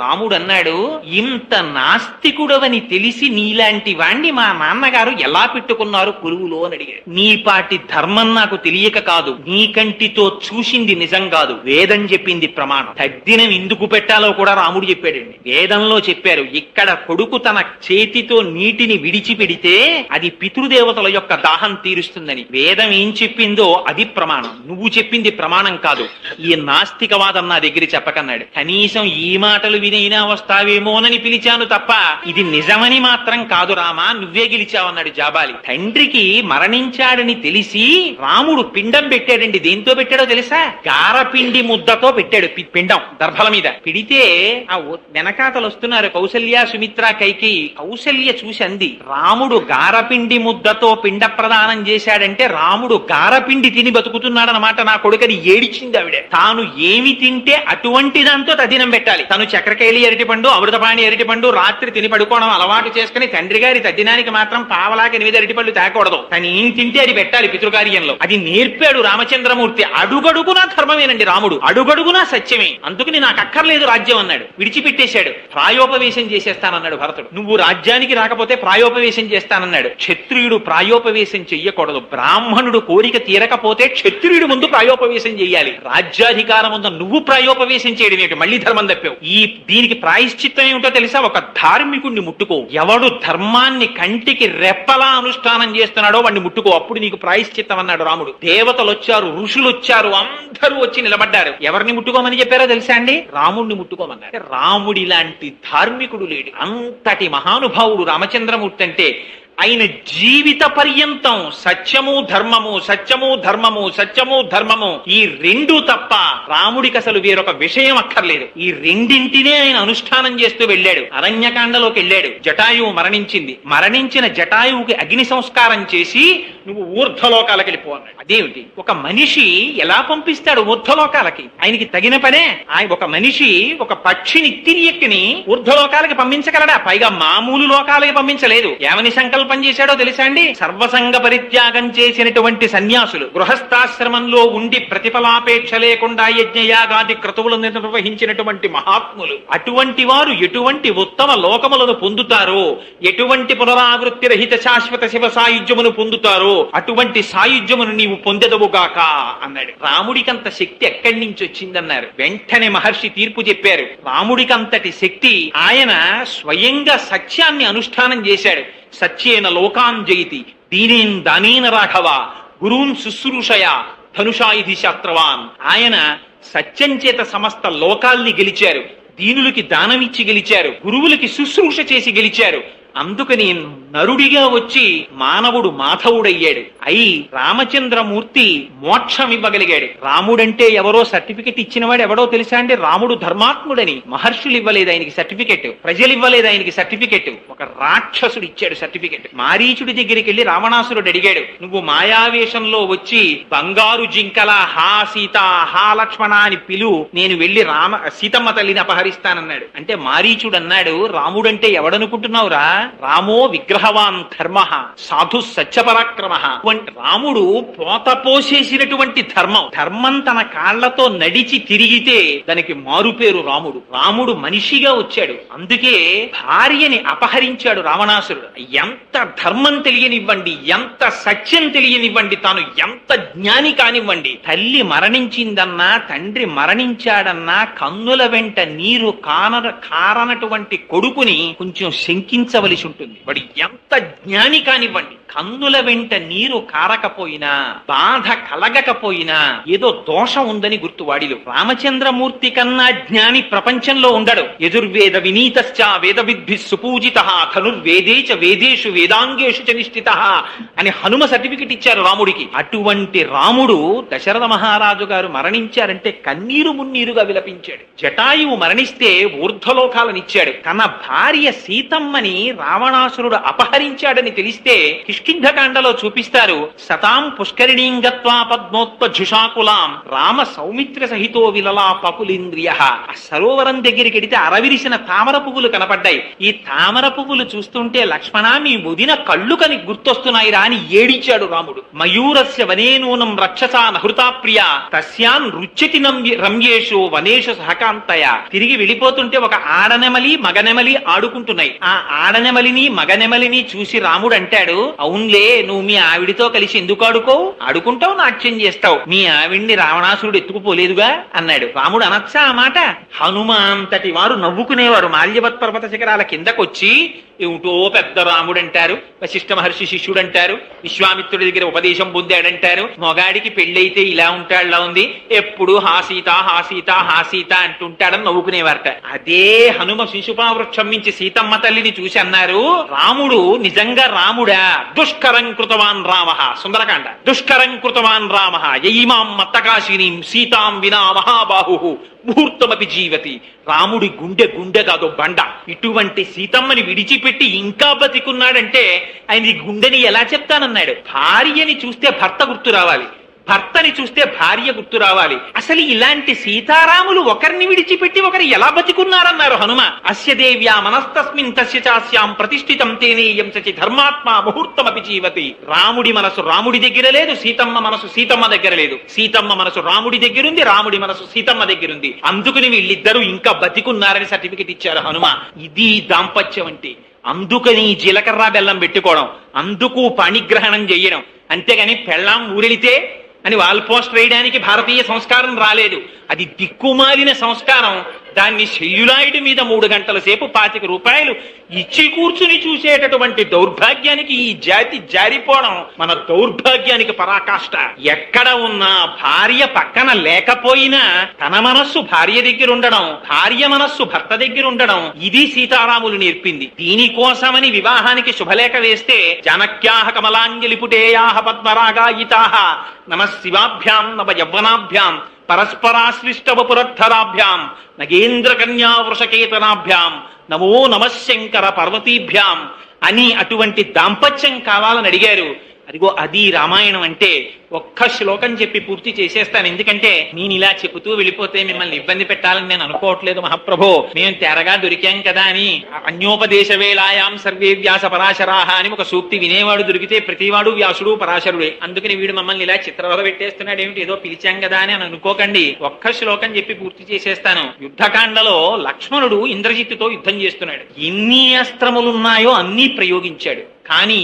రాముడు అన్నాడు, ఇంత నాస్తికుడవని తెలిసి నీలాంటి వాణ్ణి మా నాన్నగారు ఎలా పెట్టుకున్నారు కొలువులో అని అడిగాడు. నీ పాటి ధర్మం నాకు తెలియక కాదు, నీ కంటితో చూసింది నిజం కాదు, వేదం చెప్పింది ప్రమాణం. తద్దినం ఎందుకు పెట్టాలో కూడా రాముడు చెప్పాడండి. వేదంలో చెప్పారు, ఇక్కడ కొడుకు తన చేతితో నీటిని విడిచిపెడితే అది పితృదేవతల యొక్క దాహం తీరుస్తుందని. వేదం ఏం చెప్పిందో అది ప్రమాణం, నువ్వు చెప్పింది ప్రమాణం కాదు. ఈ నాస్తికవాదం నా దగ్గర చెప్పకన్నాడు. కనీసం ఈ మాటలు వినైనా వస్తావేమోనని పిలిచాను తప్ప ఇది నిజమని మాత్రం కాదు రామా, నువ్వే గెలిచావన్నాడు జాబాలి. తండ్రికి మరణించాడని తెలిసి రాముడు పిండం పెట్టాడండి. దేంతో పెట్టాడో తెలుసా? గారపిండి ముద్దతో పెట్టాడు. పిండం దర్భల మీద పెడితే ఆ వెనకాతలు వస్తున్నారు కౌసల్య, సుమిత్ర, కైకి. కౌసల్య చూసి అంది, రాముడు గారపిండి ముద్దతో పిండ ప్రదానం చేశాడంటే రాముడు గారపిండి తిని బతుకుతున్నాడనమాట నా కొడుకని ఏడిచింది ఆవిడ. తాను ఏమి తింటే అటువంటి దాంతో తదినం పెట్టాలి. తను చక్రకేళి అరటిపండు, అమృతపాణి అరటిపండు రాత్రి తిని పడుకోవడం అలవాటు చేసుకుని తండ్రి గారి తద్దినానికి మాత్రం పావలాకి 8 అరటిపండ్లు తేకూడదు. తను ఏం తింటే అది పెట్టాలి పితృకార్యంలో. అది నేర్పాడు రామచంద్రమూర్తి. అడుగడుగునా ధర్మమేనండి రాముడు, అడుగడుగునా సత్యమే. అందుకని నాకు అక్కర్లేదు రాజ్యం అన్నాడు, విడిచిపెట్టేశాడు. ప్రాయోపవేశం చేసేస్తానన్నాడు భరతుడు. నువ్వు రాజ్యానికి రాకపోతే ప్రాయోపవేశం చేస్తానన్నాడు. క్షత్రియుడు ప్రాయోపవేశం చెయ్యకూడదు. బ్రాహ్మణుడు కోరిక తీరకపోతే క్షత్రియుడు ముందు ప్రాయోపవేశం చెయ్యాలి. రాజ్యాధికారం ఉంద నువ్వు ప్రాయోపవేశం చేయడం ఏమిటి? మళ్ళీ ధర్మం తప్పావు. దీనికి ప్రాయశ్చిత్తం ఏమిటో తెలుసా? ఒక ధార్మికుడిని ముట్టుకో. ఎవడు ధర్మాన్ని కంటికి రెప్పలా అనుష్ఠానం చేస్తున్నాడో వాడిని ముట్టుకో, అప్పుడు నీకు ప్రాయశ్చిత్తం అన్నాడు రాముడు. దేవతలు వచ్చారు, ఋషులు వచ్చారు, అందరూ వచ్చి నిలబడ్డారు. ఎవరిని ముట్టుకోమని చెప్పారో తెలుసా అండి? రాముడిని ముట్టుకోమన్నారు. రాముడి లాంటి ధార్మికుడు లేడు. అంతటి మహానుభావుడు రామచంద్రమూర్తి అంటే ఆయన జీవిత పర్యంతం సత్యము ధర్మము, సత్యము ధర్మము, సత్యము ధర్మము, ఈ 2 తప్ప రాముడికి అసలు వేరొక విషయం అక్కర్లేదు. ఈ రెండింటినే ఆయన అనుష్ఠానం చేస్తూ వెళ్ళాడు. అరణ్యకాండలోకి వెళ్ళాడు. జటాయువు మరణించింది. మరణించిన జటాయువుకి అగ్ని సంస్కారం చేసి నువ్వు ఊర్ధ్వలోకాలకి వెళ్ళిపో అన్నాడు. అదేమిటి? ఒక మనిషి ఎలా పంపిస్తాడు ఊర్ధ్వలోకాలకి? ఆయనకి తగిన పనే. ఆయన ఒక మనిషి ఒక పక్షిని తిరియక్కిని ఊర్ధ్వలోకాలకి పంపించగలడా? పైగా మామూలు లోకాలకి పంపించలేదు. ఏమని సంకల్పం చేశాడో తెలుసా అండి? సర్వసంగ పరిత్యాగం చేసినటువంటి సన్యాసులు, గృహస్థాశ్రమంలో ఉండి ప్రతిఫలాపేక్ష లేకుండా యజ్ఞయాగాది క్రతువులను నిర్వహించినటువంటి మహాత్ములు, అటువంటి వారు ఎటువంటి ఉత్తమ లోకములను పొందుతారో, ఎటువంటి పునరావృత్తి రహిత శాశ్వత శివ సాయుధ్యమును పొందుతారో అటువంటి సాయుధ్యమును నీవు పొందెదవుగాక అన్నాడు. రాముడికంత శక్తి ఎక్కడి నుంచి వచ్చిందన్నారు. వెంటనే మహర్షి తీర్పు చెప్పారు. రాముడికంతటి శక్తి, ఆయన స్వయంగా సత్యాన్ని అనుష్ఠానం చేశాడు. సత్యేన లోకాన్ జయతి దీనేన్ దానేన రాఘవ గురూన్ శుశ్రూషయ ధనుషాయుధి శాస్త్రవాన్. ఆయన సత్యం చేత సమస్త లోకాల్ని గెలిచారు, దీనులకి దానమిచ్చి గెలిచారు, గురువులకి శుశ్రూష చేసి గెలిచారు. అందుకని నరుడిగా వచ్చి మానవుడు మాధవుడయ్యాడు. అయి రామచంద్రమూర్తి మోక్షం ఇవ్వగలిగాడు. రాముడంటే ఎవరో సర్టిఫికెట్ ఇచ్చినవాడు ఎవడో తెలుసా అండి? రాముడు ధర్మాత్ముడని మహర్షులు ఇవ్వలేదు ఆయనకి సర్టిఫికెట్, ప్రజలు ఇవ్వలేదు ఆయనకి సర్టిఫికెట్, ఒక రాక్షసుడు ఇచ్చాడు సర్టిఫికెట్. మారీచుడి దగ్గరికి వెళ్లి రావణాసురుడు అడిగాడు, నువ్వు మాయావేషంలో వచ్చి బంగారు జింకల హా సీత హా లక్ష్మణ అని పిలు, నేను వెళ్లి సీతమ్మ తల్లిని అపహరిస్తానన్నాడు. అంటే మారీచుడు అన్నాడు, రాముడంటే ఎవడనుకుంటున్నావురా? రామో విగ్రహవాన్ ధర్మ సాధు సత్యపరాక్రమ. రాముడు పోత పోసేసినటువంటి ధర్మం తన కాళ్లతో నడిచి తిరిగితే దానికి మారుపేరు రాముడు. రాముడు మనిషిగా వచ్చాడు, అందుకే భార్యని అపహరించాడు రావణాసురుడు. ఎంత ధర్మం తెలియనివ్వండి, ఎంత సత్యం తెలియనివ్వండి, తాను ఎంత జ్ఞాని కానివ్వండి, తల్లి మరణించిందన్నా తండ్రి మరణించాడన్నా కన్నుల వెంట నీరు కారనటువంటి కొడుకుని కొంచెం శంకించవలసి ఉంటుంది. వాడు ఎంత జ్ఞాని కానివ్వండి, కన్నుల వెంట నీరు కారకపోయినా బాధ కలగకపోయినా ఏదో దోషం ఉందని గుర్తు వాడిలో. రామచంద్రమూర్తి కన్నా జ్ఞాని ప్రపంచంలో ఉండడు. యజుర్వేద వినీతశ్చ వేద విద్భి సుపూజిత ధనుర్వేదేచ వేదేషు వేదాంగేషు చ నిష్ఠిత అని హనుమ సర్టిఫికెట్ ఇచ్చారు రాముడికి. అటువంటి రాముడు దశరథ మహారాజు గారు మరణించారంటే కన్నీరు మున్నీరుగా విలపించాడు. జటాయువు మరణిస్తే ఊర్ధ్వలోకాలనిచ్చాడు. తన భార్య సీతమ్మని రావణాసురుడు అపహరించాడని తెలిస్తే కిష్కింధకాండలో చూపిస్తారు, సతాం పుష్కరిణీం గత్వా పద్మోత్పజుషాకులాం రామ సౌమిత్ర సహితో విలలా పకులింద్రియ. ఆ సరోవరం దగ్గరికి వెడితే అరవిరిసిన తామర పువ్వులు కనపడ్డాయి. ఈ తామర పువ్వులు చూస్తుంటే లక్ష్మణ మీ ముదిన కళ్ళు కని గుర్తొస్తున్నాయిరా అని ఏడిచాడు రాముడు. మయూరస్య వనేనూనం రక్షసా నహృతా ప్రియ తస్యాన్ రుచ్యతి రమ్యేషు వనేషు సహకాంతయ. తిరిగి వెళ్ళిపోతుంటే ఒక ఆడనెమలి మగనెమలి ఆడుకుంటున్నాయి. ఆ ఆడనెమలిని మగనెమలిని చూసి రాముడు అంటాడు, అవునులే నువ్వు మీ ఆవిడితో కలిసి ఎందుకు ఆడుకుంటావు, నాట్యం చేస్తావు, మీ ఆవిడ్ని రావణాసురుడు ఎత్తుకుపోలేదుగా అన్నాడు. రాముడు అనొచ్చా ఆ మాట? హనుమ అంతటి వారు నవ్వుకునేవారు. మాల్యవత్ పర్వత శిఖరాల కిందకొచ్చి ఏమిటో పెద్ద రాముడు అంటారు, వశిష్ఠ మహర్షి శిష్యుడు అంటారు, విశ్వామిత్రుడి దగ్గర ఉపదేశం పొందాడంటారు, మొగాడికి పెళ్ళైతే ఇలా ఉంటాడులా ఉంది, ఎప్పుడు హాసీత హాసీత హాసీత అంటుంటాడని నవ్వుకునేవారట. అదే హనుమ శిశుపావృక్షం నుంచి సీతమ్మ తల్లిని చూసి అన్నారు, రాముడు నిజంగా రాముడా? దుష్కరం కృతవాన్ రామ. సుందరకాండ. దుష్కరం కృతవాన్ రామ యయిమాం మత్తకాశినీం సీతాం వినా మహాబాహు ముహూర్తమపి జీవతి. రాముడి గుండె కాదు బండ. ఇటువంటి సీతమ్మని విడిచిపెట్టి ఇంకా బతికున్నాడంటే ఆయన ఈ గుండెని ఎలా చెప్తానన్నాడు. భార్యని చూస్తే భర్త గుర్తు రావాలి, భర్తని చూస్తే భార్య గుర్తు రావాలి. అసలు ఇలాంటి సీతారాములు ఒకరిని విడిచిపెట్టి ఒకరు ఎలా బతికున్నారన్నారు హనుమ. అస్య దేవ్యా మనస్తస్మిన్ తస్య చాస్యాం ప్రతిష్ఠితం తేనేయం సచి ధర్మాత్మ ముహూర్తమపి జీవతి. రాముడి మనసు రాముడి దగ్గర లేదు, సీతమ్మ మనసు సీతమ్మ దగ్గర లేదు. సీతమ్మ మనసు రాముడి దగ్గరుంది, రాముడి మనసు సీతమ్మ దగ్గరుంది. అందుకని వీళ్ళిద్దరూ ఇంకా బతికున్నారని సర్టిఫికెట్ ఇచ్చారు హనుమ. ఇది దాంపత్యం అంటే. అందుకని జీలకర్ర బెల్లం పెట్టుకోవడం, అందుకు పాణిగ్రహణం చేయడం. అంతేగాని పెళ్ళాం ఊరెళితే అని వాల్ పోస్ట్ వేయడానికి భారతీయ సంస్కారం రాలేదు. అది దిక్కుమాలిన సంస్కారం. దాన్ని సెల్యులాయిడ్ మీద 3 గంటల సేపు 25 రూపాయలు ఇచ్చి కూర్చుని చూసేటటువంటి దౌర్భాగ్యానికి ఈ జాతి జారిపోవడం మన దౌర్భాగ్యానికి పరాకాష్ట. ఎక్కడ ఉన్నా భార్య పక్కన లేకపోయినా తన మనస్సు భార్య దగ్గర ఉండడం, భార్య మనస్సు భర్త దగ్గర ఉండడం, ఇది సీతారాములు నేర్పింది. దీనికోసమని వివాహానికి శుభలేఖ వేస్తే జనక్యాహ కమలాంజలిపుటేయాహ పద్మరాగాయితాహ నమ శివాభ్యాం నవ యవ్వనాభ్యాం పరస్పరాశ్లిష్టవపురద్ధరాభ్యాం నగేంద్ర కన్యా వృషకేతనాభ్యాం నమో నమశంకర పర్వతీభ్యాం అని అటువంటి దాంపత్యం కావాలని అడిగారు. అదిగో అది రామాయణం అంటే. ఒక్క శ్లోకం చెప్పి పూర్తి చేసేస్తాను, ఎందుకంటే నేను ఇలా చెబుతూ వెళ్ళిపోతే మిమ్మల్ని ఇబ్బంది పెట్టాలని నేను అనుకోవట్లేదు మహాప్రభో. మేము తెరగా దొరికాం కదా అని. అన్యోపదేశ వేళాయాం సర్వే వ్యాస పరాశరాహ అని ఒక సూక్తి వినేవాడు దొరికితే ప్రతివాడు వ్యాసుడు పరాశరుడే. అందుకని వీడు మమ్మల్ని ఇలా చిత్రవద పెట్టేస్తున్నాడు ఏమిటి, ఏదో పిలిచాం కదా అని అనుకోకండి. ఒక్క శ్లోకం చెప్పి పూర్తి చేసేస్తాను. యుద్ధకాండలో లక్ష్మణుడు ఇంద్రజిత్తుతో యుద్ధం చేస్తున్నాడు. ఎన్ని అస్త్రములున్నాయో అన్నీ ప్రయోగించాడు. కానీ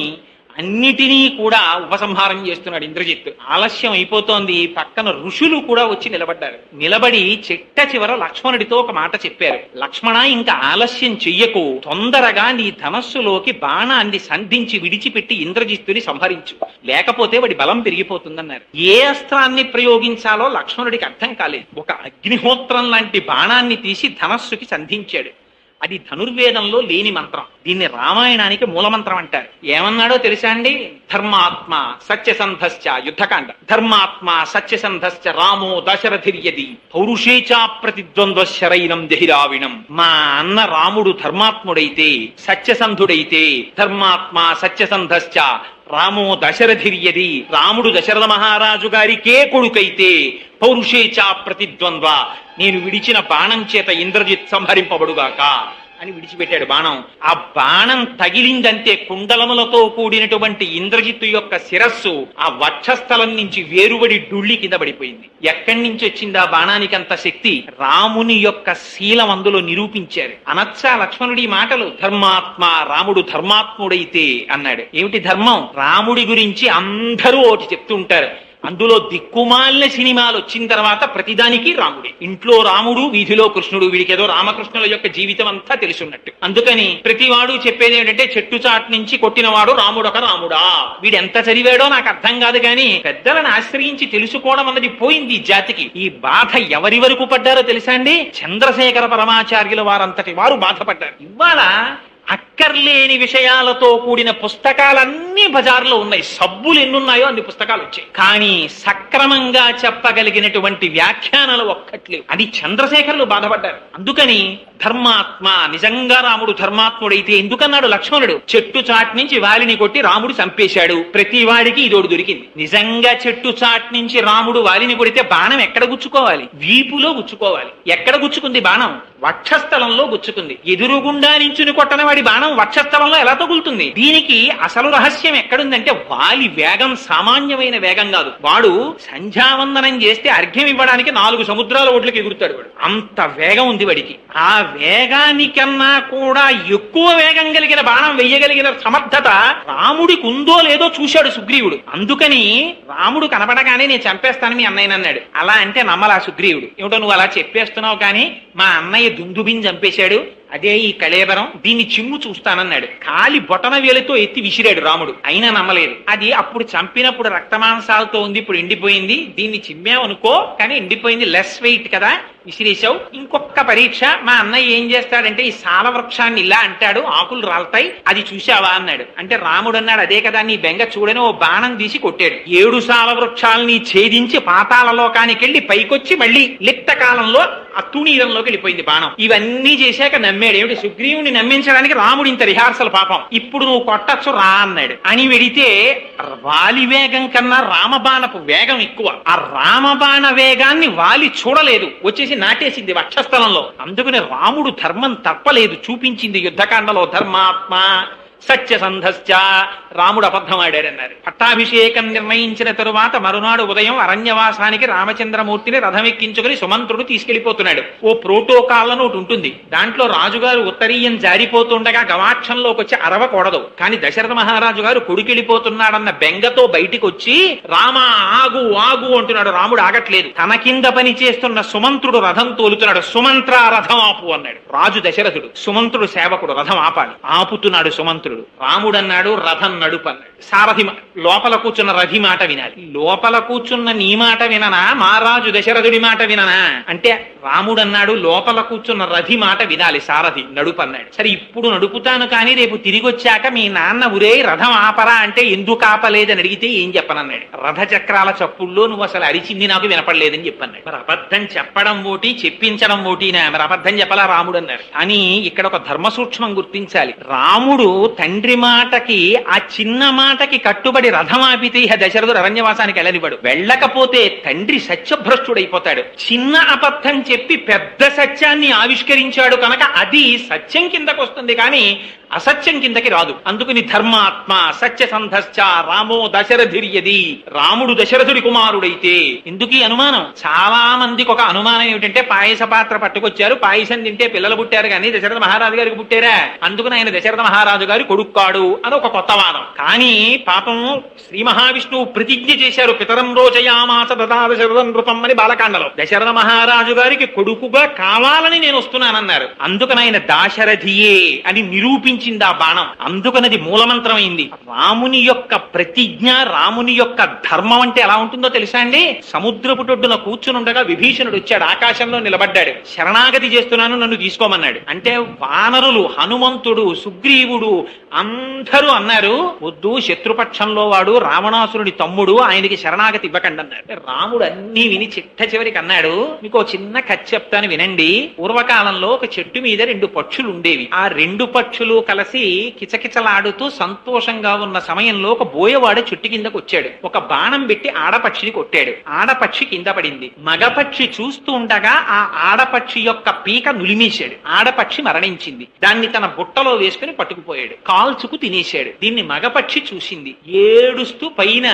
అన్నిటినీ కూడా ఉపసంహారం చేస్తున్నాడు ఇంద్రజిత్. ఆలస్యం అయిపోతోంది. పక్కన ఋషులు కూడా వచ్చి నిలబడ్డారు. నిలబడి చిట్ట చివర లక్ష్మణుడితో ఒక మాట చెప్పారు. లక్ష్మణ, ఇంకా ఆలస్యం చెయ్యకు, తొందరగా నీ ధనస్సులోకి బాణాన్ని సంధించి విడిచిపెట్టి ఇంద్రజిత్తుని సంహరించు, లేకపోతే వాడి బలం పెరిగిపోతుందన్నారు. ఏ అస్త్రాన్ని ప్రయోగించాలో లక్ష్మణుడికి అర్థం కాలేదు. ఒక అగ్నిహోత్రం లాంటి బాణాన్ని తీసి ధనస్సుకి సంధించాడు. అది ధనుర్వేదంలో లేని మంత్రం. దీన్ని రామాయణానికి మూలమంత్రం అంటారు. ఏమన్నాడో తెలుసా అండి? ధర్మాత్మ సత్యసంధశ్చ, యుద్ధకాండ. ధర్మాత్మ సత్యసంధశ్చ రామో దశరథిర్యది పౌరుషేచా ప్రతిద్వంద్వ శరైనం జహిరావిణం. మా అన్న రాముడు ధర్మాత్ముడైతే, సత్యసంధుడైతే, ధర్మాత్మ సత్యసంధశ్చ రామో దశరథిర్యది, రాముడు దశరథ మహారాజు గారికే కొడుకైతే, పౌరుషేచా ప్రతిద్వంద్వ, నేను విడిచిన బాణం చేత ఇంద్రజిత్ సంహరింపబడుగాక అని విడిచిపెట్టాడు బాణం. ఆ బాణం తగిలిందంటే కుండలములతో కూడినటువంటి ఇంద్రజిత్తు యొక్క శిరస్సు ఆ వక్షస్థలం నుంచి వేరుబడి డుళ్ళి కింద పడిపోయింది. ఎక్కడి నుంచి వచ్చింది ఆ బాణానికి అంత శక్తి? రాముని యొక్క శీలం అందులో నిరూపించారు. అనచ్చా లక్ష్మణుడి మాటలు? ధర్మాత్మ, రాముడు ధర్మాత్ముడైతే అన్నాడు. ఏమిటి ధర్మం? రాముడి గురించి అందరూ ఒకటి చెప్తుంటారు. అందులో దిక్కుమాలిన సినిమాలు వచ్చిన తర్వాత ప్రతిదానికి రాముడే. ఇంట్లో రాముడు, వీధిలో కృష్ణుడు. వీడికేదో రామకృష్ణుల యొక్క జీవితం అంతా తెలుసున్నట్టు. అందుకని ప్రతివాడు చెప్పేది ఏంటంటే, చెట్టు చాటు నుంచి కొట్టినవాడు రాముడొక రాముడా. వీడు ఎంత చదివాడో నాకు అర్థం కాదు, కానీ పెద్దలను ఆశ్రయించి తెలుసుకోవడం అన్నది పోయింది ఈ జాతికి. ఈ బాధ ఎవరి వరకు పడ్డారో తెలుసా అండి? చంద్రశేఖర పరమాచార్యుల వారంతటి వారు బాధపడ్డారు. ఇవాళ అక్కర్లేని విషయాలతో కూడిన పుస్తకాలన్నీ బజార్లో ఉన్నాయి. సబ్బులు ఎన్నున్నాయో అన్ని పుస్తకాలు వచ్చాయి. కానీ సక్రమంగా చెప్పగలిగినటువంటి వ్యాఖ్యానాలు ఒక్కట్లేవు. అది చంద్రశేఖరులు బాధపడ్డారు. అందుకని ధర్మాత్మ, నిజంగా రాముడు ధర్మాత్ముడైతే ఎందుకన్నాడు లక్ష్మణుడు? చెట్టు చాటు నుంచి వాలిని కొట్టి రాముడు చంపేశాడు. ప్రతి వాడికి ఇదోడు దొరికింది. నిజంగా చెట్టు చాటు నుంచి రాముడు వాలిని కొడితే బాణం ఎక్కడ గుచ్చుకోవాలి? వీపులో గుచ్చుకోవాలి. ఎక్కడ గుచ్చుకుంది బాణం? వక్షస్థలంలో గుచ్చుకుంది. ఎదురుగుండా నించుని కొట్టన వాడి బాణం వక్షస్థలంలో ఎలా తగులుతుంది? దీనికి అసలు రహస్యం ఎక్కడుందంటే, వాలి వేగం సామాన్యమైన వేగం కాదు. వాడు సంధ్యావందనం చేస్తే అర్ఘ్యం ఇవ్వడానికి 4 సముద్రాల ఒడ్లకి ఎగురుతాడు వాడు. అంత వేగం ఉంది వాడికి. ఆ వేగానికన్నా కూడా ఎక్కువ వేగం కలిగిన బాణం వెయ్యగలిగిన సమర్థత రాముడికి ఉందో లేదో చూశాడు సుగ్రీవుడు. అందుకని రాముడు కనపడగానే నేను చంపేస్తాను మీ అన్నయ్యని అన్నాడు. అలా అంటే నమ్మలా సుగ్రీవుడు. ఏమిటో నువ్వు అలా చెప్పేస్తున్నావు, కానీ మా అన్నయ్య దుందుబిని చంపేశాడు, అదే ఈ కళేబరం, దీన్ని చిమ్ము చూస్తానన్నాడు. కాలి బొటన వేలతో ఎత్తి విసిరాడు రాముడు. అయినా నమ్మలేదు. అది అప్పుడు చంపినప్పుడు రక్తమాంసాలతో ఉంది, ఇప్పుడు ఎండిపోయింది, దీన్ని చిమ్మావనుకో, కానీ ఎండిపోయింది, లెస్ వెయిట్ కదా, విసిరేశావు. ఇంకొక పరీక్ష, మా అన్నయ్య ఏం చేస్తాడంటే ఈ సాల వృక్షాన్ని ఇలా అంటాడు, ఆకులు రాలుతాయి, అది చూశావా అన్నాడు. అంటే రాముడు అన్నాడు, అదే కదా నీ బెంగ, చూడని ఓ బాణం తీసి కొట్టాడు. 7 సాల వృక్షాలని ఛేదించి పాతాళ లోకానికి వెళ్ళి పైకొచ్చి మళ్ళీ లిప్త కాలంలో ఆ తుణీరంలోకి వెళ్ళిపోయింది బాణం. ఇవన్నీ చేశాక నమ్మాడు. ఏమిటి? సుగ్రీవుని నమ్మించడానికి రాముడు ఇంత రిహార్సల్ పాపం. ఇప్పుడు నువ్వు కొట్టచ్చు రా అన్నాడు. అని వెడితే వాలి వేగం కన్నా రామబాణపు వేగం ఎక్కువ. ఆ రామబాణ వేగాన్ని వాలి చూడలేదు, వచ్చేసి నాటేసింది వక్షస్థలంలో. అందుకని రాముడు ధర్మం తప్పలేదు, చూపించింది యుద్ధకాండలో. ధర్మాత్మ సత్యసంధశ్చ, రాముడు అబద్ధం ఆడాడన్నారు. పట్టాభిషేకం నిర్ణయించిన తరువాత మరునాడు ఉదయం అరణ్యవాసానికి రామచంద్రమూర్తిని రథమెక్కించుకుని సుమంత్రుడు తీసుకెళ్లిపోతున్నాడు. ఓ ప్రోటోకాల్ అని ఒకటి ఉంటుంది. దాంట్లో రాజుగారు ఉత్తరీయం జారిపోతుండగా గవాక్షంలోకి వచ్చి అరవకూడదు. కానీ దశరథ మహారాజు గారు కొడుకెళ్ళిపోతున్నాడన్న బెంగతో బయటికి వచ్చి రామ ఆగు ఆగు అంటున్నాడు. రాముడు ఆగట్లేదు. తన కింద పని చేస్తున్న సుమంత్రుడు రథం తోలుతున్నాడు. సుమంత్ర రథం ఆపు అన్నాడు రాజు దశరథుడు. సుమంత్రుడు సేవకుడు, రథం ఆపాలి. ఆపుతున్నాడు సుమంత్రుడు. రాముడు అన్నాడు, రథం నడుపు అన్నాడు. సారథి లోపల కూర్చున్న రథి మాట వినాలి. లోపల కూర్చున్న నీ మాట విననా, మహారాజు దశరథుడి మాట విననా అంటే రాముడు అన్నాడు, లోపల కూర్చున్న రథి మాట వినాలి, సారథి నడుపు అన్నాడు. సరే ఇప్పుడు నడుపుతాను, కానీ రేపు తిరిగి వచ్చాక మీ నాన్న ఉరే రథం ఆపరా అంటే ఎందుకు ఆపలేదని అడిగితే ఏం చెప్పనన్నాడు. రథ చక్రాల చప్పుల్లో నువ్వు అసలు అరిచింది నాకు వినపడలేదని చెప్పన్నాడు. మరి అబద్ధం చెప్పడం ఓటి, చెప్పించడం ఓటినా? మరి అబద్ధం చెప్పలా రాముడు అన్నారు. అని ఇక్కడ ఒక ధర్మ సూక్ష్మం గుర్తించాలి. రాముడు తండ్రి మాటకి, ఆ చిన్న మాటకి కట్టుబడి రథం ఆపితే ఇహ దశరథుడు అరణ్యవాసానికి వెళ్ళనివ్వడు. వెళ్ళకపోతే తండ్రి సత్యభ్రష్టుడైపోతాడు. చిన్న అబద్ధం చెప్పి పెద్ద సత్యాన్ని ఆవిష్కరించాడు కనుక అది సత్యం కిందకు వస్తుంది, కానీ అసత్యం కిందకి రాదు. అందుకని ధర్మాత్మ సత్యసంధశ్చ రామో దశరథిర్యది, రాముడు దశరథుడి కుమారుడైతే. ఎందుకు ఈ అనుమానం? చాలా మందికి ఒక అనుమానం ఏమిటంటే, పాయస పాత్ర పట్టుకొచ్చారు, పాయసం తింటే పిల్లలు పుట్టారు కానీ దశరథ మహారాజు గారికి పుట్టారా, అందుకని ఆయన దశరథ మహారాజు గారి కొడుక్కాడు అని ఒక కొత్త వాదం. బాణం. కానీ పాపం శ్రీ మహావిష్ణువు ప్రతిజ్ఞ చేశారు, పితరం రోచయామాస దదాద శరదం నృపం అని బాలకాండలో. దశరథ మహారాజు గారికి కొడుకుగా కావాలని నేను వస్తున్నానన్నారు. అందుకని ఆయన దాశరథియే అని నిరూపించింది ఆ బాణం. అందుకనది మూలమంత్రమైంది. రాముని యొక్క ప్రతిజ్ఞ, రాముని యొక్క ధర్మం అంటే ఎలా ఉంటుందో తెలుసా అండి? సముద్రపుటొడ్డున కూర్చునుండగా విభీషణుడు వచ్చాడు, ఆకాశంలో నిలబడ్డాడు. శరణాగతి చేస్తున్నాను, నన్ను తీసుకోమన్నాడు. అంటే వానరులు, హనుమంతుడు, సుగ్రీవుడు అందరూ అన్నారు, వద్దు, శత్రుపక్షంలో వాడు, రావణాసురుడి తమ్ముడు, ఆయనకి శరణాగతి ఇవ్వకండి అన్నాడు. రాముడు అన్ని విని చిట్ట చివరికి అన్నాడు, మీకు ఓ చిన్న కథ చెప్తాను వినండి. పూర్వకాలంలో ఒక చెట్టు మీద 2 పక్షులు ఉండేవి. ఆ 2 పక్షులు కలిసి కిచకిచలాడుతూ సంతోషంగా ఉన్న సమయంలో ఒక బోయవాడ చెట్టు కిందకు వచ్చాడు. ఒక బాణం పెట్టి ఆడపక్షిని కొట్టాడు. ఆడపక్షి కింద పడింది. మగపక్షి చూస్తూ ఉండగా ఆ ఆడపక్షి యొక్క పీక నులిమేశాడు. ఆడపక్షి మరణించింది. దాన్ని తన బుట్టలో వేసుకుని పట్టుకుపోయాడు. కాల్చుకు తినేశాడు. దీన్ని మగపక్షి చూసింది. ఏడుస్తూ పైన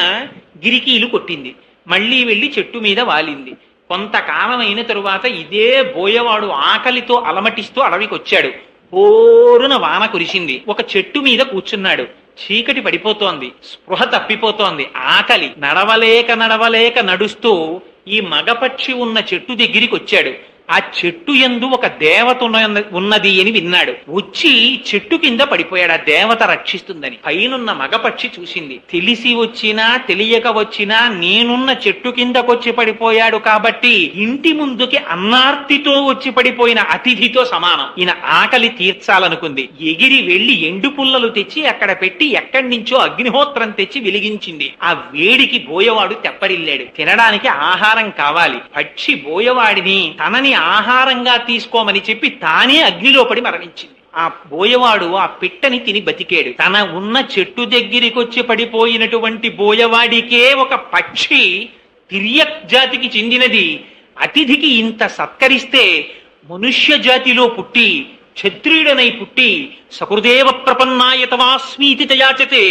గిరికీలు కొట్టింది. మళ్లీ వెళ్లి చెట్టు మీద వాలింది. కొంతకాలం అయిన తరువాత ఇదే బోయవాడు ఆకలితో అలమటిస్తూ అడవికి వచ్చాడు. పోరున వాన కురిసింది. ఒక చెట్టు మీద కూర్చున్నాడు. చీకటి పడిపోతోంది. స్పృహ తప్పిపోతోంది. ఆకలి. నడవలేక నడుస్తూ ఈ మగపక్షి ఉన్న చెట్టు దగ్గరికి వచ్చాడు. ఆ చెట్టు యందు ఒక దేవత ఉన్నది అని విన్నాడు. వచ్చి చెట్టు కింద పడిపోయాడు. ఆ దేవత రక్షిస్తుందని. పైనున్న మగపక్షి చూసింది. తెలిసి వచ్చినా తెలియక వచ్చినా నేనున్న చెట్టు కిందకొచ్చి పడిపోయాడు కాబట్టి ఇంటి ముందుకి అన్నార్తితో వచ్చి పడిపోయిన అతిథితో సమానం. ఈయన ఆకలి తీర్చాలనుకుంది. ఎగిరి వెళ్లి ఎండు పుల్లలు తెచ్చి అక్కడ పెట్టి ఎక్కడి నుంచో అగ్నిహోత్రం తెచ్చి వెలిగించింది. ఆ వేడికి బోయవాడు తెప్పరిల్లాడు. తినడానికి ఆహారం కావాలి. పక్షి బోయవాడిని తనని ఆహారంగా తీసుకోమని చెప్పి తానే అగ్నిలో పడి మరణించింది. ఆ బోయవాడు ఆ పిట్టని తిని బతికాడు. తన ఉన్న చెట్టు దగ్గరికి వచ్చి పడిపోయినటువంటి బోయవాడికే ఒక పక్షి తిర్యక్ జాతికి చెందినది అతిథికి ఇంత సత్కరిస్తే, మనుష్య జాతిలో పుట్టి క్షత్రియుడనై పుట్టి సకృదేవ ప్రపన్నాయతవాస్మీతి తయాచతే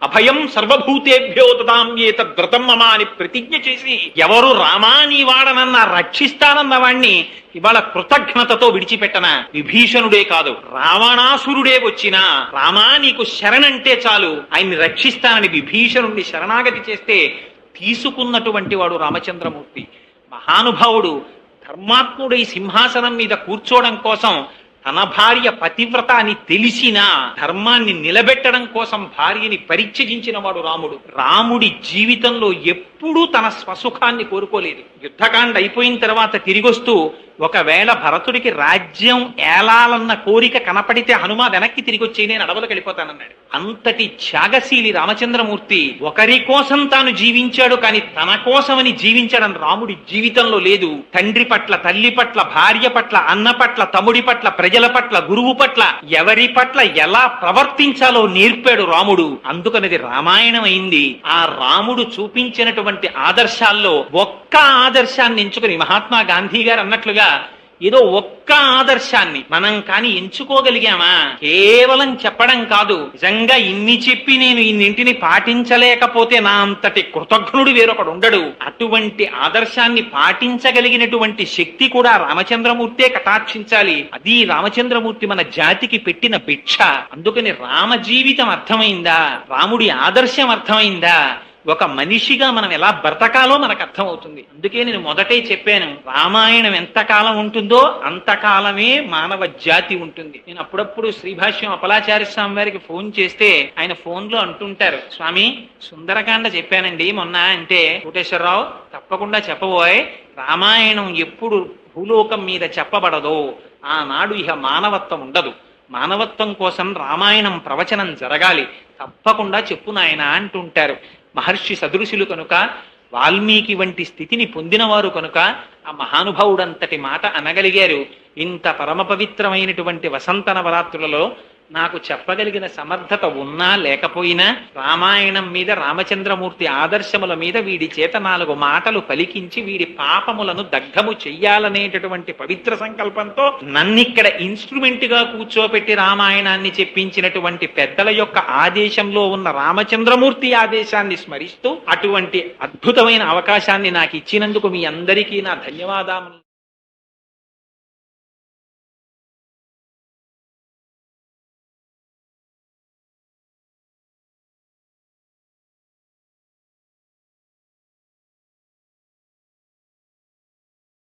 అభయం సర్వభూతేభ్యో దదామ్యేతద్వ్రతం మమ అని ప్రతిజ్ఞ చేసి ఎవరు రామాని వాడనన్నా రక్షిస్తానన్న వాణ్ణి ఇవాళ కృతజ్ఞతతో విడిచిపెట్టనా? విభీషణుడే కాదు, రావణాసురుడే వచ్చినా రామా నీకు శరణంటే చాలు, ఆయన్ని రక్షిస్తానని విభీషణుడిని శరణాగతి చేస్తే తీసుకున్నటువంటి వాడు రామచంద్రమూర్తి. మహానుభావుడు ధర్మాత్ముడై సింహాసనం మీద కూర్చోవడం కోసం తన భార్య పతివ్రత అని తెలిసినా ధర్మాన్ని నిలబెట్టడం కోసం భార్యని పరిత్యజించిన వాడు రాముడు. రాముడి జీవితంలో ఎప్పుడూ తన స్వసుఖాన్ని కోరుకోలేదు. యుద్ధకాండ అయిపోయిన తర్వాత తిరిగొస్తూ ఒకవేళ భరతుడికి రాజ్యం ఏలాలన్న కోరిక కనపడితే హనుమ వెనక్కి తిరిగి వచ్చి నేను అడవులకు వెళ్ళిపోతానన్నాడు. అంతటి త్యాగశీలి రామచంద్రమూర్తి ఒకరి కోసం తాను జీవించాడు, కానీ తన కోసమని జీవించడం రాముడి జీవితంలో లేదు. తండ్రి పట్ల, తల్లి పట్ల, భార్య పట్ల, అన్న పట్ల, తమ్ముడి పట్ల, ప్రజల పట్ల, గురువు పట్ల, ఎవరి పట్ల ఎలా ప్రవర్తించాలో నేర్పాడు రాముడు. అందుకనేది రామాయణం అయింది. ఆ రాముడు చూపించినటువంటి ఆదర్శాల్లో ఒక్క ఆదర్శాన్ని ఎంచుకుని మహాత్మా గాంధీ గారు అన్నట్లుగా ఏదో ఒక్క ఆదర్శాన్ని మనం కాని ఎంచుకోగలిగామా? కేవలం చెప్పడం కాదు, నిజంగా ఇన్ని చెప్పి నేను ఇన్నింటిని పాటించలేకపోతే నా అంతటి కృతజ్ఞుడు వేరొకడు ఉండడు. అటువంటి ఆదర్శాన్ని పాటించగలిగినటువంటి శక్తి కూడా రామచంద్రమూర్తే కటాక్షించాలి. అది రామచంద్రమూర్తి మన జాతికి పెట్టిన భిక్ష. అందుకని రామ జీవితం అర్థమైందా? రాముడి ఆదర్శం అర్థమైందా? ఒక మనిషిగా మనం ఎలా బ్రతకాలో మనకు అర్థమవుతుంది. అందుకే నేను మొదటే చెప్పాను, రామాయణం ఎంతకాలం ఉంటుందో అంతకాలమే మానవ జాతి ఉంటుంది. నేను అప్పుడప్పుడు శ్రీభాష్యం అపలాచార్య స్వామి వారికి ఫోన్ చేస్తే ఆయన ఫోన్ లో అంటుంటారు, స్వామి సుందరకాండ చెప్పానండి మొన్న అంటే, కోటేశ్వరరావు తప్పకుండా చెప్పబోయ్, రామాయణం ఎప్పుడు భూలోకం మీద చెప్పబడదో ఆనాడు ఇహ మానవత్వం ఉండదు. మానవత్వం కోసం రామాయణం ప్రవచనం జరగాలి, తప్పకుండా చెప్పు నాయన అంటుంటారు. మహర్షి సదృశులు కనుక, వాల్మీకి వంటి స్థితిని పొందినవారు కనుక ఆ మహానుభావుడంతటి మాట అనగలిగారు. ఇంత పరమ పవిత్రమైనటువంటి వసంత నవరాత్రులలో నాకు చెప్పగలిగిన సమర్థత ఉన్నా లేకపోయినా రామాయణం మీద, రామచంద్రమూర్తి ఆదర్శముల మీద వీడి చేత 4 మాటలు పలికించి వీడి పాపములను దగ్ధము చెయ్యాలనేటటువంటి పవిత్ర సంకల్పంతో నన్నిక్కడ ఇన్స్ట్రుమెంట్ గా కూర్చోపెట్టి రామాయణాన్ని చెప్పించినటువంటి పెద్దల యొక్క ఆదేశంలో ఉన్న రామచంద్రమూర్తి ఆదేశాన్ని స్మరిస్తూ అటువంటి అద్భుతమైన అవకాశాన్ని నాకు ఇచ్చినందుకు మీ అందరికీ నా ధన్యవాదాలు.